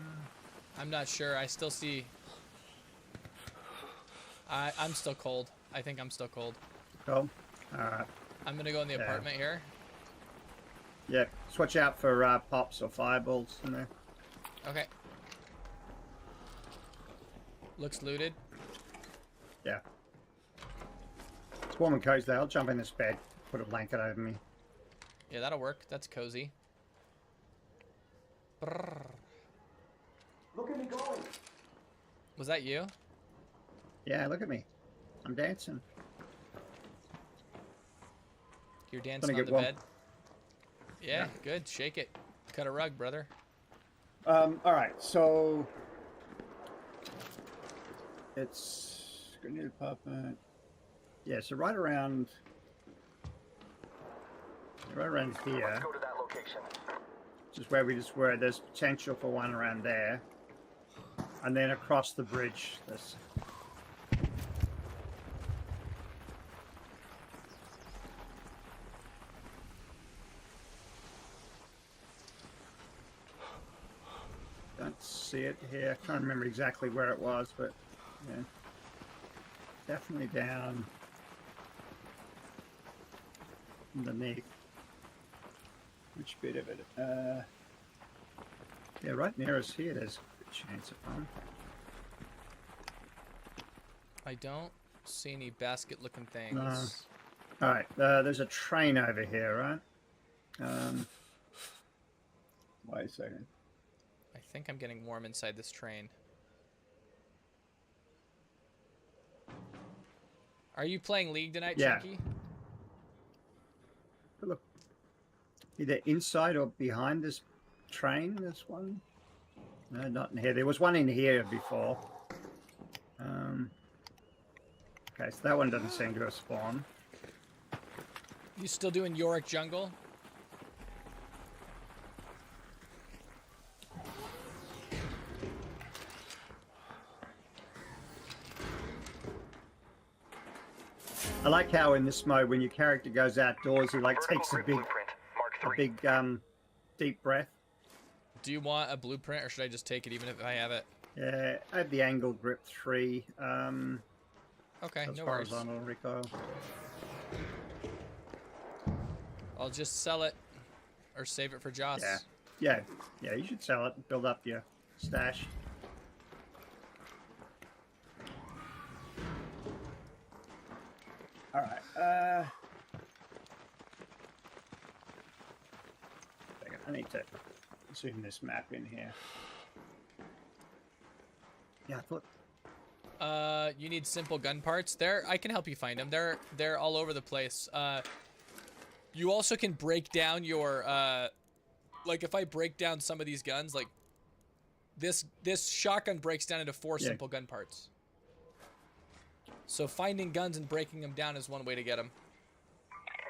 I'm not sure. I still see. I'm still cold. I think I'm still cold. Cool. All right. I'm gonna go in the apartment here. Yeah, switch out for pops or fireballs in there. Okay. Looks looted. Yeah. It's warm and cozy there. I'll jump in this bed, put a blanket over me. Yeah, that'll work. That's cozy. Brrr. Look at me going. Was that you? Yeah, look at me. I'm dancing. You're dancing on the bed? Yeah, good. Shake it. Cut a rug, brother. All right, so it's grenade apartment. Yeah, so right around here. Let's go to that location. Which is where we just were. There's potential for one around there, and then across the bridge. This. Don't see it here. I can't remember exactly where it was, but yeah, definitely down underneath. Which bit of it? Yeah, right near us here. There's a good chance of one. I don't see any basket-looking things. All right, there's a train over here, right? Wait a second. I think I'm getting warm inside this train. Are you playing League tonight, Chunky? Look, either inside or behind this train, this one. No, not in here. There was one in here before. Okay, so that one doesn't seem to have spawned. You still doing Yorick Jungle? I like how in this mode, when your character goes outdoors, he like takes a big deep breath. Do you want a blueprint, or should I just take it even if I have it? Yeah, I have the angle grip 3. Okay, that's no worries. horizontal recoil. I'll just sell it, or save it for Joss. Yeah. You should sell it and build up your stash. All right. I need to zoom this map in here. Yeah, I thought. You need simple gun parts. I can help you find them. They're all over the place. You also can break down your like if I break down some of these guns, like this shotgun breaks down into 4 simple gun parts. So finding guns and breaking them down is one way to get them.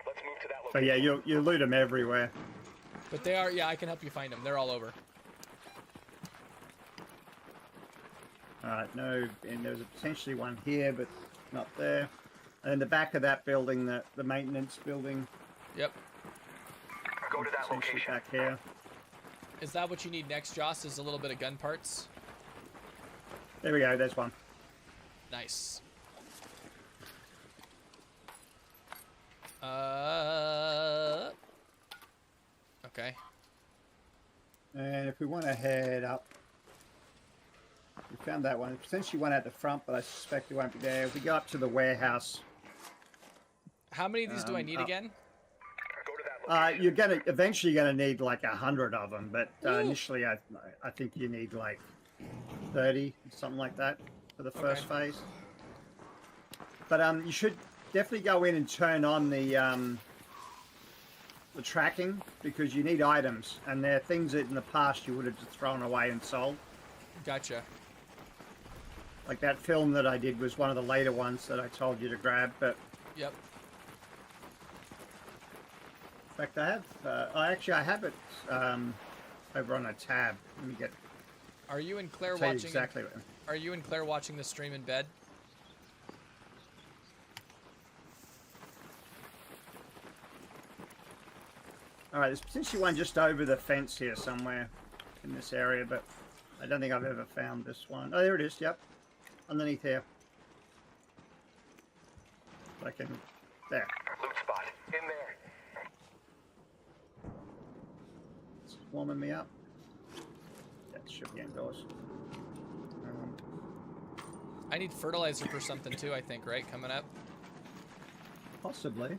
Let's move to that So location. you loot them everywhere. But they are, I can help you find them. They're all over. Alright, no, and there's potentially one here, but not there. And in the back of that building, the maintenance building. Yep. Go to that location. Back here. Is that what you need next, Joss? Is a little bit of gun parts? There we go, there's one. Nice. Okay. And if we want to head up, we found that one. Potentially one at the front, but I suspect it won't be there. If we go up to the warehouse. How many of these do I need again? You're eventually gonna need like 100 of them, but initially I think you need like 30, something like that, for the first phase. But you should definitely go in and turn on the tracking, because you need items, and there are things that in the past you would have just thrown away and sold. Gotcha. Like that film that I did was one of the later ones that I told you to grab, but... Yep. In fact, I have it over on a tab. Let me get... Are you and Claire I'll tell you watching... exactly what... Are you and Claire watching the stream in bed? Alright, there's potentially one just over the fence here somewhere in this area, but I don't think I've ever found this one. Oh, there it is, yep. Underneath here. I can... There. Loot spot. In there. It's warming me up. That should be indoors. I need fertilizer for something too, I think, right? Coming up? Possibly.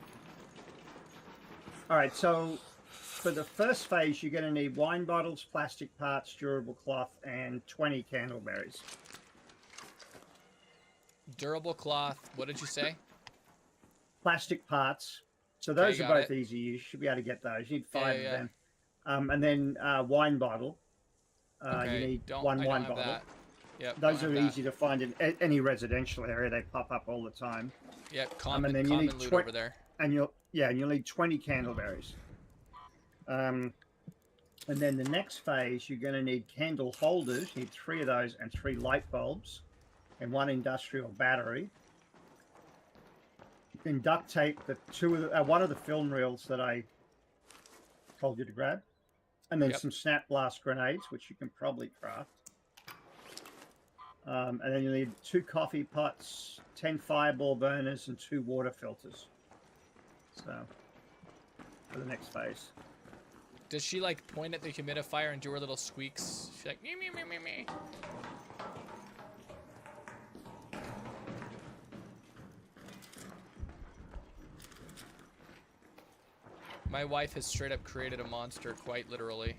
Alright, so... For the first phase, you're going to need wine bottles, plastic parts, durable cloth, and 20 candleberries. Durable cloth. What did you say? Plastic parts. So those Okay, are got both easy. You should be able to get those. You need 5 Yeah. of them. And then wine bottle. Okay. You need I one don't wine have bottle. that. Yep. Those don't are have that. easy to find in any residential area. They pop up all the time. Yep. Common, and then you need loot over there. And you'll need 20 candleberries. And then the next phase, you're going to need candle holders. You need 3 of those and 3 light bulbs and 1 industrial battery. You can duct tape the one of the film reels that I told you to grab, and then some snap blast grenades, which you can probably craft. And then you need 2 coffee pots, 10 fireball burners, and 2 water filters. So for the next phase. Does she like point at the humidifier and do her little squeaks? She's like, me, me, me, me, me. My wife has straight up created a monster, quite literally.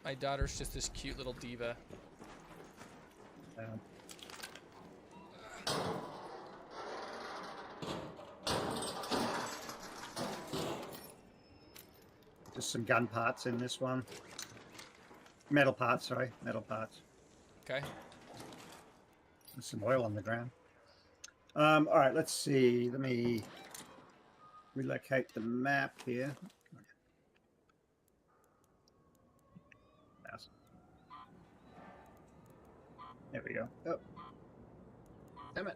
My daughter's just this cute little diva. Just some gun parts in this one. Metal parts, sorry. Metal parts. Okay. There's some oil on the ground. All right, let's see. Let me relocate the map here. There we go. Oh. Damn it.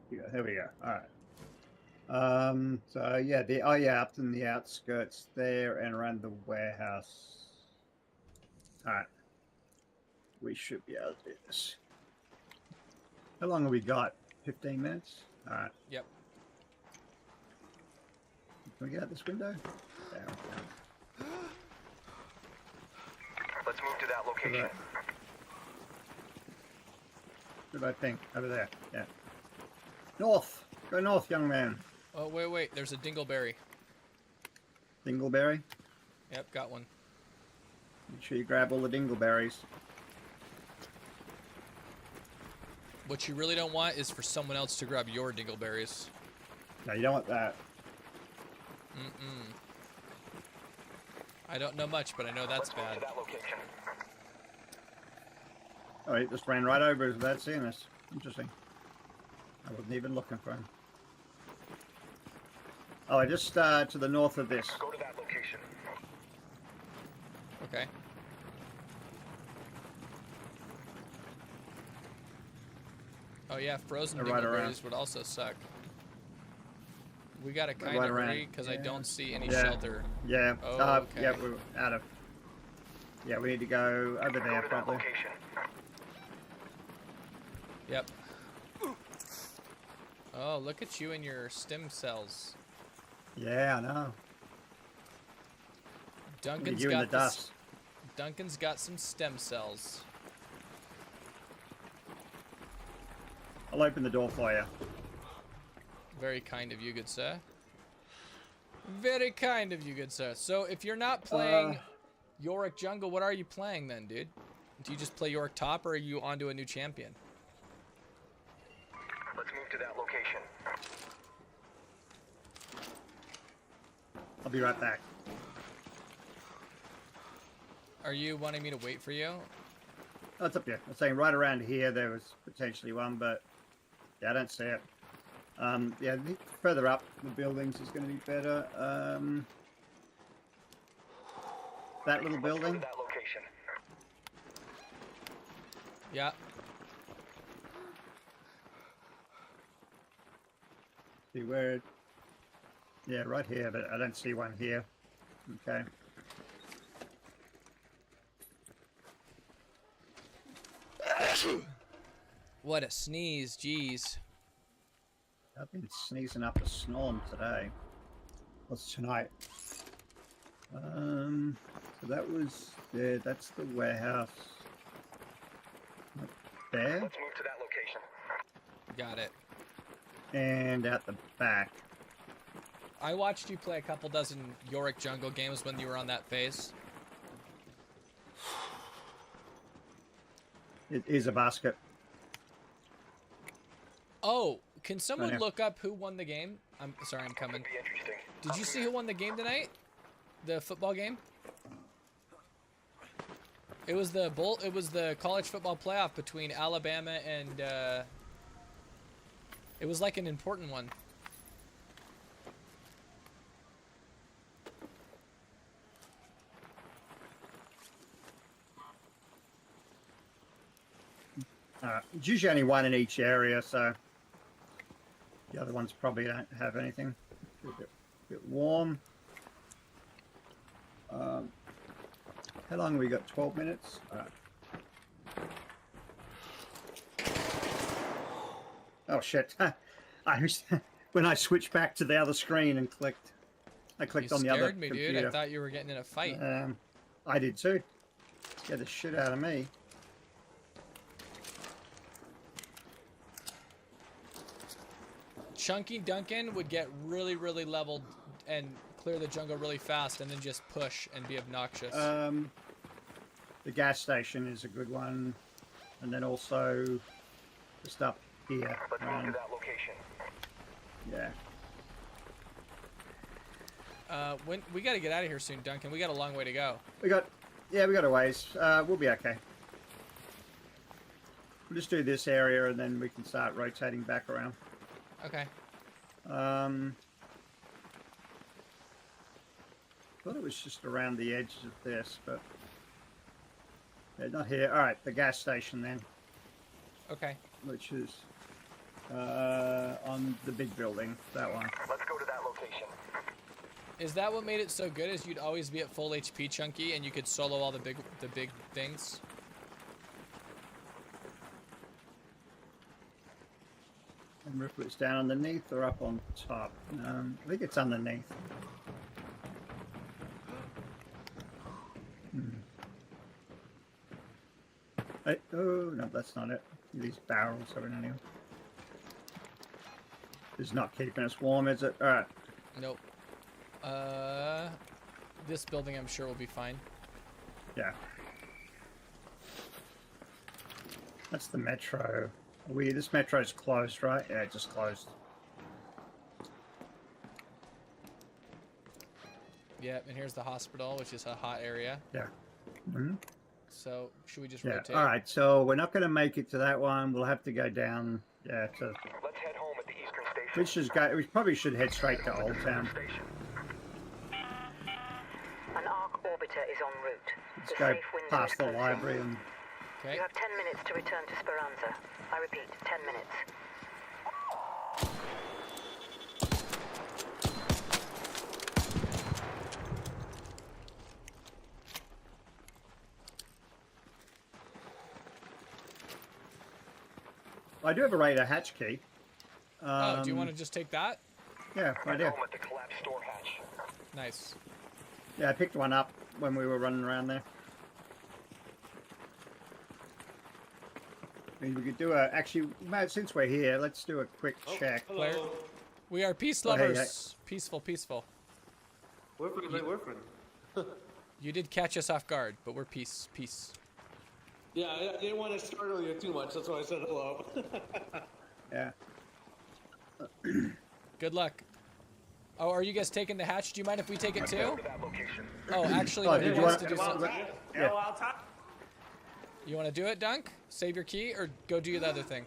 Here we go. All right. So yeah, up in the outskirts there and around the warehouse. All right. We should be able to do this. How long have we got? 15 minutes? All right. Yep. Can we get out this window? There we go. Let's move to that location. What do I think? Over there. Yeah. North. Go north, young man. Oh, wait. There's a dingleberry. Dingleberry? Yep, got one. Make sure you grab all the dingleberries. What you really don't want is for someone else to grab your dingleberries. No, you don't want that. Mm-mm. I don't know much, but I know that's bad. To that location. Oh, he just ran right over us without seeing us. Interesting. I wasn't even looking for him. Oh, just to the north of this. Go to that location. Okay. Oh yeah, frozen Right dingleberries would also suck. We gotta kind Right of around. hurry because I don't see any Yeah. shelter. Yeah. Oh, okay. Yeah, we're out of. Yeah, we need to go over there Go to that probably. location. Yep. Oh, look at you and your stem cells. Yeah, I know. Duncan's You in the got this. dust. Duncan's got some stem cells. I'll open the door for you. Very kind of you, good sir. Very kind of you, good sir. So if you're not playing Yorick Jungle, what are you playing then, dude? Do you just play Yorick Top, or are you onto a new champion? Let's move to that location. I'll be right back. Are you wanting me to wait for you? Oh, it's up here. I'm saying right around here there was potentially one, but yeah, I don't see it. Yeah, further up the buildings is going to be better. That little Go building. to that location. Yeah. See where? Yeah, right here, but I don't see one here. Okay. What a sneeze, jeez. I've been sneezing up a storm today. What's tonight? So that was there. That's the warehouse. Up there. Let's move to that location. Got it. And out the back. I watched you play a couple dozen Yorick Jungle games when you were on that phase. It is a basket. Oh, can someone here. look up who won the game? I'm sorry, I'm coming. Could be interesting. Did you see who won the game tonight? The football game? It was the college football playoff between Alabama and it was like an important one. It's usually only one in each area, so the other ones probably don't have anything. A bit warm. How long have we got? 12 minutes? Oh shit. When I switched back to the other screen and clicked, I clicked on the other You scared me, computer. dude. I thought you were getting in a fight. I did too. Scared the shit out of me. Chunky Duncan would get really, really leveled and clear the jungle really fast and then just push and be obnoxious. The gas station is a good one. And then also just up here. Let's move to that location. Yeah. When we got to get out of here soon, Duncan. We got a long way to go. We got Yeah, we got a ways. We'll be okay. We'll just do this area and then we can start rotating back around. Okay. Thought it was just around the edges of this, but yeah, not here. All right, the gas station then, Okay. which is on the big building. That one. Let's go to that location. Is that what made it so good? Is you'd always be at full HP, Chunky, and you could solo all the big things? And if it's down underneath or up on top. I think it's underneath. Hey, oh no, that's not it. These barrels are in anyway. It's not keeping us warm, is it? All right. Nope. This building I'm sure will be fine. Yeah. That's the metro. This metro's closed, right? Yeah, it just closed. Yep, and here's the hospital, which is a hot area. Yeah. Mm-hmm. So, should we just Yeah. rotate? All right. So we're not going to make it to that one. We'll have to go down. Yeah. To Let's head home at the eastern station. which is go. We probably should head straight to Old Town. An arc orbiter is en route. Let's The go safe window past is the closing. library and. Okay. You have 10 minutes to return to Speranza. I repeat, 10 minutes. I do have a radar hatch key. Oh, do you want to just take that? Yeah, I do. Home at the collapsed store hatch. Nice. Yeah, I picked one up when we were running around there. I mean, we could do a. Actually, Matt, since we're here, let's do a quick check. Claire, we are peace Oh, hey, lovers. Peaceful, peaceful. We're friends. You did catch us off guard, but we're peace. Yeah, I didn't want to startle you too much. That's why I said hello. Yeah. Good luck. Oh, are you guys taking the hatch? Do you mind if we take it too? Go to that location. Oh, actually, Oh, no, did he you wants want- to do something. Yeah. I'll talk. You want to do it, Dunk? Save your key, or go do the other thing?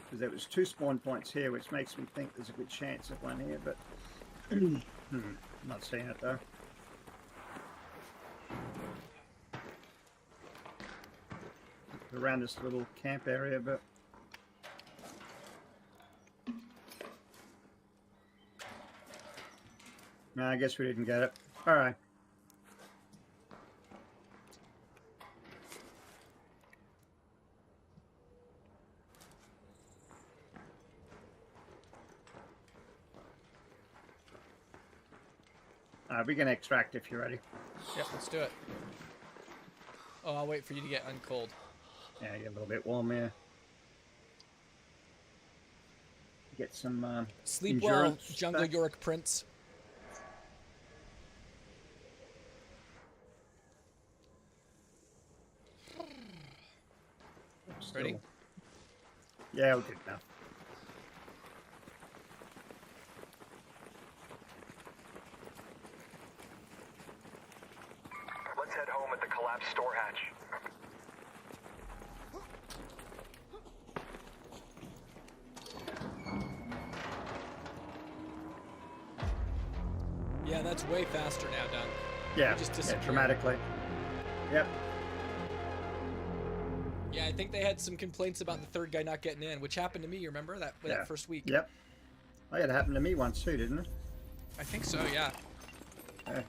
Because there was 2 spawn points here, which makes me think there's a good chance of one here, but not seeing it though. Around this little camp area, but no, I guess we didn't get it. All right. We can extract if you're ready. Yep, let's do it. Oh, I'll wait for you to get uncold. Yeah, get a little bit warm here. Get some Sleep well, endurance Jungle back. York Prince. Ready? Still. Yeah, we're good now. Let's head home at the collapsed store hatch. Yeah, that's way faster now, Dunk. Yeah, just yeah, disappeared. dramatically. Yep. Yeah, I think they had some complaints about the third guy not getting in, which happened to me, you remember? Yeah. That first week. Yep. Oh, it happened to me once too, didn't it? I think so, yeah. Yeah.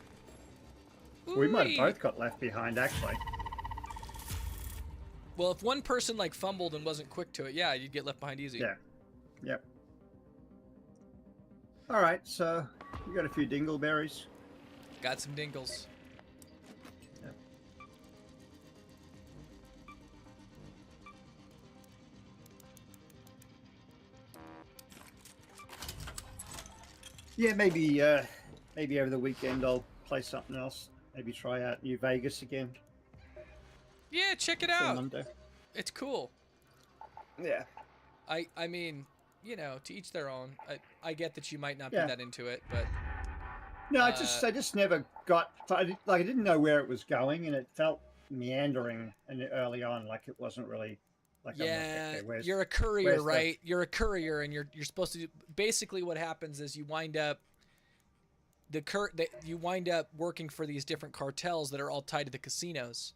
We might Ooh-wee. have both got left behind, actually. Well, if one person like fumbled and wasn't quick to it, yeah, you'd get left behind easy. Yeah. Yep. All right, so we got a few dingleberries. Got some dingles. Yep. Yeah, maybe over the weekend I'll play something else. Maybe try out New Vegas again. Yeah, check it for out. Monday. It's cool. Yeah. I mean, you know, to each their own. I get that you might not Yeah. be that into it, but No, I just never got. I didn't know where it was going, and it felt meandering and early on, like it wasn't really like I'm like, yeah, okay, you're a courier, where's the right? You're a courier, and you're supposed to. Basically, what happens is you wind up you wind up working for these different cartels that are all tied to the casinos,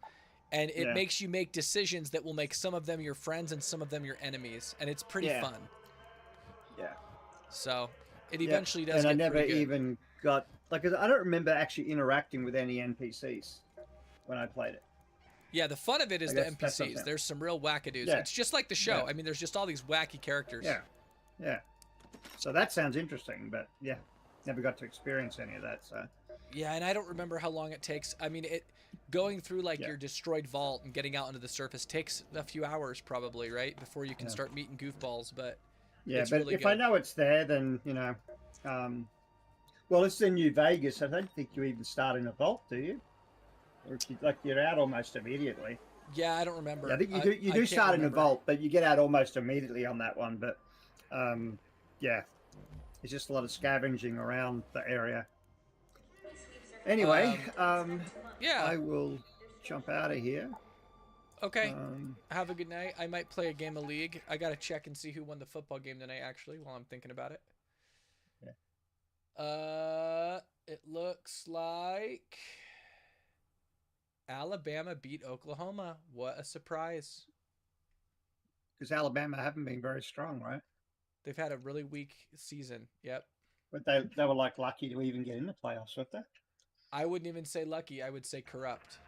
and it makes you make decisions that will make some of them your friends and some of them your enemies, and it's pretty fun. Yeah. So it eventually does and get I never pretty good. even got like I don't remember actually interacting with any NPCs when I played it. Yeah, the fun of it is I the guess that's NPCs. something. There's some real wackadoos. Yeah. It's just like the show. Yeah. I mean, there's just all these wacky characters. Yeah. So that sounds interesting, but yeah, never got to experience any of that. So Yeah, and I don't remember how long it takes. I mean, going through like your destroyed vault and getting out into the surface takes a few hours probably, right, before you can start meeting goofballs. But yeah, it's but really if good. I know it's there, then you know. Well, it's in New Vegas. I don't think you even start in a vault, do you? Or you're out almost immediately. Yeah, I don't remember. Yeah, I think you do start in a vault, but you get out almost immediately on that one. But yeah, it's just a lot of scavenging around the area. Anyway, yeah, I will jump out of here. Okay. Have a good night. I might play a game of League. I gotta check and see who won the football game tonight, actually, while I'm thinking about it. Yeah. It looks like Alabama beat Oklahoma. What a surprise. Because Alabama haven't been very strong, right? They've had a really weak season. Yep. But they were like lucky to even get in the playoffs, weren't they? I wouldn't even say lucky. I would say corrupt.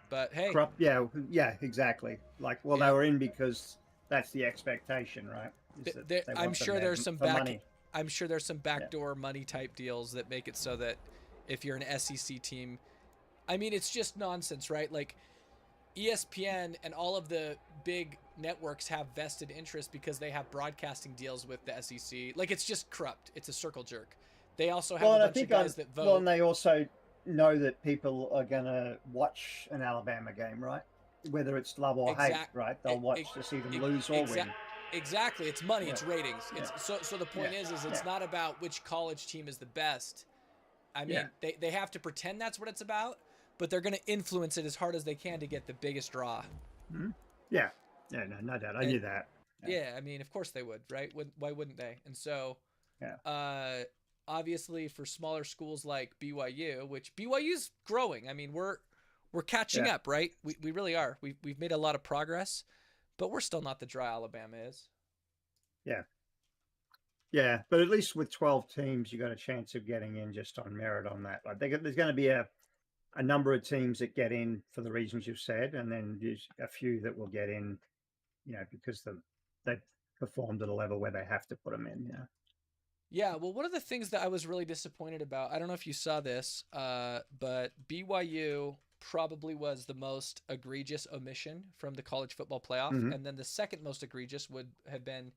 But hey. Corrupt, yeah, exactly. Like, well, they were in because that's the expectation, right? I'm sure there's some I'm sure there's some backdoor money type deals that make it so that if you're an SEC team, I mean, it's just nonsense, right? Like ESPN and all of the big networks have vested interest because they have broadcasting deals with the SEC. Like, it's just corrupt. It's a circle jerk. They also have a bunch of guys that vote. Well, and they also know that people are going to watch an Alabama game, right? Whether it's love or hate, right? They'll watch to see them lose or win. Exactly. It's money. It's ratings. So the point is it's not about which college team is the best. I mean, they have to pretend that's what it's about, but they're going to influence it as hard as they can to get the biggest draw. Mm-hmm. Yeah. Yeah, no doubt. I knew that. Yeah, I mean, of course they would, right? Why wouldn't they? And so, obviously for smaller schools like BYU, which BYU's growing. I mean, we're catching up, right? We really are. We've made a lot of progress, but we're still not the draw Alabama is. Yeah. Yeah, but at least with 12 teams, you got a chance of getting in just on merit on that. Like there's going to be a number of teams that get in for the reasons you've said, and then there's a few that will get in, you know, because they've performed at a level where they have to put them in. Yeah, well, one of the things that I was really disappointed about, I don't know if you saw this, but BYU probably was the most egregious omission from the college football playoff, and then the second most egregious would have been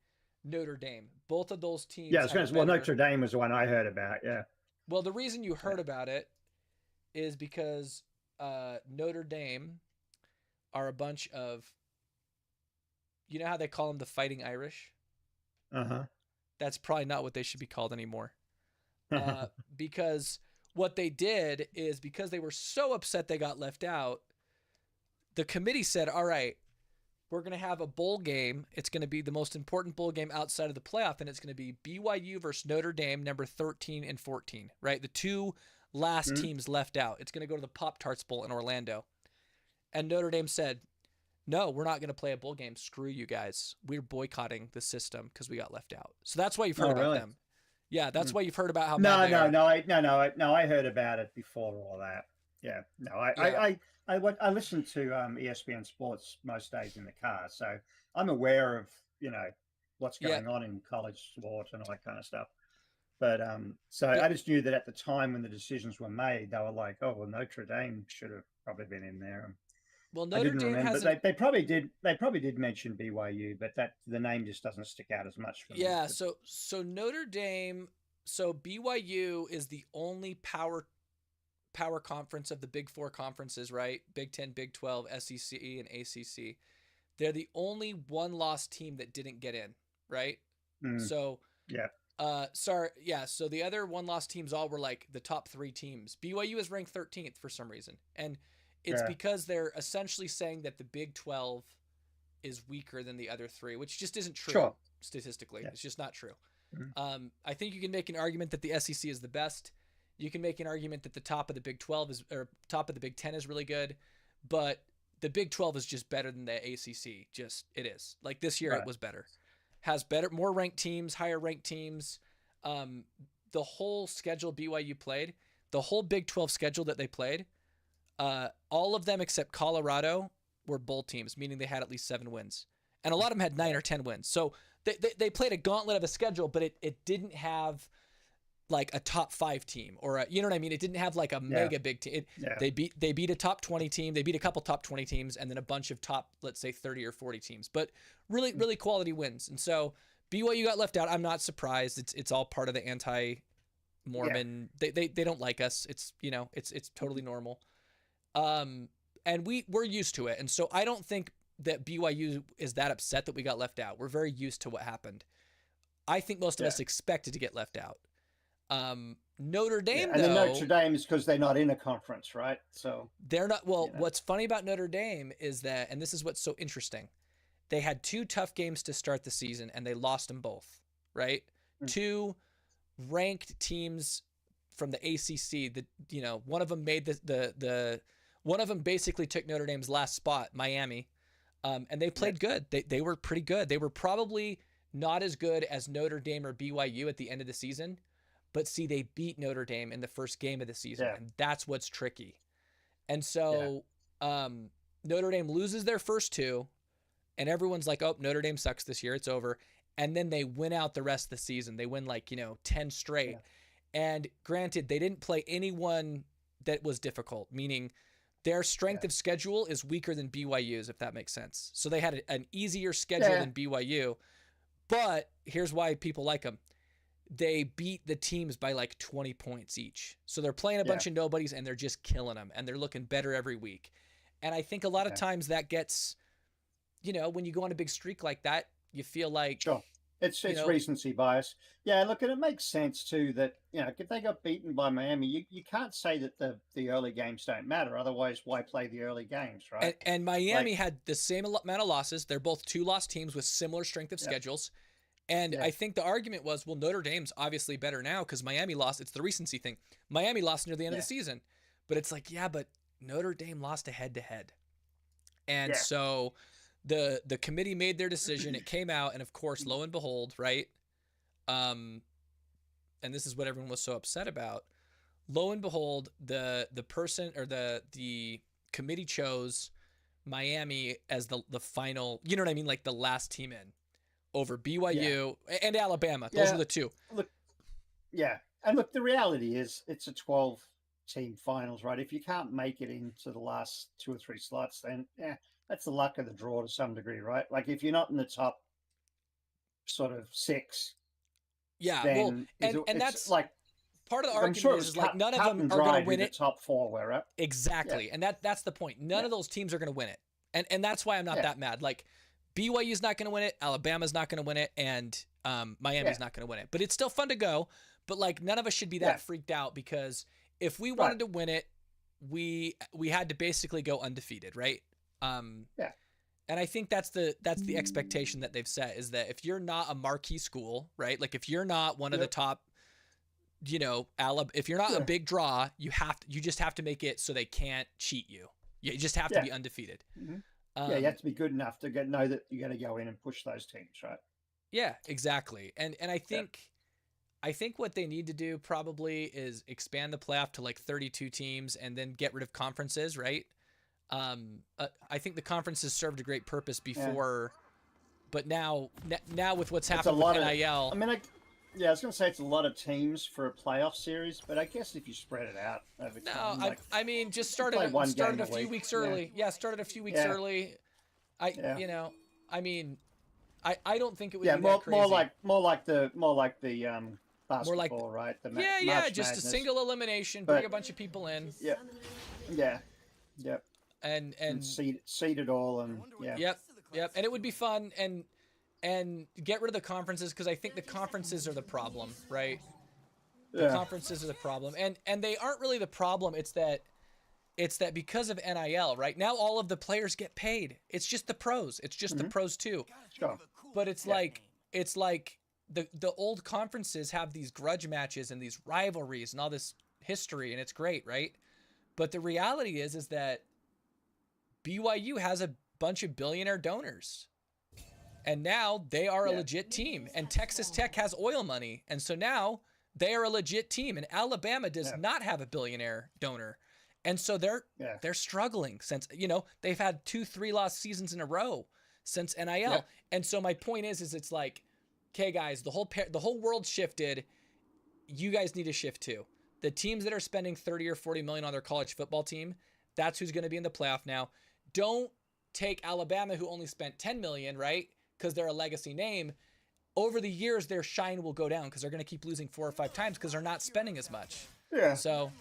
Notre Dame. Both of those teams. Yeah, Notre Dame was the one I heard about. Yeah. Well, the reason you heard about it is because Notre Dame are a bunch of, you know how they call them the Fighting Irish? Uh-huh. That's probably not what they should be called anymore. Because what they did is, because they were so upset they got left out, the committee said, all right, we're going to have a bowl game. It's going to be the most important bowl game outside of the playoff, and it's going to be BYU versus Notre Dame, number 13 and 14, right? The two last teams left out. It's going to go to the Pop-Tarts Bowl in Orlando. And Notre Dame said, no, we're not going to play a bowl game. Screw you guys. We're boycotting the system because we got left out. So that's why you've heard about them. Yeah, that's why you've heard about how bad they are. I heard about it before all that. Yeah, no, I listen to ESPN Sports most days in the car, so I'm aware of what's going on in college sport and all that kind of stuff. But I just knew that at the time when the decisions were made, they were like, oh, well, Notre Dame should have probably been in there. Well, Notre Dame hasn't. They probably did. They probably did mention BYU, but the name just doesn't stick out as much for me. Yeah. So Notre Dame. So BYU is the only power conference of the Big Four conferences, right? Big 10, Big 12, SEC, and ACC. They're the only one-loss team that didn't get in. right? Mm. So Yeah. So the other one-loss teams all were like the top 3 teams. BYU is ranked 13th for some reason, and it's because they're essentially saying that the Big 12 is weaker than the other 3, which just isn't true statistically. It's just not true. I think you can make an argument that the SEC is the best. You can make an argument that the top of the Big 12 is, or top of the Big 10 is really good, but the Big 12 is just better than the ACC. Just it is. Like this year, it was better. Has better, more ranked teams, higher ranked teams. The whole schedule BYU played, the whole Big 12 schedule that they played, all of them except Colorado were bowl teams, meaning they had at least 7 wins. And a lot of them had 9 or 10 wins. So they played a gauntlet of a schedule, but it didn't have like a top 5 team or you know what I mean? It didn't have like a mega big team. They beat a top 20 team. They beat a couple top 20 teams and then a bunch of top, let's say 30 or 40 teams, but really, really quality wins. And so BYU got left out. I'm not surprised. It's all part of the anti-Mormon. They don't like us. It's, you know, it's totally normal. And we're used to it. And so I don't think that BYU is that upset that we got left out. We're very used to what happened. I think most of us expected to get left out. Notre Dame, and though, the Notre Dame is because they're not in a conference, right? So they're not. Well, what's funny about Notre Dame is that, and this is what's so interesting, they had 2 tough games to start the season and they lost them both, right? 2 ranked teams from the ACC that, you know, one of them made the one of them basically took Notre Dame's last spot, Miami. And they played good. They were pretty good. They were probably not as good as Notre Dame or BYU at the end of the season, but see, they beat Notre Dame in the first game of the season, and that's what's tricky. And so Notre Dame loses their first 2, and everyone's like, oh, Notre Dame sucks this year. It's over. And then they win out the rest of the season. They win 10 straight. And granted, they didn't play anyone that was difficult, meaning their strength of schedule is weaker than BYU's, if that makes sense. So they had an easier schedule than BYU. But here's why people like them. They beat the teams by 20 points each. So they're playing a bunch of nobodies and they're just killing them and they're looking better every week. And I think a lot of times that gets, when you go on a big streak like that, you feel like it's recency bias. Yeah, look, and it makes sense too that if they got beaten by Miami, you can't say that the early games don't matter. Otherwise, why play the early games, right? And Miami had the same amount of losses. They're both 2-loss teams with similar strength of schedules. And I think the argument was, well, Notre Dame's obviously better now because Miami lost. It's the recency thing. Miami lost near the end of the season, but it's like, but Notre Dame lost a head-to-head, and so. The committee made their decision. It came out, and of course, lo and behold, right? And this is what everyone was so upset about. Lo and behold, the person or the committee chose Miami as the final. You know what I mean? Like the last team in, over BYU and Alabama. Those were the 2. Look, and look, the reality is it's a 12-team finals, right? If you can't make it into the last 2 or 3 slots, then that's the luck of the draw to some degree, right? Like if you're not in the top sort of 6, then and that's like part of the argument is like none of them are going to win it. The top 4 were, right? Exactly, and that's the point. None of those teams are going to win it, and that's why I'm not that mad. Like BYU's not going to win it, Alabama's not going to win it, and Miami's not going to win it. But it's still fun to go. But like none of us should be that freaked out because if we wanted to win it, we had to basically go undefeated, right? And I think that's the expectation that they've set is that if you're not a marquee school, right? Like if you're not one of the top, if you're not a big draw, you just have to make it so they can't cheat you. You just have to be undefeated. Mm-hmm. You have to be good enough to know that you're going to go in and push those teams, right? Yeah, exactly. And I think what they need to do probably is expand the playoff to 32 teams and then get rid of conferences, right? I think the conferences served a great purpose before, but now with what's happened with NIL, I was going to say it's a lot of teams for a playoff series, but I guess if you spread it out over time, just started a few weeks early. Yeah, started a few weeks early. I don't think it would be that crazy. more like the basketball, right? The March just Madness. A single elimination, bring a bunch of people in. Yeah. And seed it all and Yep. And it would be fun. And and get rid of the conferences, because I think the conferences are the problem, right? The Yeah. conferences are the problem, and they aren't really the problem. It's that because of NIL, right now all of the players get paid. It's just the pros. It's just the pros too. Sure. But it's like the old conferences have these grudge matches and these rivalries and all this history, and it's great, right? But the reality is that BYU has a bunch of billionaire donors. And now they are a legit team. And Texas Tech has oil money. And so now they are a legit team. And Alabama does not have a billionaire donor. And so they're struggling since, they've had 2-3 lost seasons in a row since NIL. Yeah. And so my point is it's like, okay, guys, the whole world shifted. You guys need to shift too. The teams that are spending 30 or 40 million on their college football team, that's who's going to be in the playoff now. Don't take Alabama, who only spent 10 million, right? Because they're a legacy name. Over the years, their shine will go down because they're going to keep losing 4 or 5 times because they're not spending as much. Yeah. So,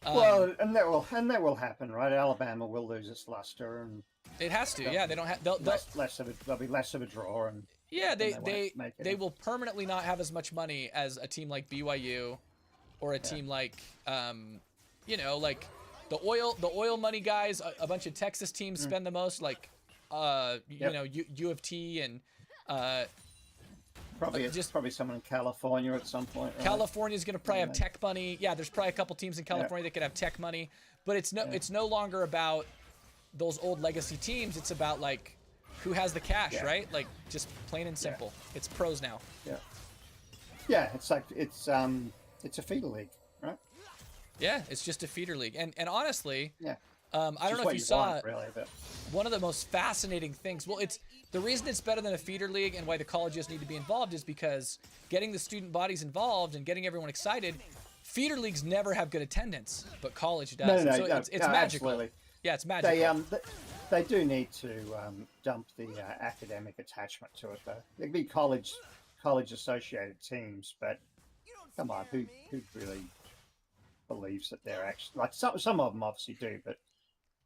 well, and that will happen, right? Alabama will lose its luster, and it has to. Yeah, they don't have. There'll be less of a draw, and yeah, they will permanently not have as much money as a team like BYU, or a team like like the oil money guys. A bunch of Texas teams spend the most, like U of T and probably someone in California at some point. Right? California's going to probably have tech money. Yeah, there's probably a couple teams in California that could have tech money, but it's no longer about those old legacy teams. It's about like who has the cash, right? Like just plain and simple. It's pros now. Yeah. Yeah, it's like it's a feeder league, right? Yeah, it's just a feeder league, and honestly, I don't know what if you saw want, really, but one of the most fascinating things. Well, it's the reason it's better than a feeder league and why the colleges need to be involved is because getting the student bodies involved and getting everyone excited. Feeder leagues never have good attendance, but college does. No, so it's magical. Absolutely. Yeah, it's magical. They do need to dump the academic attachment to it, though. There'd be college associated teams, but come on, who really believes that they're actually like some of them obviously do, but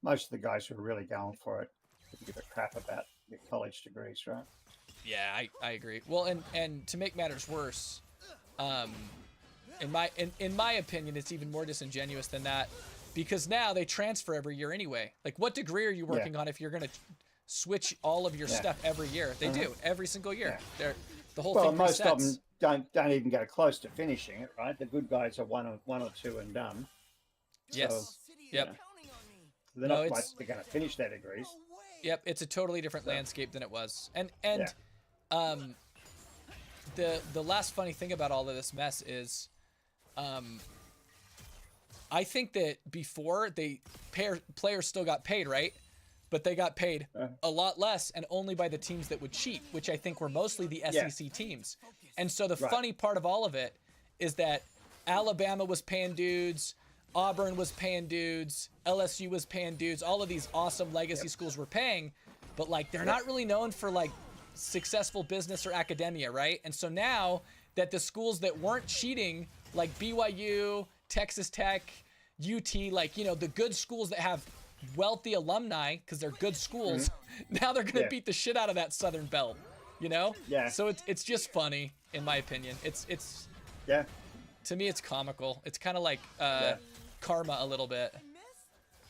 most of the guys who are really going for it don't give a crap about their college degrees, right? Yeah, I agree. Well, and to make matters worse, in my opinion, it's even more disingenuous than that, because now they transfer every year anyway. Like, what degree are you working on if you're going to switch all of your stuff every year? They do every single year. The whole thing most resets. of them don't even go close to finishing it, right? The good guys are one or two and done. Yes. So, yep. They're not like they're going to finish their degrees. Yep, it's a totally different landscape than it was. And the last funny thing about all of this mess is, I think that before players still got paid, right? But they got paid a lot less, and only by the teams that would cheat, which I think were mostly the SEC teams. And so the funny part of all of it is that Alabama was paying dudes, Auburn was paying dudes, LSU was paying dudes, all of these awesome legacy schools were paying, but like they're not really known for like successful business or academia, right? And so now that the schools that weren't cheating, like BYU, Texas Tech, UT, like, the good schools that have wealthy alumni because they're good schools, now they're going to beat the shit out of that Southern Belt, Yeah. So it's just funny, in my opinion. It's to me, it's comical. It's kind of like karma a little bit,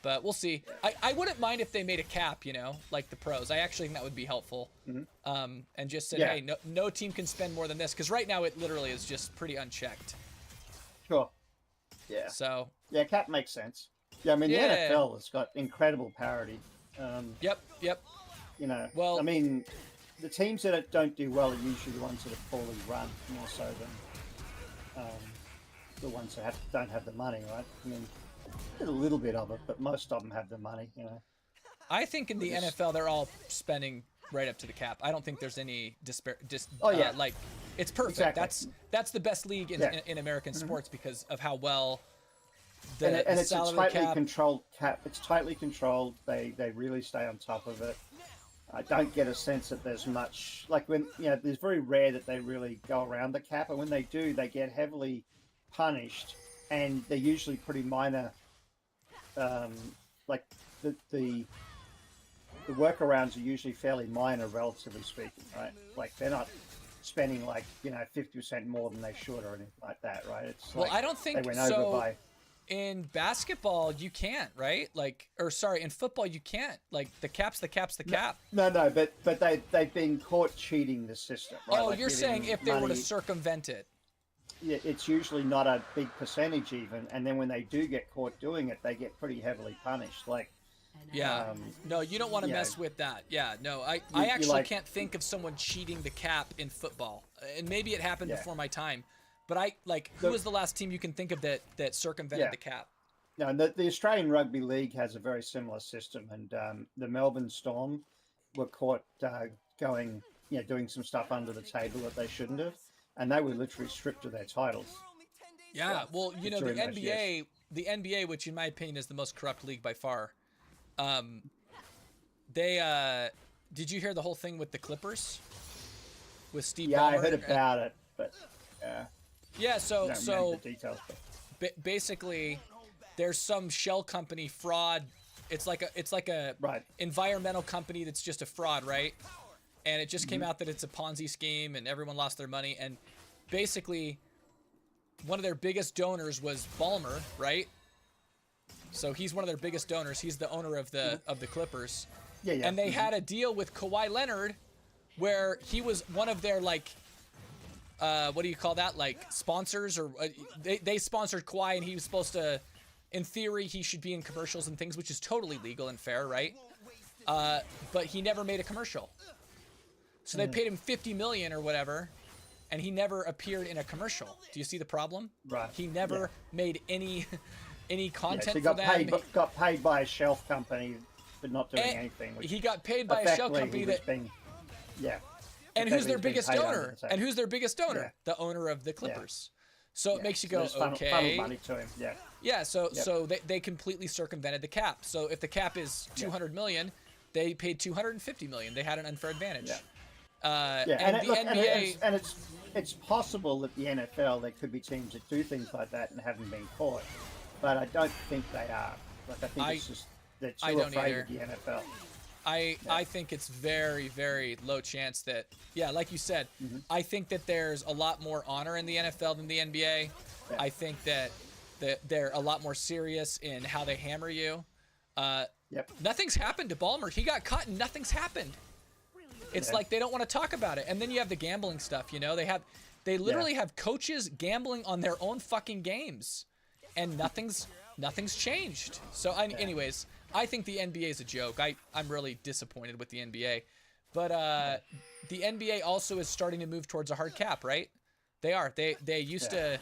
but we'll see. I wouldn't mind if they made a cap, like the pros. I actually think that would be helpful. And just said, hey, no team can spend more than this, because right now it literally is just pretty unchecked. Sure. Yeah. So. Yeah, cap makes sense. Yeah, I mean, the NFL has got incredible parity. Yep. Well, I mean, the teams that don't do well are usually the ones that are poorly run, more so than the ones that don't have the money, right? I mean, a little bit of it, but most of them have the money, I think in the NFL, they're all spending right up to the cap. I don't think there's any like, it's perfect. Exactly. That's the best league in American sports because of how well and it's a tightly cap. controlled cap. It's tightly controlled. They really stay on top of it. I don't get a sense that there's much, like when, it's very rare that they really go around the cap, and when they do, they get heavily punished, and they're usually pretty minor, like the the workarounds are usually fairly minor, relatively speaking, right? Like they're not spending like 50% more than they should or anything like that, right? It's Well, like I don't think they went so. over by. In basketball, you can't, right? Like, or sorry, in football, you can't. Like, the cap's the cap. No, but they've been caught cheating the system. Right? Oh, like you're saying if they were to money, circumvent it. yeah, it's usually not a big percentage even, and then when they do get caught doing it, they get pretty heavily punished. Like, yeah, no, you don't want to mess with that. Yeah, no, I actually can't think of someone cheating the cap in football, and maybe it happened before my time. But who was the last team you can think of that circumvented the cap? No, and the Australian Rugby League has a very similar system, and the Melbourne Storm were caught doing some stuff under the table that they shouldn't have, and they were literally stripped of their titles. Yeah, well, the NBA, which in my opinion is the most corrupt league by far, did you hear the whole thing with the Clippers? With Steve Ballmer? Yeah, I heard about it, but yeah, so the details, basically, there's some shell company fraud. It's like a environmental company that's just a fraud, right? And it just came out that it's a Ponzi scheme, and everyone lost their money. And basically, one of their biggest donors was Ballmer, right? So he's one of their biggest donors. He's the owner of the Clippers. Yeah. And they had a deal with Kawhi Leonard, where he was one of their what do you call that? Like sponsors, or they sponsored Kawhi, and he was supposed to, in theory, he should be in commercials and things, which is totally legal and fair, right? But he never made a commercial. So they paid him $50 million or whatever, and he never appeared in a commercial. Do you see the problem? Right. He never made any content so he for them. Got paid by a shelf company for not doing anything. He got paid by a shell company And who's their biggest donor? And who's their biggest donor? Yeah. The owner of the Clippers. So it makes you go, funnel money to him. Yeah. Yeah. So they completely circumvented the cap. So if the cap is 200 million, they paid 250 million. They had an unfair advantage. And it's possible that the NFL, there could be teams that do things like that and haven't been caught, but I don't think they are. Like I think it's just they're too afraid of the NFL. I think it's very, very low chance that, like you said, I think that there's a lot more honor in the NFL than the NBA. Yeah. I think that they're a lot more serious in how they hammer you. Nothing's happened to Ballmer. He got caught and nothing's happened. It's like they don't want to talk about it. And then you have the gambling stuff, they literally have coaches gambling on their own fucking games, and nothing's changed. So anyways, I think the NBA is a joke. I'm really disappointed with the NBA. But the NBA also is starting to move towards a hard cap, right? They are. They used to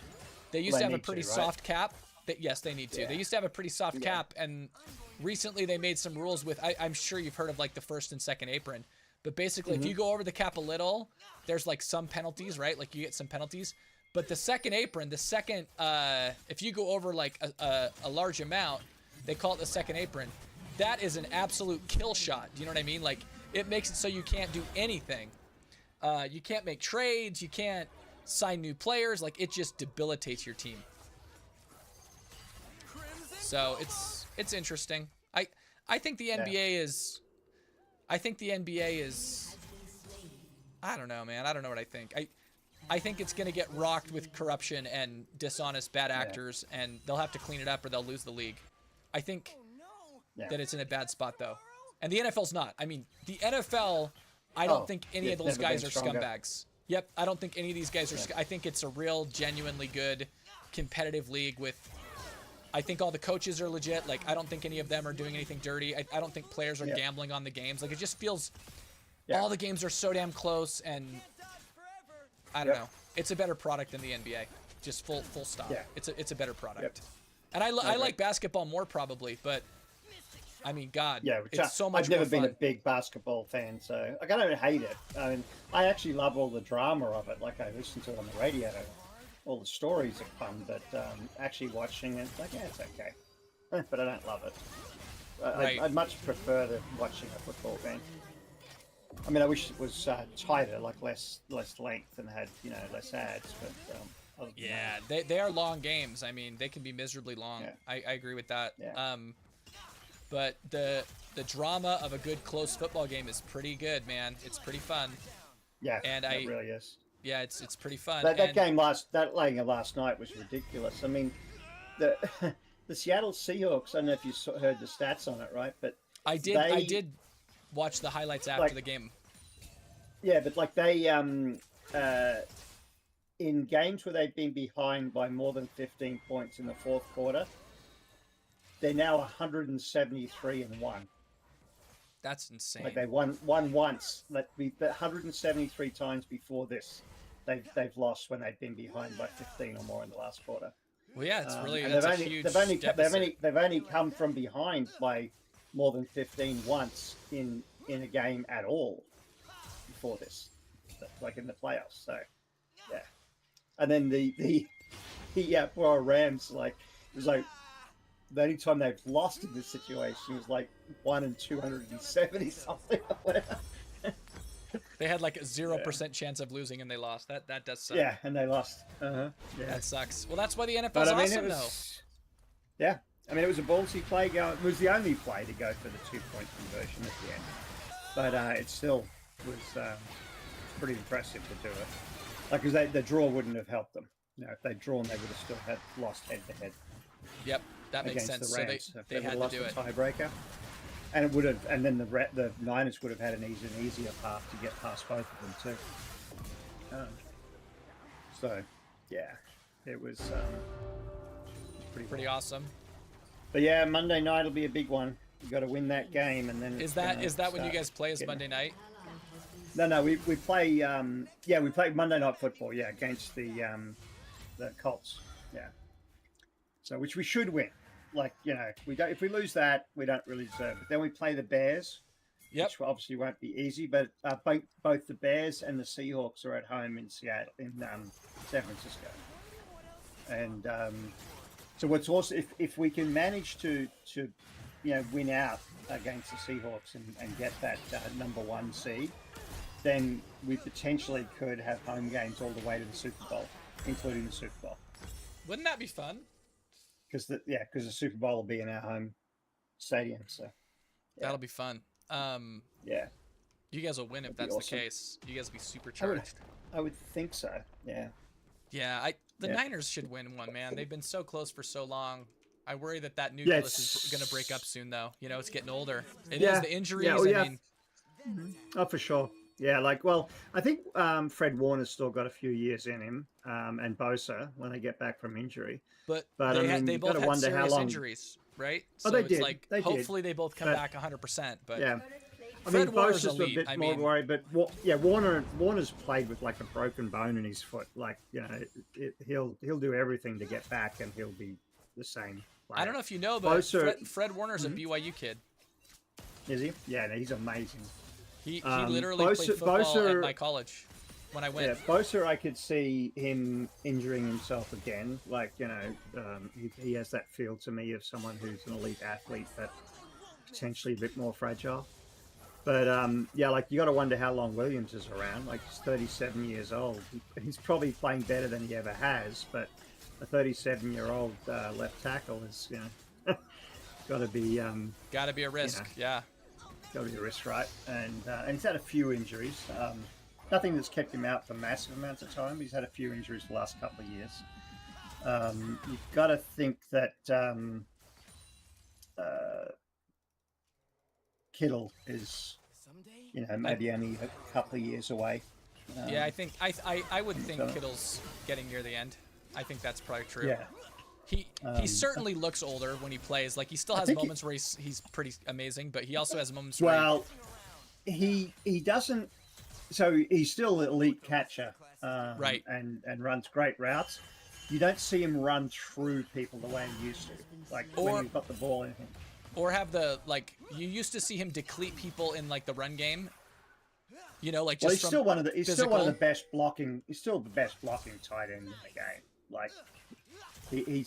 have a pretty soft cap. Yes, they need to. Yeah. They used to have a pretty soft cap, and recently they made some rules with, I'm sure you've heard of like the first and second apron. But basically, if you go over the cap a little, there's like some penalties, right? Like you get some penalties. But the second apron, if you go over like a large amount, they call it the second apron. That is an absolute kill shot. Do you know what I mean? Like, it makes it so you can't do anything. You can't make trades. You can't sign new players. Like, it just debilitates your team. So it's interesting. I think the NBA is. I think the NBA is. I don't know, man. I don't know what I think. I think it's going to get rocked with corruption and dishonest bad actors, and they'll have to clean it up or they'll lose the league. I think that it's in a bad spot, though. And the NFL's not. I mean, the NFL, I don't think any of those guys are scumbags. Yep, I don't think any of these guys are I think it's a real, genuinely good, competitive league with... I think all the coaches are legit. Like, I don't think any of them are doing anything dirty. I don't think players are gambling on the games. Like, it just feels... All the games are so damn close, and... I don't know. It's a better product than the NBA. Just full stop. Yeah. It's a better product. And I like basketball more probably, but I mean, God, it's so much more fun. I've never been a big basketball fan, so I don't hate it. I mean, I actually love all the drama of it. Like, I listen to it on the radio. All the stories are fun, but actually watching it, like, it's okay. But I don't love it. I'd much prefer watching a football game. I mean, I wish it was tighter, like less length, and had less ads. But they are long games. I mean, they can be miserably long. I agree with that. Yeah. But the the drama of a good close football game is pretty good, man. It's pretty fun. Yeah, and it really is. Yeah, it's pretty fun. That game last night was ridiculous. I mean, the the Seattle Seahawks. I don't know if you heard the stats on it, right? But I did watch the highlights after the game. Yeah, but like they in games where they've been behind by more than 15 points in the fourth quarter, they're now 173-1. That's insane. Like they won once. Like 173 times before this, they've lost when they've been behind by 15 or more in the last quarter. Well, yeah, it's really that's a huge deficit. They've only come from behind by more than 15 once in a game at all before this, like in the playoffs. So, yeah. And then the for our Rams, like it was like the only time they've lost in this situation was like 1 in 270 something or whatever. They had like a 0% chance of losing and they lost. That does suck. Yeah, and they lost. Yeah. That sucks. Well, that's why the NFL's awesome, though. Yeah, I mean, it was a ballsy play. It was the only play to go for the 2-point conversion at the end, but it still was pretty impressive to do it. Like, because the draw wouldn't have helped them. You know, if they'd drawn, they would have still had lost head-to-head. Yep, that makes sense. The Rams. So they had to do it. Tiebreaker. And it would have, and then the Niners would have had an easier path to get past both of them too. So, yeah, it was pretty awesome. But yeah, Monday night will be a big one. You got to win that game, and then is that when you guys play as Monday night? No, we play. We play Monday Night Football. Yeah, against the Colts. Yeah. So which we should win. Like, you know, if we lose that, we don't really deserve it. Then we play the Bears, which obviously won't be easy. But both the Bears and the Seahawks are at home in Seattle, in San Francisco. And so what's also if we can manage to win out against the Seahawks and get that number 1 seed, then we potentially could have home games all the way to the Super Bowl, including the Super Bowl. Wouldn't that be fun? Because the Super Bowl will be in our home stadium, so yeah. That'll be fun. Yeah, you guys will win if that's awesome. The case. You guys will be supercharged. I would think so. Yeah. Yeah, the Niners should win one, man. They've been so close for so long. I worry that nucleus is going to break up soon, though. You know, it's getting older. It is the injuries. I mean, oh, for sure. Yeah, I think Fred Warner's still got a few years in him, and Bosa when they get back from injury. But they both had serious injuries, right? So they did. Like, hopefully they both come back 100%. But yeah, Fred Bosa's a bit more worried. But Warner's played with like a broken bone in his foot. Like, you know, he'll do everything to get back, and he'll be the same player. I don't know if you know, but Fred Warner's a BYU kid. Is he? Yeah, he's amazing. He literally played football at my college when I went. Yeah, Bosa, I could see him injuring himself again. Like, you know, he has that feel to me of someone who's an elite athlete, but potentially a bit more fragile. But like, you got to wonder how long Williams is around. Like, he's 37 years old. He's probably playing better than he ever has, but a 37-year-old left tackle is, you know, got to be a risk. Yeah. Got to be a risk, right? And he's had a few injuries. Nothing that's kept him out for massive amounts of time. But he's had a few injuries the last couple of years. You've got to think that Kittle is, you know, maybe only a couple of years away. Yeah, I think I would think Kittle's getting near the end. I think that's probably true. Yeah. He certainly looks older when he plays. Like, he still has moments where he's pretty amazing, but he also has moments where he doesn't. So he's still an elite catcher, right? And runs great routes. You don't see him run through people the way he used to, like when you've got the ball in him. Or have you used to see him deplete people in like the run game. You know, like just he's still one of the best blocking. He's still the best blocking tight end in the game. Like. He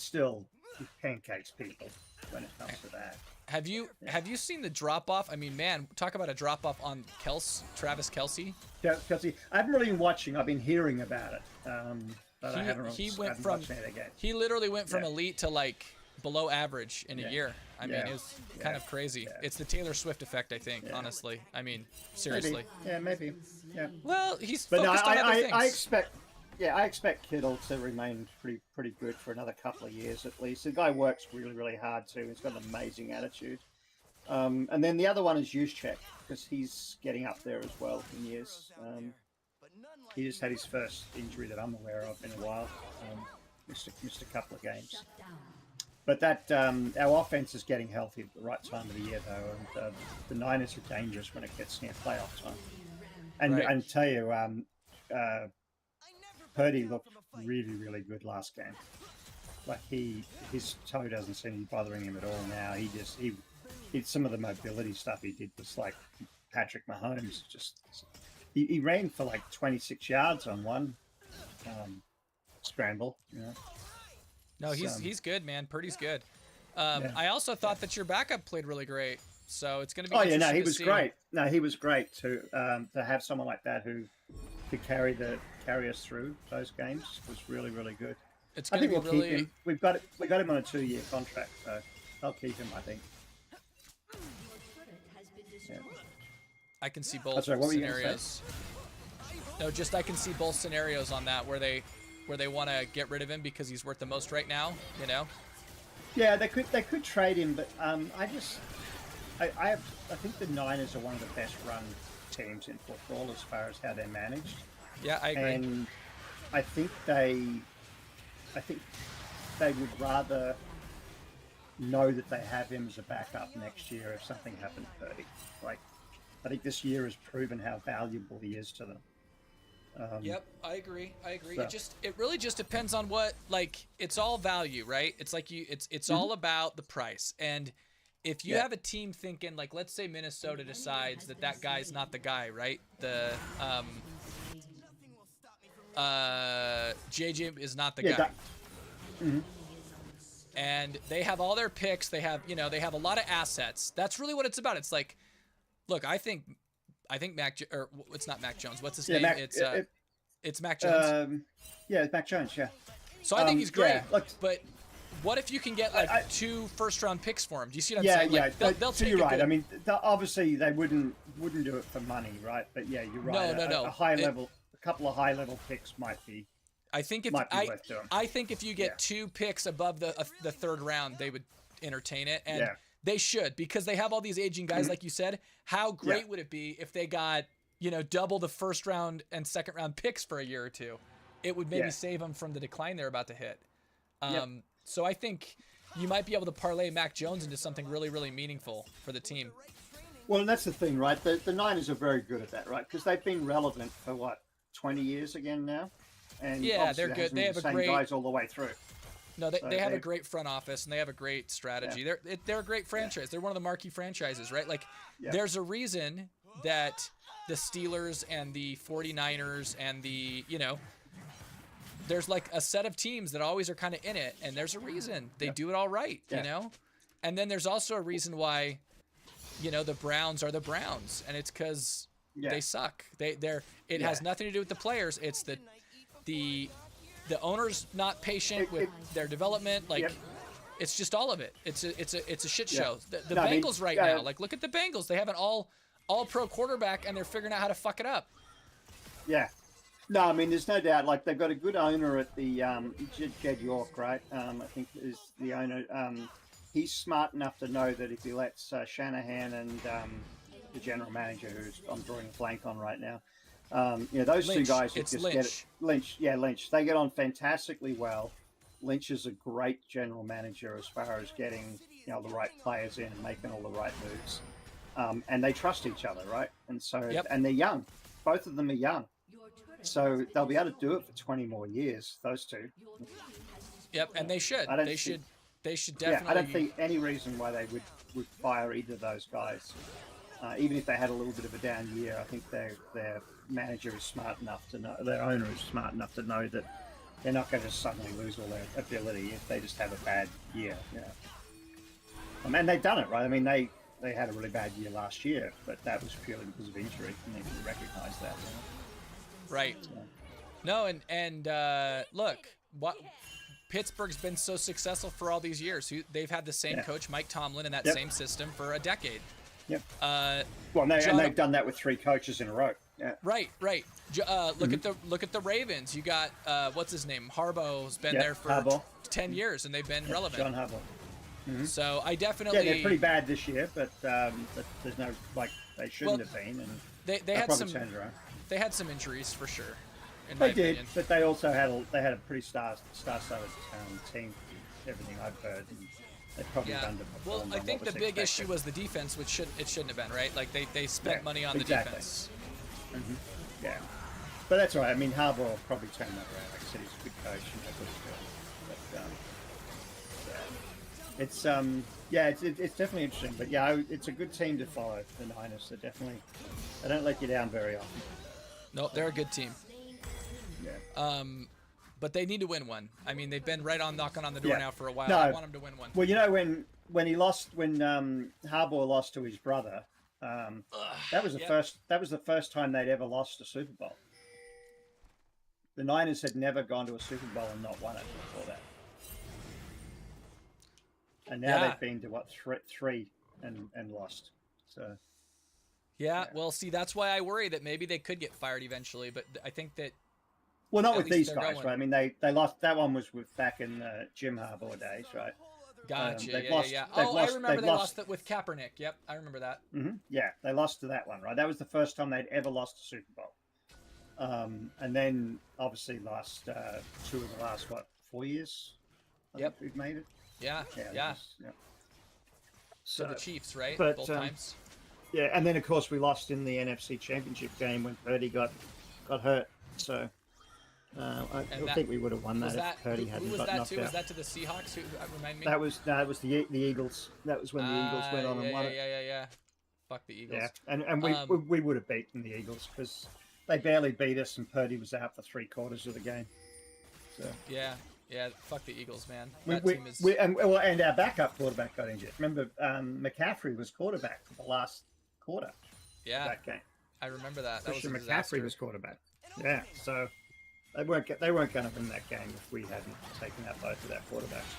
pancakes people when it comes to that. Have you seen the drop off? I mean, man, talk about a drop off on Travis Kelce. Kelce, I haven't really been watching. I've been hearing about it, but I haven't. He literally went from elite to like below average in a year. I mean, Yeah. it's kind of crazy. It's the Taylor Swift effect, I think, honestly. I mean, seriously. Maybe. Yeah. Well, he's But no, focused on other things. I expect Kittle to remain pretty good for another couple of years at least. The guy works really, really hard too. He's got an amazing attitude. And then the other one is Juszczyk, because he's getting up there as well in years. He just had his first injury that I'm aware of in a while. Missed a couple of games. But that our offense is getting healthy at the right time of the year, though, and the Niners are dangerous when it gets near playoff time. And I tell you, Purdy looked really, really good last game. Like his toe doesn't seem to be bothering him at all now. He some of the mobility stuff he did was like Patrick Mahomes. He ran for like 26 yards on one scramble. You know. No, he's good, man. Purdy's good. I also thought that your backup played really great. So it's going to be. Oh yeah, no, he to was see. great. No, he was great to have someone like that who could carry us through those games was really, really good. It's I think we'll really... keep him. We got him on a 2-year contract, so I'll keep him. I think. Yeah. I can see both Sorry, what were you gonna scenarios. No, just I can see both scenarios on that where they want to get rid of him because he's worth the most right now. You know. Yeah, they could trade him, but I think the Niners are one of the best run teams in football as far as how they're managed. Yeah, I agree. And I think they would rather know that they have him as a backup next year if something happened to Purdy. Like, I think this year has proven how valuable he is to them. Yep, I agree. So. It really just depends on what, like, it's all value, right? It's like it's all about the price. And if you have a team thinking, like, let's say Minnesota decides that guy's not the guy, right? The JJ is not the guy. And they have all their picks. They have a lot of assets. That's really what it's about. It's like, look, I think Mac, or it's not Mac Jones. What's his name? It's Mac Jones. It's Mac Jones. Yeah. So I think he's great. Yeah, look, but what if you can get like 2 first-round picks for him? Do you see what I'm saying? Yeah, Like, they'll so take you're right. Good... I mean, obviously they wouldn't do it for money, right? But yeah, you're right. No. A couple of high-level picks might be. I think if you get 2 picks above the third round, they would entertain it, and they should, because they have all these aging guys, like you said. How great would it be if they got double the first round and second round picks for a year or two? It would maybe save them from the decline they're about to hit. So I think you might be able to parlay Mac Jones into something really, really meaningful for the team. Well, and that's the thing, right? The Niners are very good at that, right? Because they've been relevant for 20 years again now. And they're good. They have the a same great guys all the way through. No, they have a great front office, and they have a great strategy. They're a great franchise. They're one of the marquee franchises, right? Like, there's a reason that the Steelers and the 49ers and the, there's like a set of teams that always are kind of in it, and there's a reason they do it all right, And then there's also a reason why, the Browns are the Browns, and it's because they suck. It has nothing to do with the players. It's the owner's not patient with their development. Like, it's just all of it. It's a shit show. The Bengals now. Like, look at the Bengals. They have an all pro quarterback, and they're figuring out how to fuck it up. Yeah. No, I mean, there's no doubt. Like, they've got a good owner at the Jed York, right? I think is the owner. He's smart enough to know that if he lets Shanahan and the general manager, who's I'm drawing a blank on right now, those Lynch. two guys It's just Lynch. get it. Lynch. They get on fantastically well. Lynch is a great general manager as far as getting the right players in and making all the right moves. And they trust each other, right? And so, and they're young. Both of them are young. So they'll be able to do it for 20 more years, those two. Yep, and they should. They should definitely. Yeah, I don't think any reason why they would fire either of those guys. Even if they had a little bit of a down year, I think their manager is smart enough to know, their owner is smart enough to know that they're not going to suddenly lose all their ability if they just have a bad year. And they've done it, right? I mean, they had a really bad year last year, but that was purely because of injury, and they didn't recognize that. Right. No, and look, Pittsburgh's been so successful for all these years. They've had the same coach, Mike Tomlin, in that same system for a decade. Yep. Well, and they've done that with 3 coaches in a row. Yeah. Right. Look at the Ravens. You got what's his name? Harbaugh's been there for 10 years, and they've been relevant. John Harbaugh. Mm-hmm. So I definitely. Yeah, they're pretty bad this year, but there's no they shouldn't have been, and they had some. Turned around. They had some injuries for sure. They did, but they also had a pretty star-studded team. Everything I've heard, and they probably underperformed. Well, I think the big issue was the defense, which shouldn't have been, right? Like they spent money on the defense. Mm-hmm. Yeah, but that's all right. I mean, Harbaugh will probably turn that around. Like I said, he's a good coach and that's what he's doing. But it's definitely interesting. But yeah, it's a good team to follow. The Niners. They don't let you down very often. No, they're a good team. Yeah. But they need to win one. I mean, they've been knocking on the door now for a while. No. I want them to win one. Well, you know, when Harbaugh lost to his brother, that was the first time they'd ever lost a Super Bowl. The Niners had never gone to a Super Bowl and not won it before that. And now they've been to three and lost. So. Yeah, well, see, that's why I worry that maybe they could get fired eventually. But I think that. Well, not with these guys, right? I mean, they lost. That one was back in Jim Harbaugh days, right? Gotcha. Yeah. Oh, I remember they lost it with Kaepernick. Yep, I remember that. Mm-hmm. Yeah, they lost to that one, right? That was the first time they'd ever lost a Super Bowl. And then obviously lost 2 of the last 4 years. I think we've made it. Yeah. So the Chiefs, right? But, both times. Yeah, and then of course we lost in the NFC Championship game when Purdy got hurt. So. I think we would have won that if Purdy hadn't got knocked out. Was that to the Seahawks? Remind me. That was the Eagles. That was when the Eagles went on and won it. Yeah. Fuck the Eagles. Yeah, and we would have beaten the Eagles because they barely beat us, and Purdy was out for 3/4 of the game. So yeah. Fuck the Eagles, man. And our backup quarterback got injured. Remember, McCaffrey was quarterback for the last quarter. Yeah. Of that game. I remember that. Christian McCaffrey was quarterback. Yeah. So. They weren't going to win that game if we hadn't taken out both of our quarterbacks.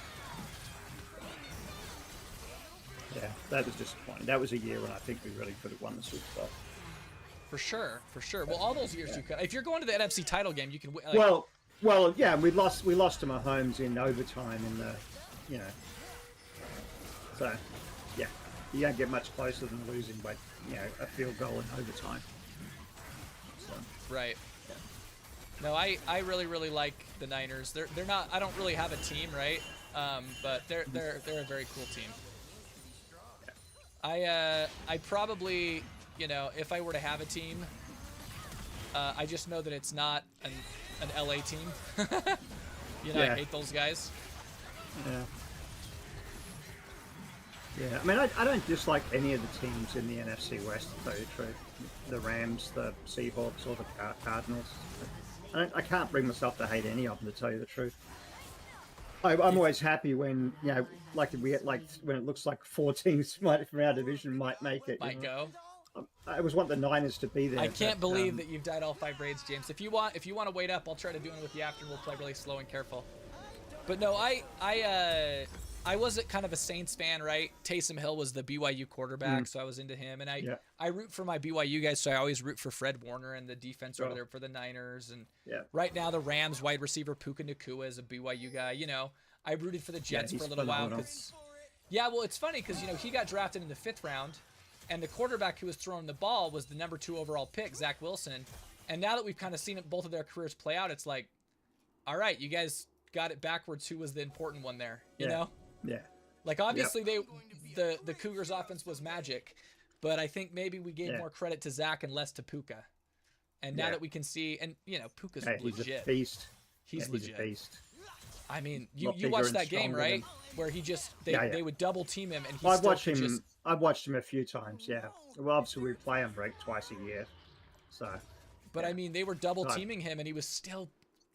Yeah, that was disappointing. That was a year when I think we really could have won the Super Bowl. For sure. Well, all those years you could. If you're going to the NFC title game, you can win. Well, yeah, we lost to Mahomes in overtime in the, So, yeah, you don't get much closer than losing by, a field goal in overtime. So. Right. No, I really, really like the Niners. They're not. I don't really have a team, right? But they're a very cool team. I probably, if I were to have a team, I just know that it's not an LA team. I hate those guys. Yeah. I mean, I don't dislike any of the teams in the NFC West, to tell you the truth. The Rams, the Seahawks, or the Cardinals. I can't bring myself to hate any of them, to tell you the truth. I'm always happy when, when it looks like 4 teams from our division might make it. Might go. I always want the Niners to be there. I can't believe that you've dyed all 5 braids, James. If you want to wait up, I'll try to do it with you after. We'll play really slow and careful. But no, I wasn't kind of a Saints fan, right? Taysom Hill was the BYU quarterback, so I was into him. And I root for my BYU guys, so I always root for Fred Warner and the defense over there for the Niners. And right now, the Rams wide receiver Puka Nacua is a BYU guy. I rooted for the Jets for a little while because, well, it's funny because he got drafted in the 5th round, and the quarterback who was throwing the ball was the number 2 overall pick, Zach Wilson. And now that we've kind of seen both of their careers play out, it's like, all right, you guys got it backwards. Who was the important one there? You know? Yeah. Like obviously the Cougars offense was magic, but I think maybe we gave more credit to Zach and less to Puka. And now that we can see, and Puka's legit. He's a beast. He's legit. A beast. I mean, you watched that game, right? Where he just they would double team him, and he I've watched him a few times. Yeah. Well, obviously we play him twice a year, so. But I mean, they were double teaming him, and he was still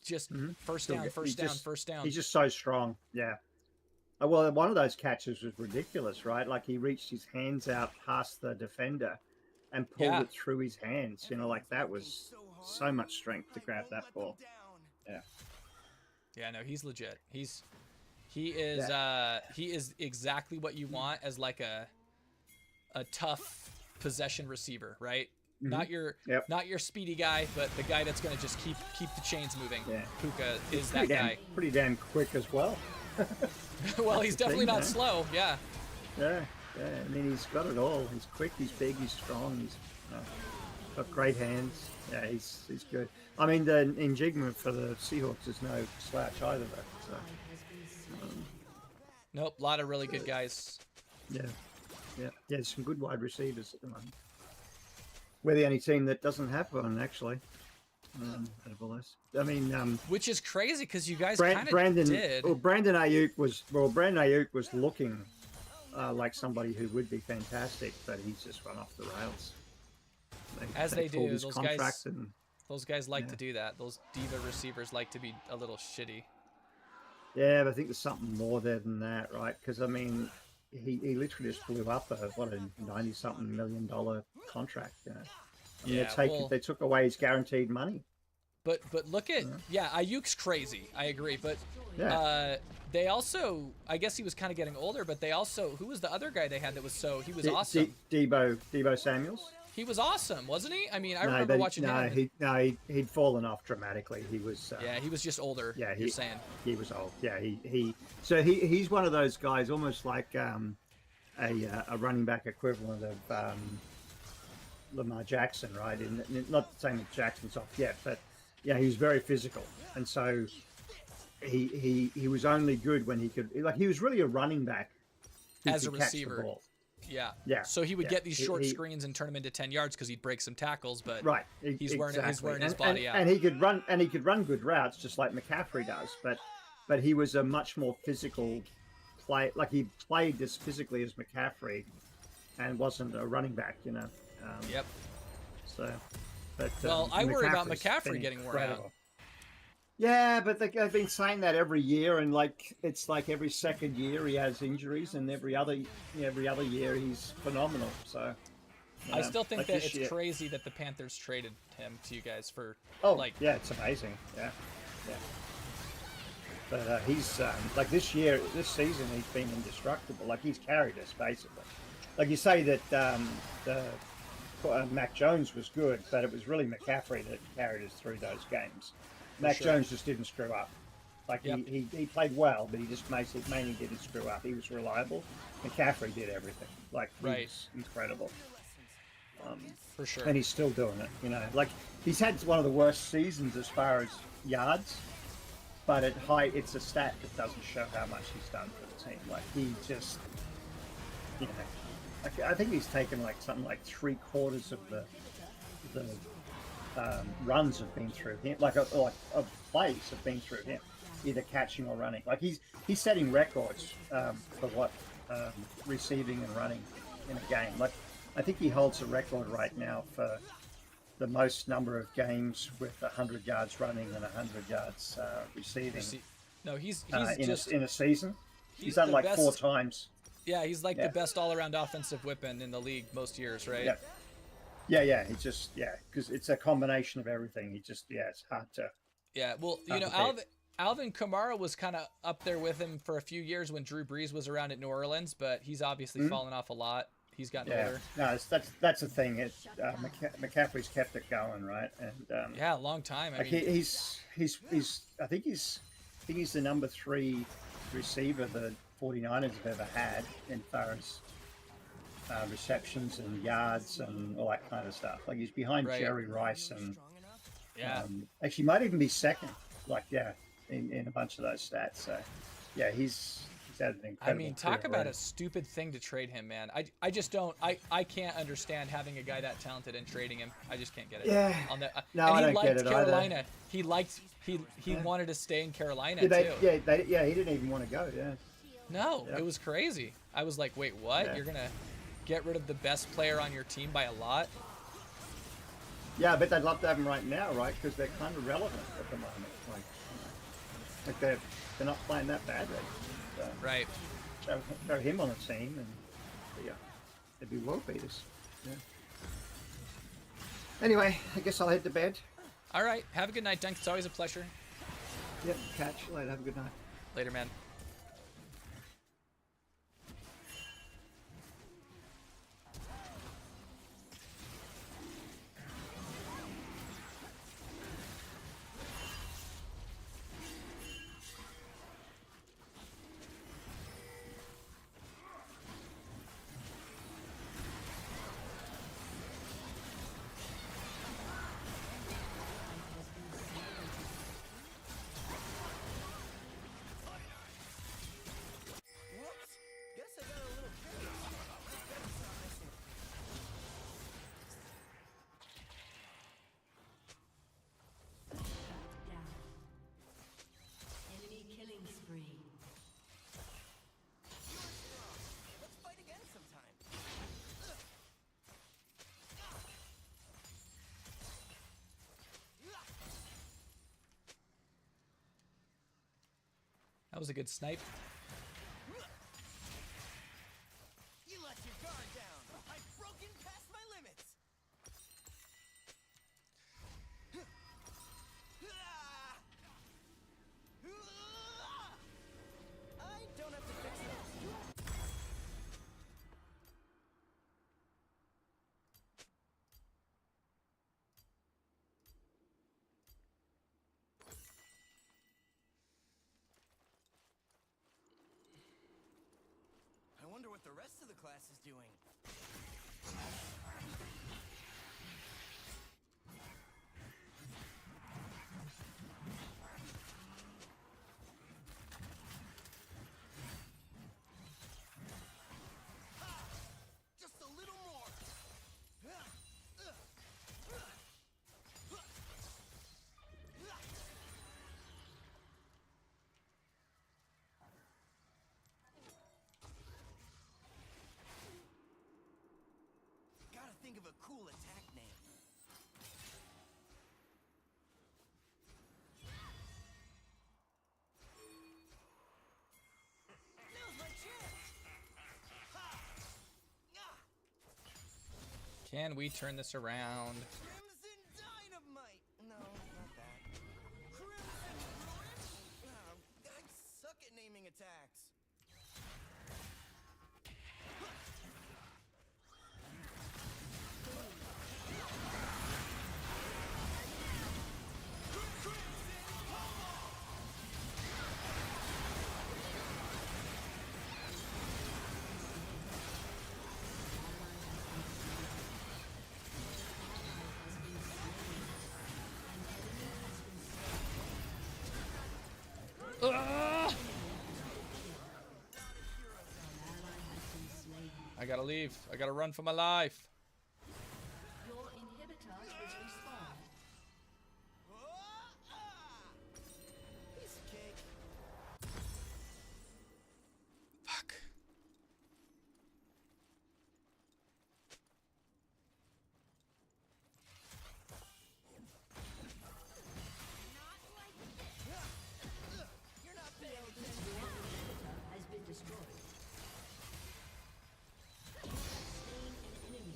just first down. He's just so strong. Yeah. Well, one of those catches was ridiculous, right? Like he reached his hands out past the defender and pulled it through his hands. That was so much strength to grab that ball. Yeah. Yeah, no, he's legit. He is exactly what you want as like a tough possession receiver, right? Not your speedy guy, but the guy that's gonna just keep the chains moving. Yeah. Puka is that guy. Pretty damn quick as well. Well, he's definitely not slow. Yeah. Yeah. I mean, he's got it all. He's quick. He's big. He's strong. He's got great hands. Yeah, he's good. I mean, the Njigma for the Seahawks is no slouch either, though. So. Nope, a lot of really good guys. Yeah, some good wide receivers at the moment. We're the only team that doesn't have one, actually. Out of all this. I mean, which is crazy because you guys kind of did. Well, Brandon Ayuk was looking like somebody who would be fantastic, but he's just run off the rails. As they do, those guys like Yeah. to do that. Those diva receivers like to be a little shitty. Yeah, but I think there's something more there than that, right? Because I mean, he literally just blew up a $90-something million contract. You know? I mean, they took away his guaranteed money. But look at Ayuk's crazy. I agree, but Yeah. they also, I guess he was kind of getting older, but they also, who was the other guy they had that was he was awesome? Debo Samuels. He was awesome, wasn't he? I mean, I remember watching him. He'd fallen off dramatically. He was. He was just older. Yeah, you're saying. He was old. Yeah, he's one of those guys, almost like a running back equivalent of Lamar Jackson, right? Not saying that Jackson's off yet, but yeah, he was very physical, and so he was only good when he could. Like, he was really a running back who as a could catch the receiver. ball. Yeah. So he would get these short screens and turn them into 10 yards because he'd break some tackles, but he's wearing his body out. And he could run good routes just like McCaffrey does, but he was a much more physical play. Like, he played as physically as McCaffrey, and wasn't a running back, you know. Yep. So, but I worry about McCaffrey's McCaffrey been getting worn incredible. out. Yeah, but they've been saying that every year, and it's like every second year he has injuries, and every other year he's phenomenal. So I still think that it's crazy that the Panthers traded him to you guys for. It's amazing. Yeah. But he's like this season he's been indestructible. Like, he's carried us basically. Like, you say that Mac Jones was good, but it was really McCaffrey that carried us through those games. Mac Jones just didn't screw up. Like, he played well, but he just mainly didn't screw up. He was reliable. McCaffrey did everything. Like, he was incredible. For sure. And he's still doing it, you know. Like, he's had one of the worst seasons as far as yards, but at height, it's a stat that doesn't show how much he's done for the team. Like, he just, you know, I think he's taken something like 3/4 of the runs have been through him, of plays have been through him, either catching or running. Like, he's setting records for what receiving and running in a game. Like, I think he holds a record right now for the most number of games with 100 yards running and 100 yards receiving. No, he's in a season. He's done like 4 times. Yeah, he's like the best all-around offensive weapon in the league most years, right? Yeah. He just because it's a combination of everything. It's hard to. Yeah, well, you know, Alvin Kamara was kind of up there with him for a few years when Drew Brees was around at New Orleans, but he's obviously fallen off a lot. He's gotten older. No, that's the thing. McCaffrey's kept it going, right? And a long time. I mean, he's I think he's the number 3 receiver the 49ers have ever had in far as receptions and yards and all that kind of stuff. Like, he's behind Jerry Rice and actually might even be second. In a bunch of those stats. So he's had an incredible. I mean, talk about a stupid thing to trade him, man. I just don't. I can't understand having a guy that talented and trading him. I just can't get it. Yeah. I don't get it Carolina. Either. He wanted to stay in Carolina too. He didn't even want to go. Yeah. No, it was crazy. I was like, wait, what? You're gonna get rid of the best player on your team by a lot? Yeah, I bet they'd love to have him right now, right? Because they're kind of relevant at the moment. Like they're not playing that badly. So right. Throw him on a team, and they'd be world beaters. Yeah. Anyway, I guess I'll head to bed. All right. Have a good night, Dunk. It's always a pleasure. Yep, catch. Later. Have a good night. Later, man. Enemy killing spree. Let's fight again sometime. That was a good snipe. You let your guard down. I've broken past my limits. I don't have to fix it. I wonder what the rest of the class is doing. Just a little more. Gotta think of a cool attack name. Now's my chance. Ha! Ah! Can we turn this around? Crimson Dynamite! No, not that. Crimson Ruin? Oh, I suck at naming attacks. I gotta leave. I gotta run for my life. Your inhibitor is respawned. Piece of cake. Fuck. You're not paying Your attention. inhibitor has been destroyed. Slain an enemy.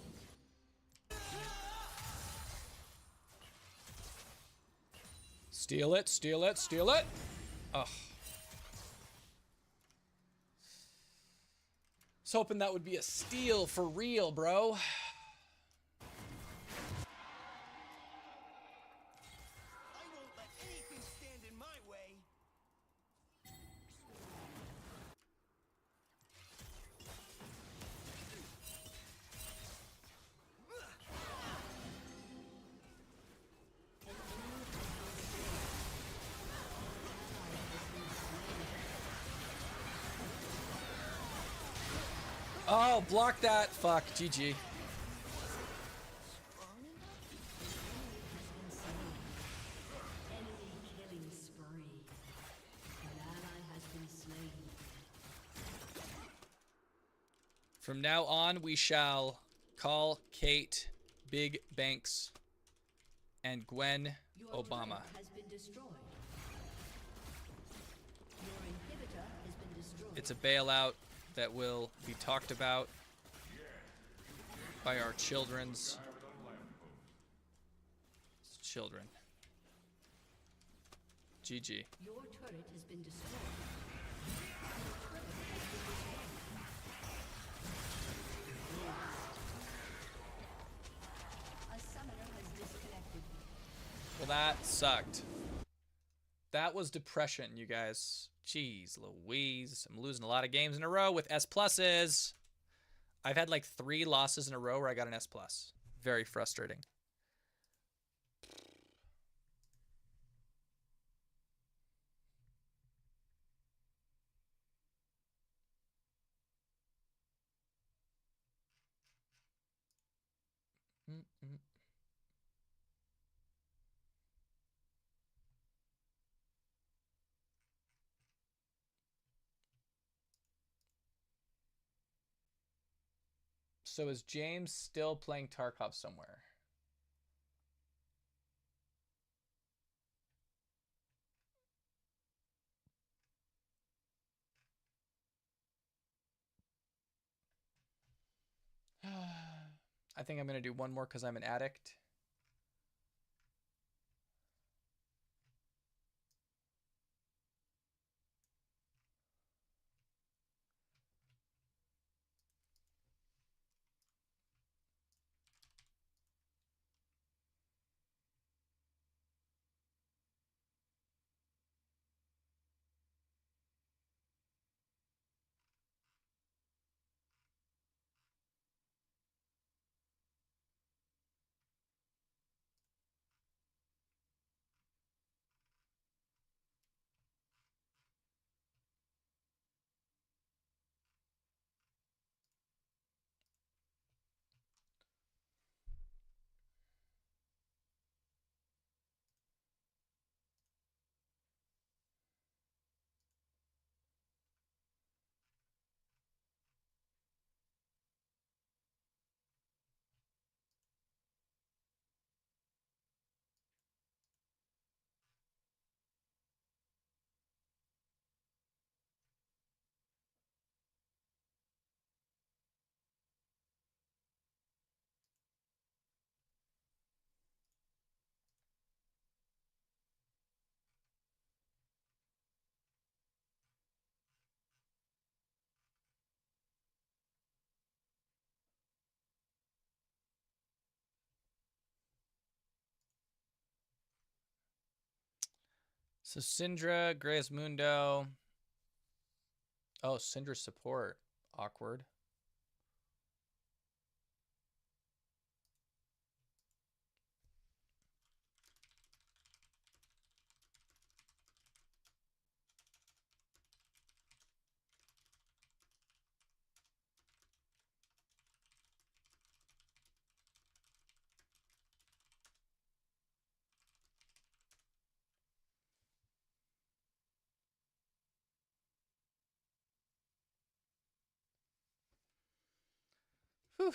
Steal it, steal it, steal it. Ugh. Was hoping that would be a steal for real, bro. I won't let anything stand in my way. Oh, block that. Fuck. GG. Enemy killing spree. An ally has been slain. From now on, we shall call Kate Big Banks and Gwen Your Obama. turret has been destroyed. Your inhibitor has been destroyed. It's a bailout that will be talked about by our children's children. GG. Your turret has been destroyed. Your turret has been destroyed. A summoner has disconnected. Well, that sucked. That was depression, you guys. Jeez Louise. I'm losing a lot of games in a row with S pluses. I've had like 3 losses in a row where I got an S plus. Very frustrating. So is James still playing Tarkov somewhere? I think I'm going to do one more because I'm an addict. So Syndra, Grey's Mundo. Oh, Syndra support. Awkward. Whew.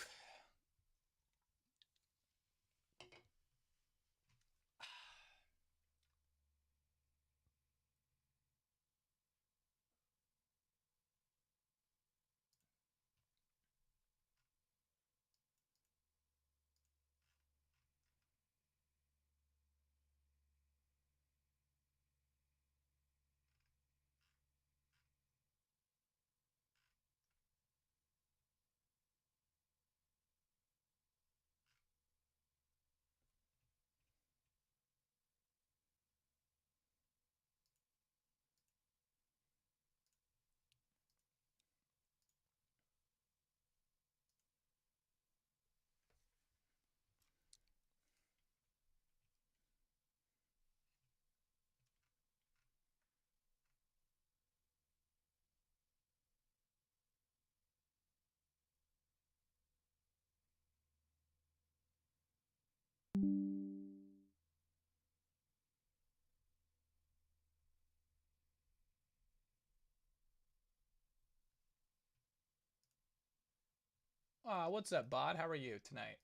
What's up, bot? How are you tonight?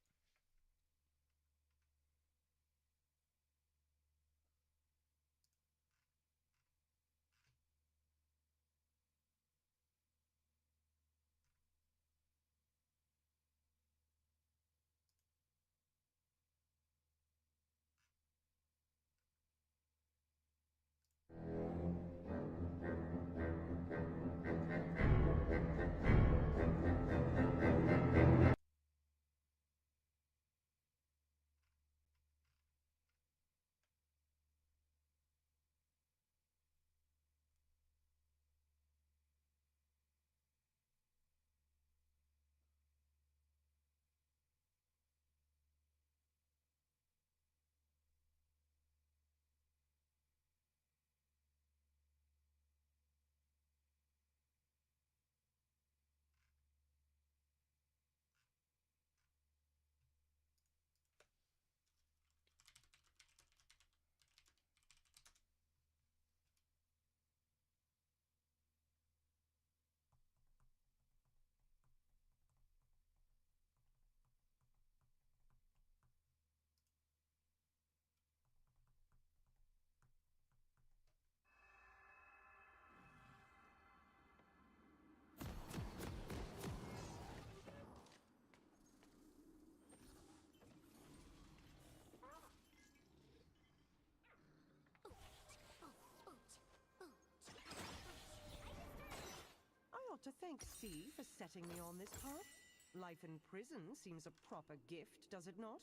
got to thank C for setting me on this path. Life in prison seems a proper gift, does it not?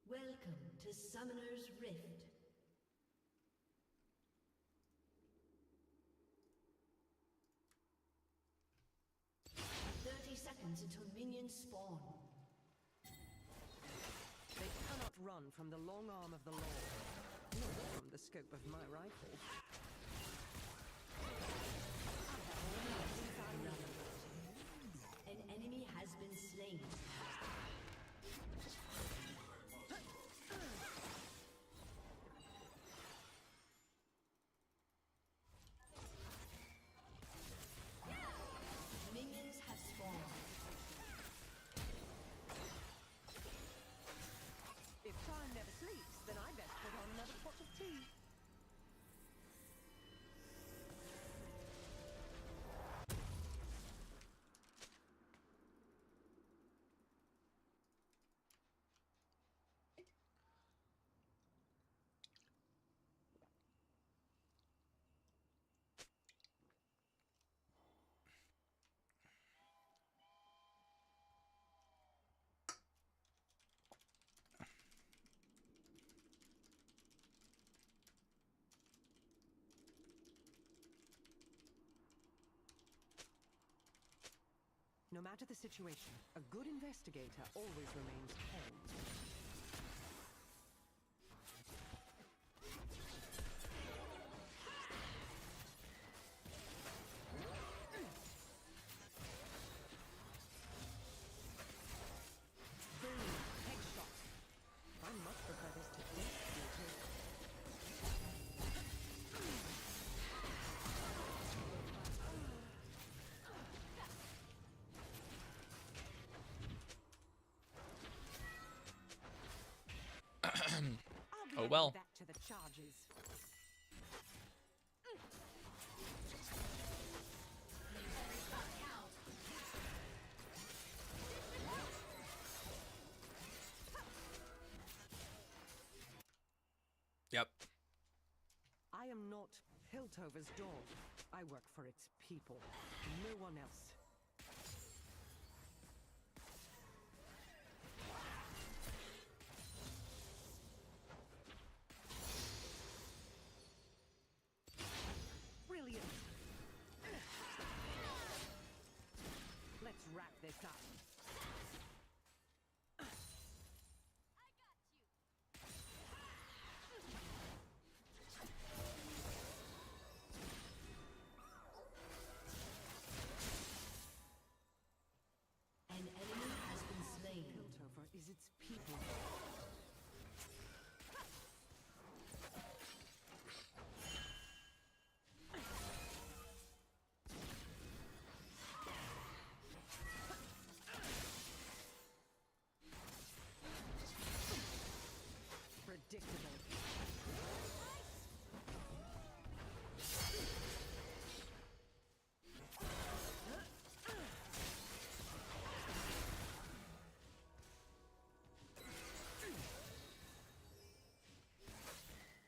Welcome to Summoner's Rift. Seconds until minions spawn. They cannot run from the long arm of the law, nor from the scope of my rifle. An enemy has been slain. Minions have spawned. If time never sleeps, then I best put on another pot of tea. No matter the situation, a good investigator always remains calm. Boom! Headshot! I much prefer this technique to Oh well. Back to the charges. Yep. I am not Piltover's dog. I work for its people. No one else. Brilliant. Let's wrap this up. An enemy has been slain. Piltover is its people. Predictable.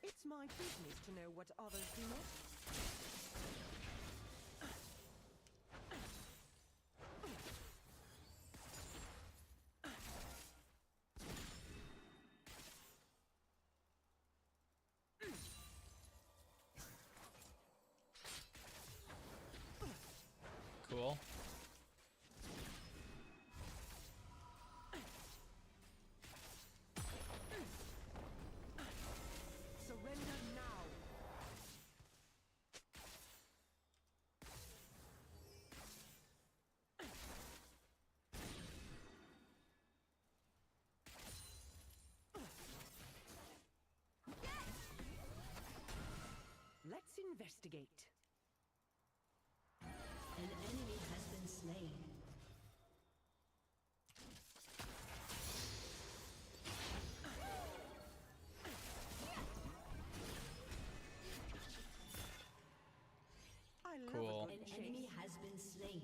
It's my business to know what others do not. Cool. Surrender now. Let's investigate. An enemy has been slain. I love Cool. a good An chase. enemy has been slain.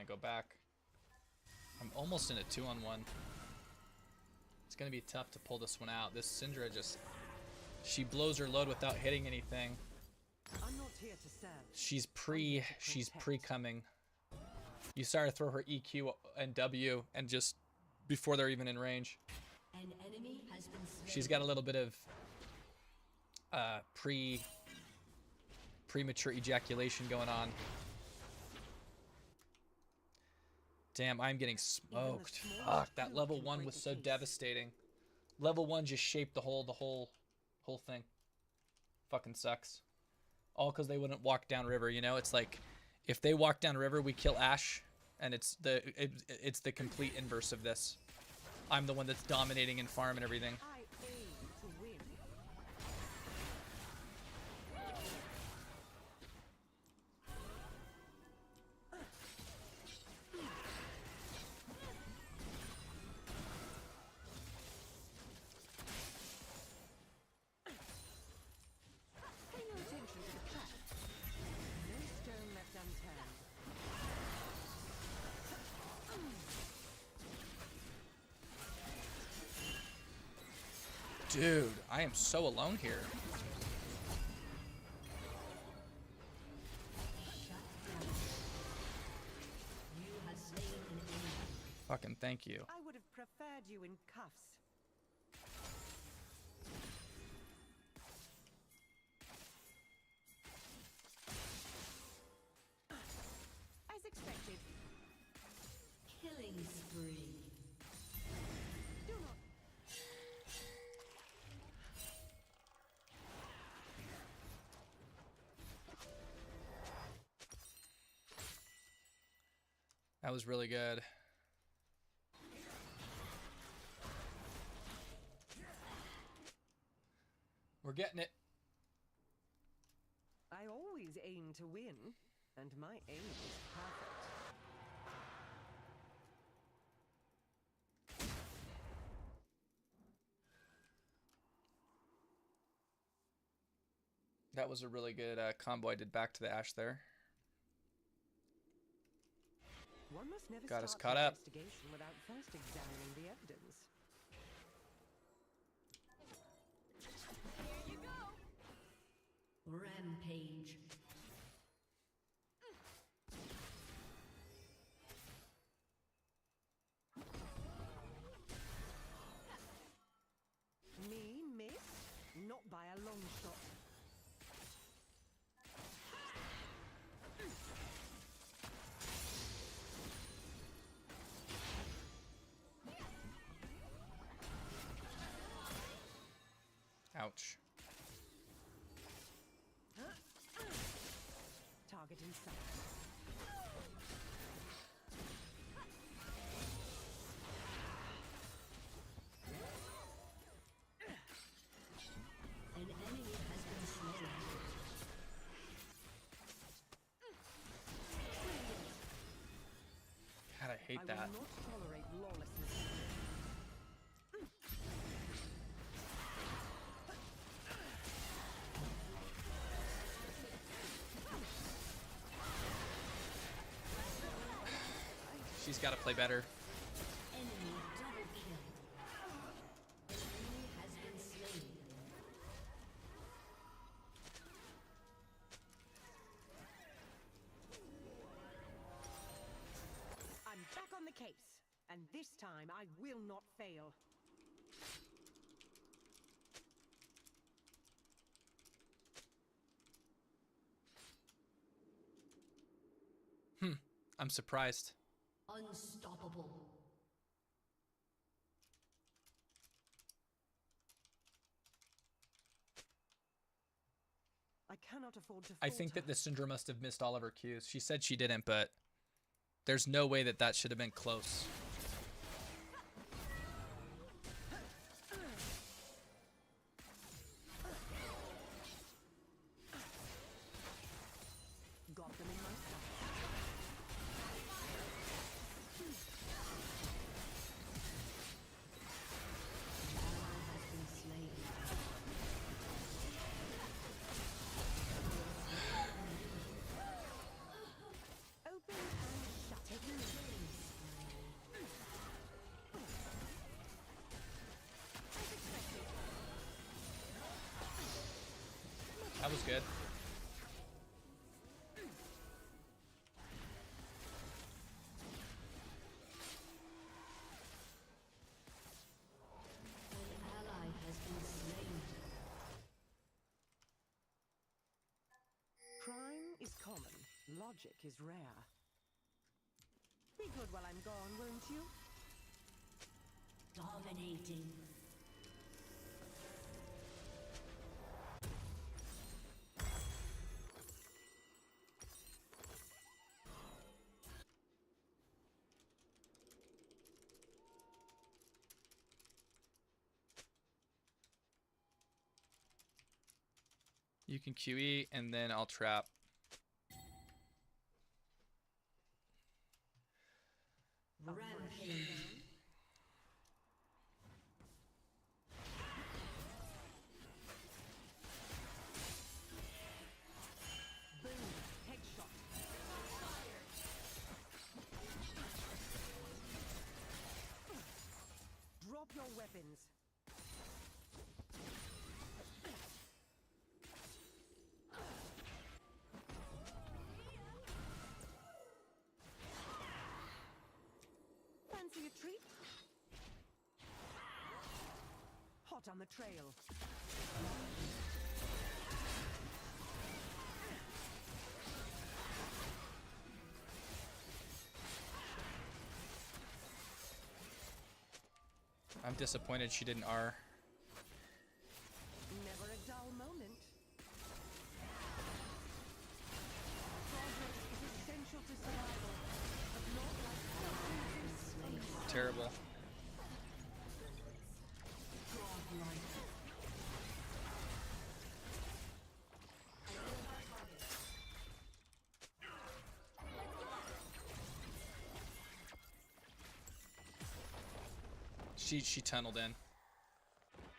go back. I'm almost in a 2-on-1. It's going to be tough to pull this one out. This Syndra just... She blows her load without hitting anything. I'm not here to serve. She's pre-coming. You start to throw her EQ and W and just before they're even in range. An enemy has been slain. She's got a little bit of premature ejaculation going on. Damn, I'm getting smoked. Fuck, that level 1 was so devastating. Level 1 just shaped the whole thing. Fucking sucks. All because they wouldn't walk down river, you know? It's like, if they walk down river, we kill Ashe, and it's the complete inverse of this. I'm the one that's dominating in farm and everything. I aim to win. Pay no attention to the trap. No stone left unturned. Dude, I am so alone here. You have slain an enemy. Fucking thank you. I would have preferred you in cuffs. As expected. Killing spree. Do not. That was really good. We're getting it. I always aim to win, and my aim is perfect. That was a really good combo I did back to the Ashe there. One must never Got us start caught an up. investigation without first examining the evidence. Here you go. Rampage. Me miss? Not by a long shot. Ouch. Target in sight. An enemy has been slain. God, I hate that. I will not tolerate lawlessness. She's got to play better. Enemy double kill. Enemy has been slain. I'm back on the case, and this time I will not fail. I'm surprised. Unstoppable. I cannot afford to I think that falter. the Syndra must have missed all of her cues. She said she didn't, but there's no way that that should have been close. Got them in my sight. Ally has been slain. Open and shut it. That was good. An ally has been slain. Crime is common. Logic is rare. Be good while I'm gone, won't you? Dominating. You can QE and then I'll trap. Rampage. Boom. Headshot. Drop your weapons. Fancy a treat? Hot on the trail. I'm disappointed she didn't R. Never a dull moment. Progress is essential to survival, but not like Terrible. She tunneled in.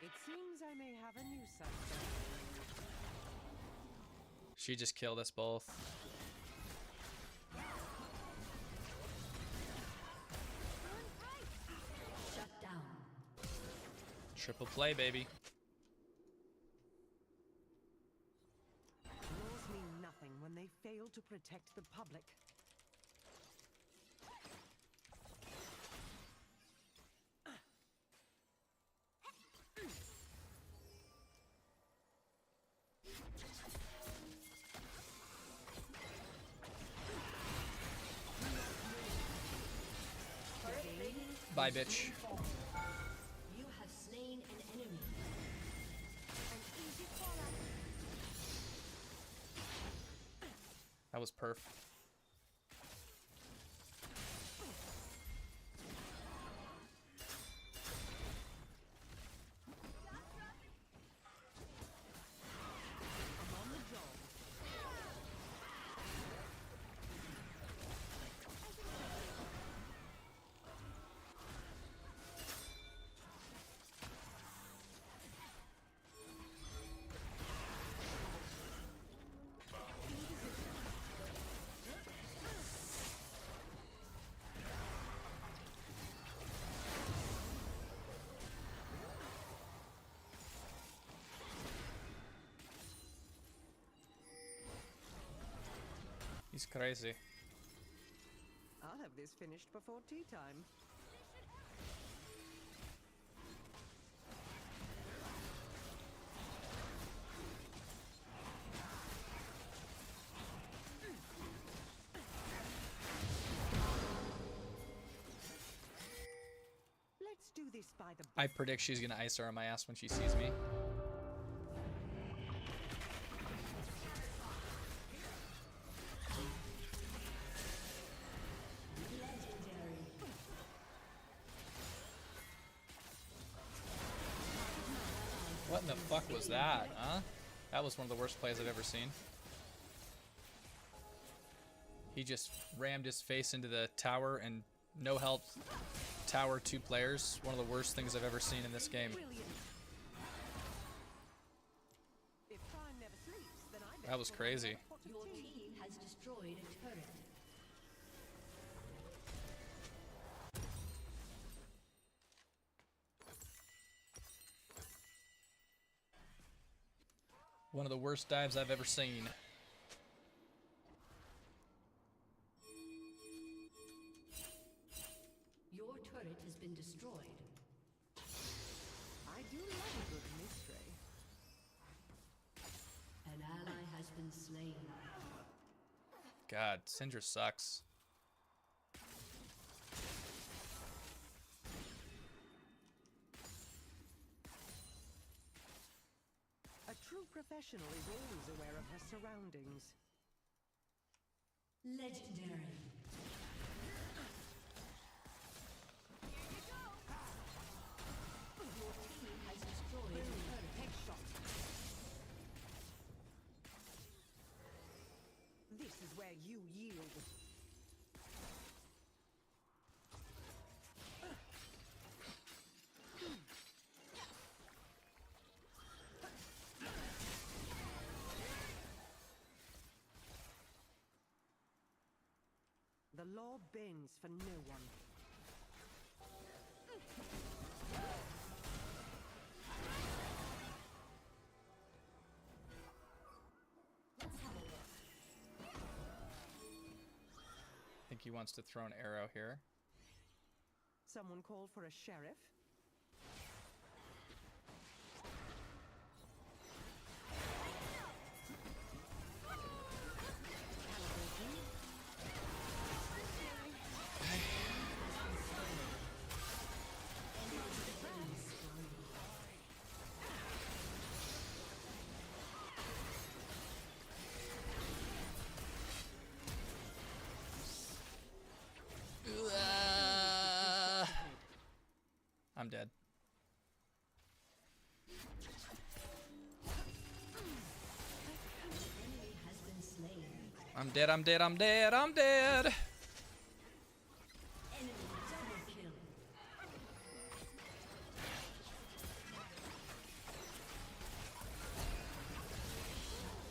It seems I may have a new suspect. She just killed us both. Shut down. Triple play, baby. Laws mean nothing when they fail to protect the public. Bye, bitch. You have slain an enemy. That was perf. He's crazy. I'll have this finished before tea time. Let's do this by the I predict she's gonna ice her on my ass when she sees me. What in the fuck was that, huh? That was one of the worst plays I've ever seen. He just rammed his face into the tower and no help. Tower, 2 players. One of the worst things I've ever seen in this game. That was crazy. Your team has destroyed a turret. One of the worst dives I've ever seen. Your turret has been destroyed. I do love a good mystery. An ally has been slain. God, Syndra sucks. A true professional is always aware of her surroundings. Legendary. Your team has destroyed a turret. Headshot. This is where you yield. The law bends for no one. I think he wants to throw an arrow here. Someone called for a sheriff. I'm dead. Enemy has been slain. I'm dead, I'm dead, I'm dead, I'm dead! Enemy double kill.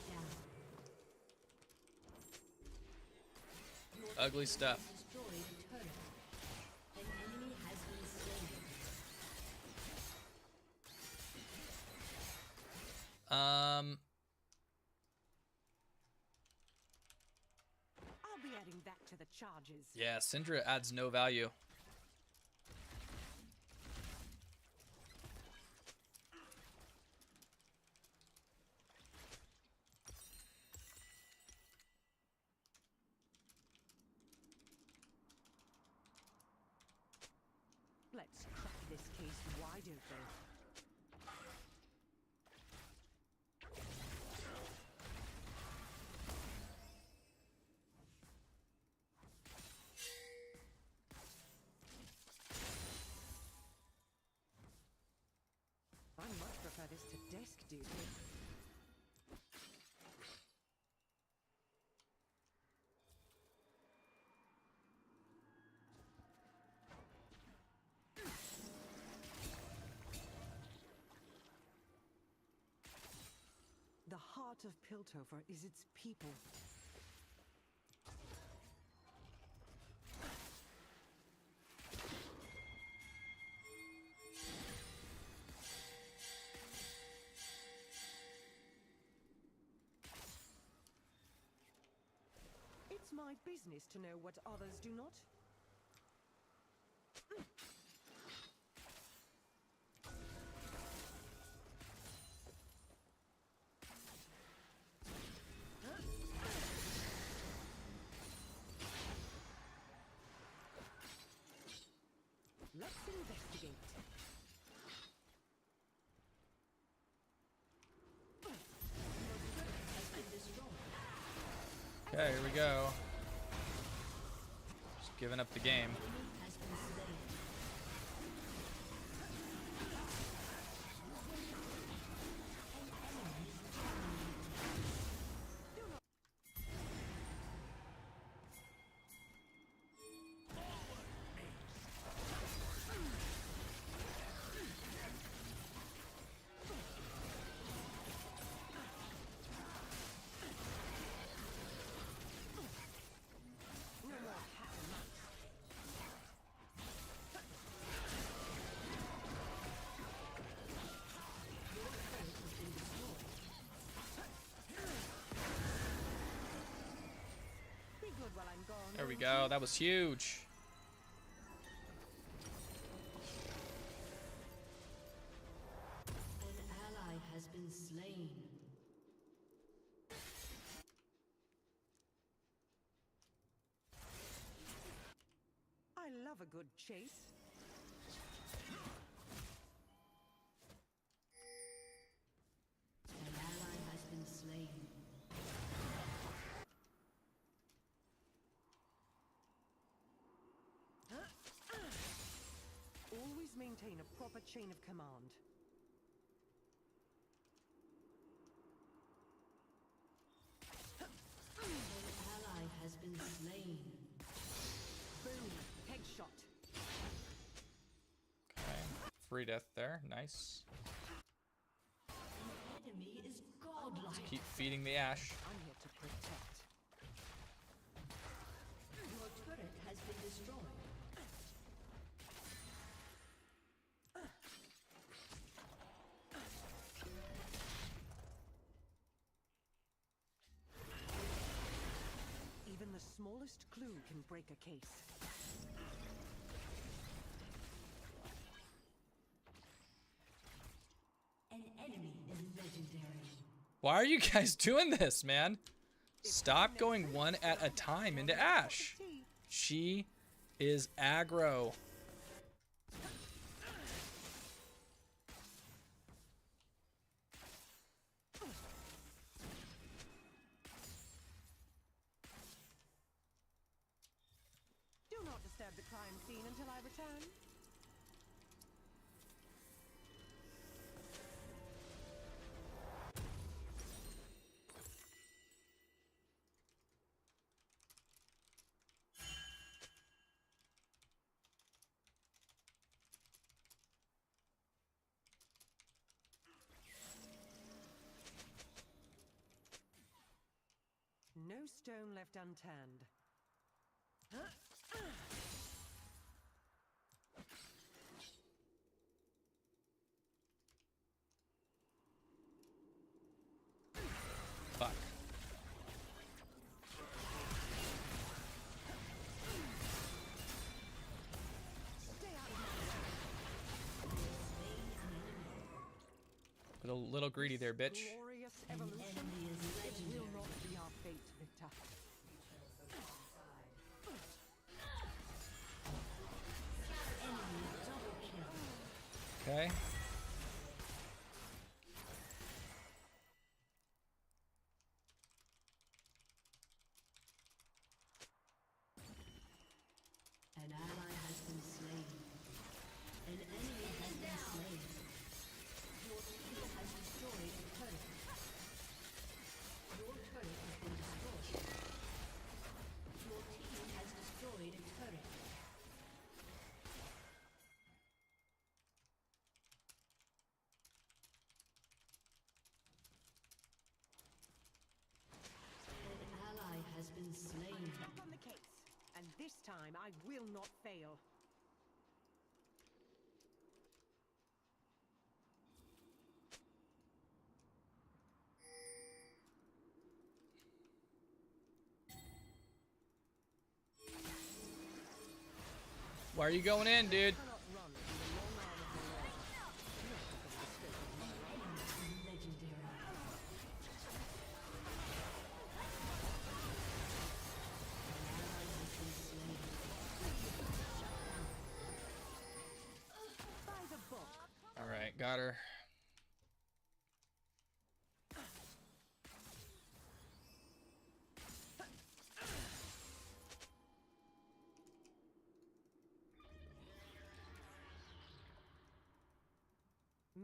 Down. Ugly stuff. Destroyed a turret. An enemy has been slain. I'll be adding that to the charges. Yeah, Syndra adds no value. Let's crack this case wide open. I much prefer this to desk duty. The heart of Piltover is its people. It's my business to know what others do not. Let's investigate. Okay, here we go. Just giving up the game. Has been slain. No more cat and mouse. There we go. That was huge. An ally has been slain. I love a good chase. An ally has been slain. Always maintain a proper chain of command. An ally has been slain. Boom. Headshot. Okay. Free death there. Nice. An enemy is godlike. Keep feeding the Ash. I'm here to protect. Your turret has been destroyed. Even the smallest clue can break a case. An enemy is legendary. Why are you guys doing this, man? Stop going one at a time into Ash. She is aggro. Do not disturb the crime scene until I return. No stone left unturned. Fuck. A little greedy there, bitch. Glorious evolution. It will not be our fate, Victor. Okay. An ally has been slain. An enemy has been slain. Your team has destroyed a turret. Your turret has been destroyed. Your team has destroyed a turret. An ally has been slain. Back on the case, and this time I will not fail. Why are you going in, dude? Cannot run from the long arm of the law. Legendary. By the book. All right, got her.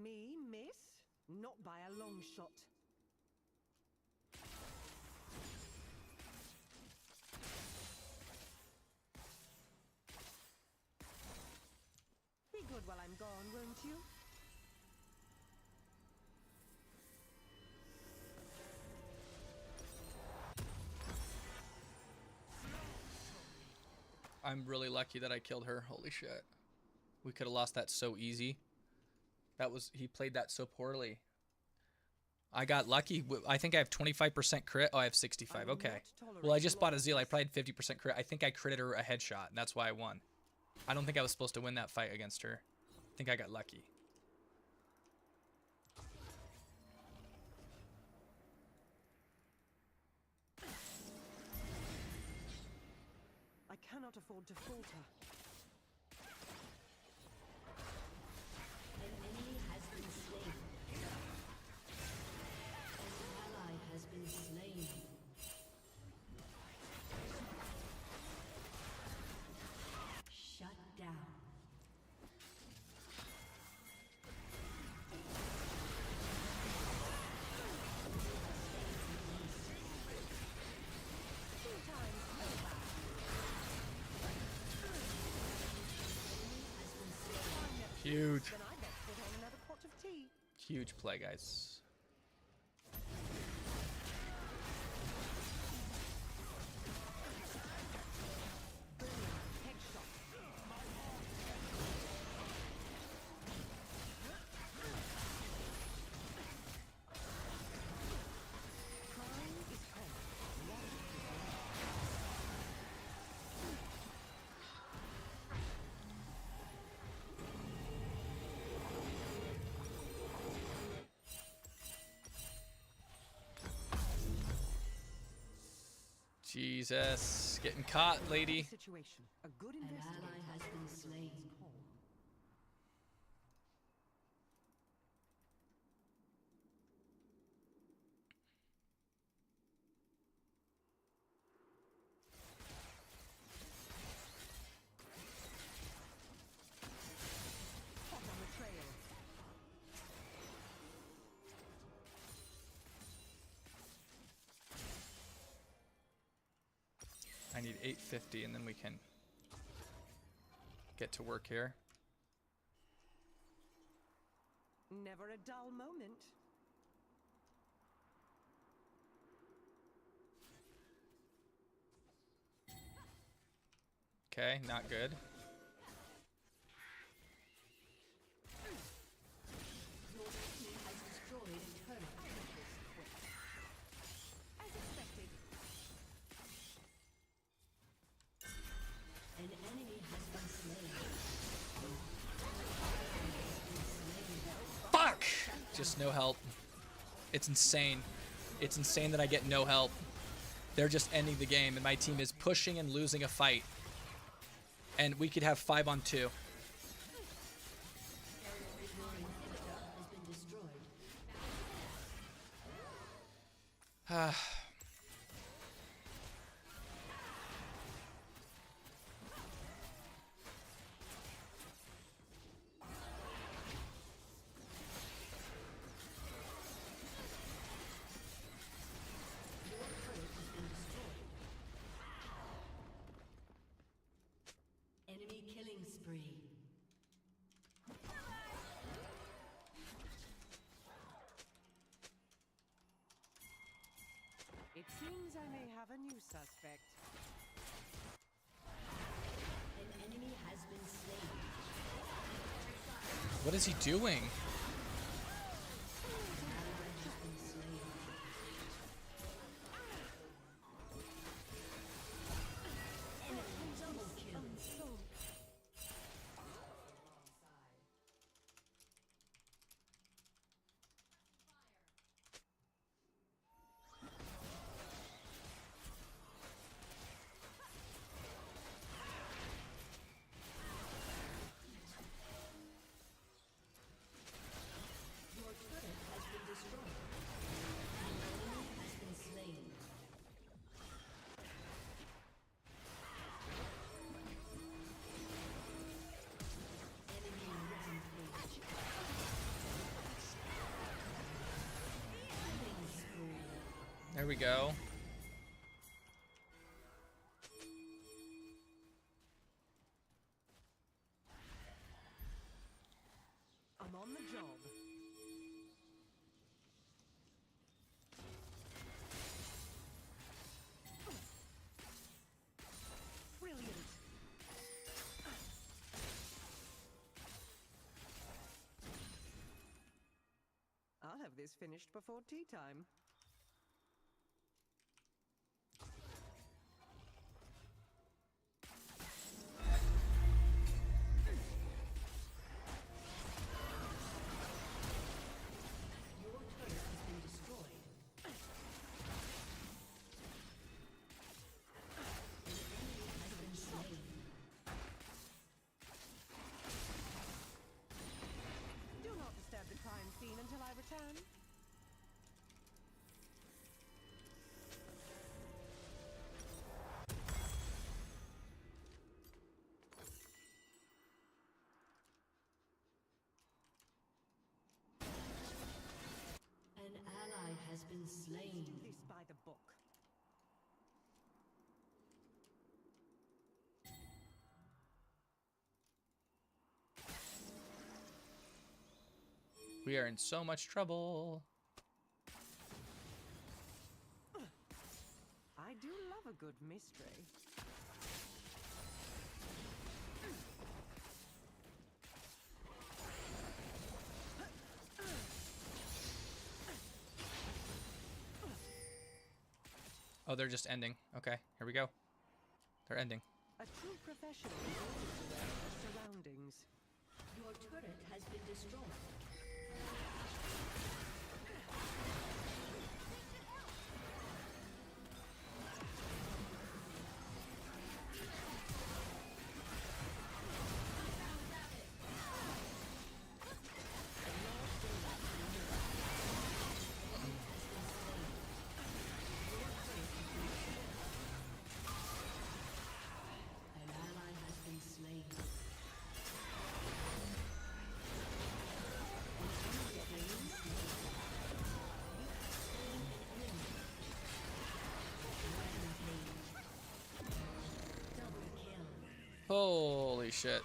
Me miss? Not by a long shot. Be good while I'm gone, won't you? I'm really lucky that I killed her. Holy shit. We could have lost that so easy. He played that so poorly. I got lucky. I think I have 25% crit. Oh, I have 65. Okay. Well, I just bought a Zeal. I probably had 50% crit. I think I critted her a headshot, and that's why I won. I don't think I was supposed to win that fight against her. I think I got lucky. I cannot afford to falter. An enemy has been slain. An ally has been slain. Shut down. Huge. Then I bet put on another pot of tea. Huge play, guys. Jesus, getting caught, lady. Situation. A good An investigator ally has been slain. Hot on the trail. I need 850 and then we can get to work here. Never a dull moment. Okay, not good. Your team has destroyed a turret. As expected. An enemy has been slain. Fuck! Just no help. It's insane. It's insane that I get no help. They're just ending the game and my team is pushing and losing a fight. And we could have 5-on-2. Your inhibitor has been destroyed. Your turret has been destroyed. Enemy killing spree. It seems I may have a new suspect. An enemy has been slain. What is he doing? An ally has been slain. Enemy double kill. Your turret has been destroyed. An enemy has been slain. Enemy rampage. Killing spree. There we go. I'm on the job. Brilliant. I'll have this is finished before tea time. Your turret has been destroyed. An enemy has been slain. Do not disturb the crime scene until I return. An ally has been slain. This by the book. We are in so much trouble. I do love a good mystery. Oh, they're just ending. Okay, here we go. They're ending. A true professional is always aware of her surroundings. Your turret has been destroyed. An ally has been slain. Holy shit.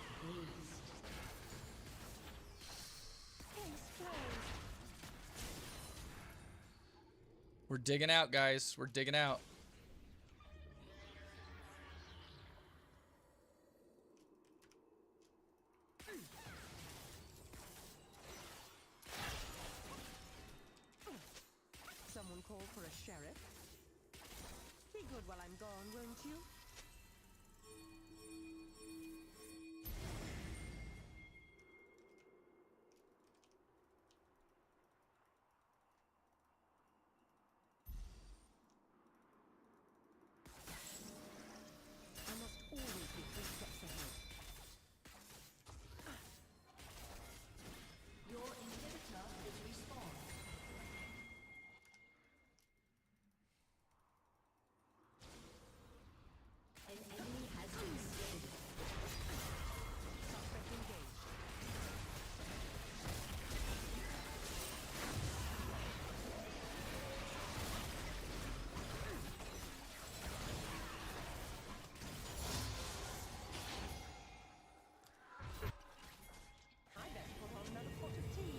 We're digging out, guys. We're digging out. Someone call for a sheriff? Be good while I'm gone, won't you? I must always be 3 steps ahead. Your inhibitor is respawned. An enemy has been slain. Suspect engaged. I better put on another pot of tea.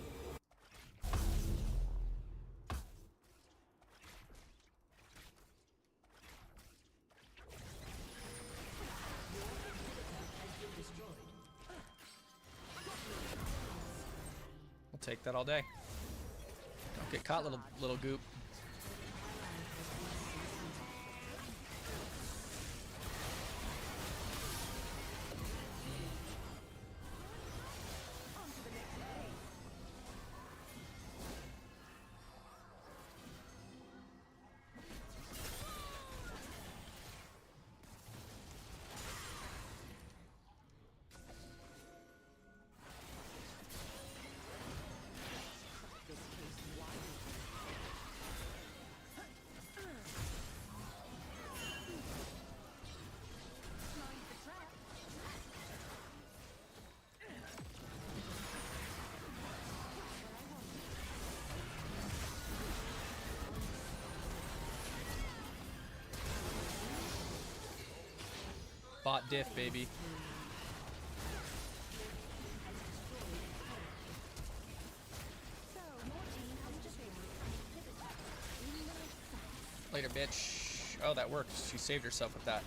We'll take that all day. Don't get caught, little goop. This case wide. Mind the trap. Bot diff, baby. Later, bitch. Oh, that worked. She saved herself with that.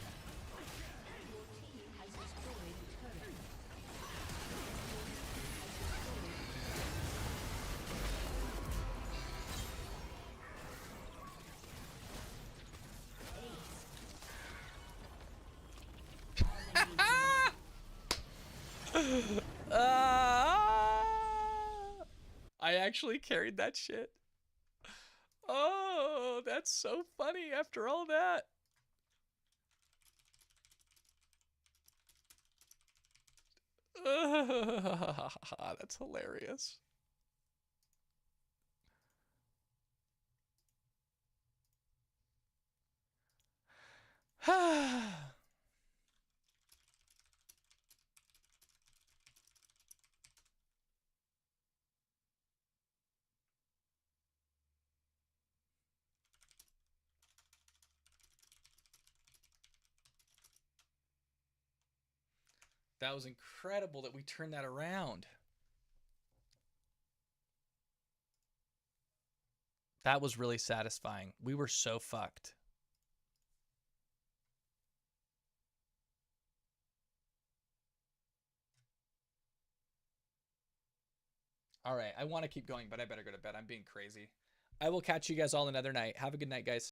I actually carried that shit. Oh, that's so funny after all that. That's hilarious. That was incredible that we turned that around. That was really satisfying. We were so fucked. All right, I want to keep going, but I better go to bed. I'm being crazy. I will catch you guys all another night. Have a good night, guys.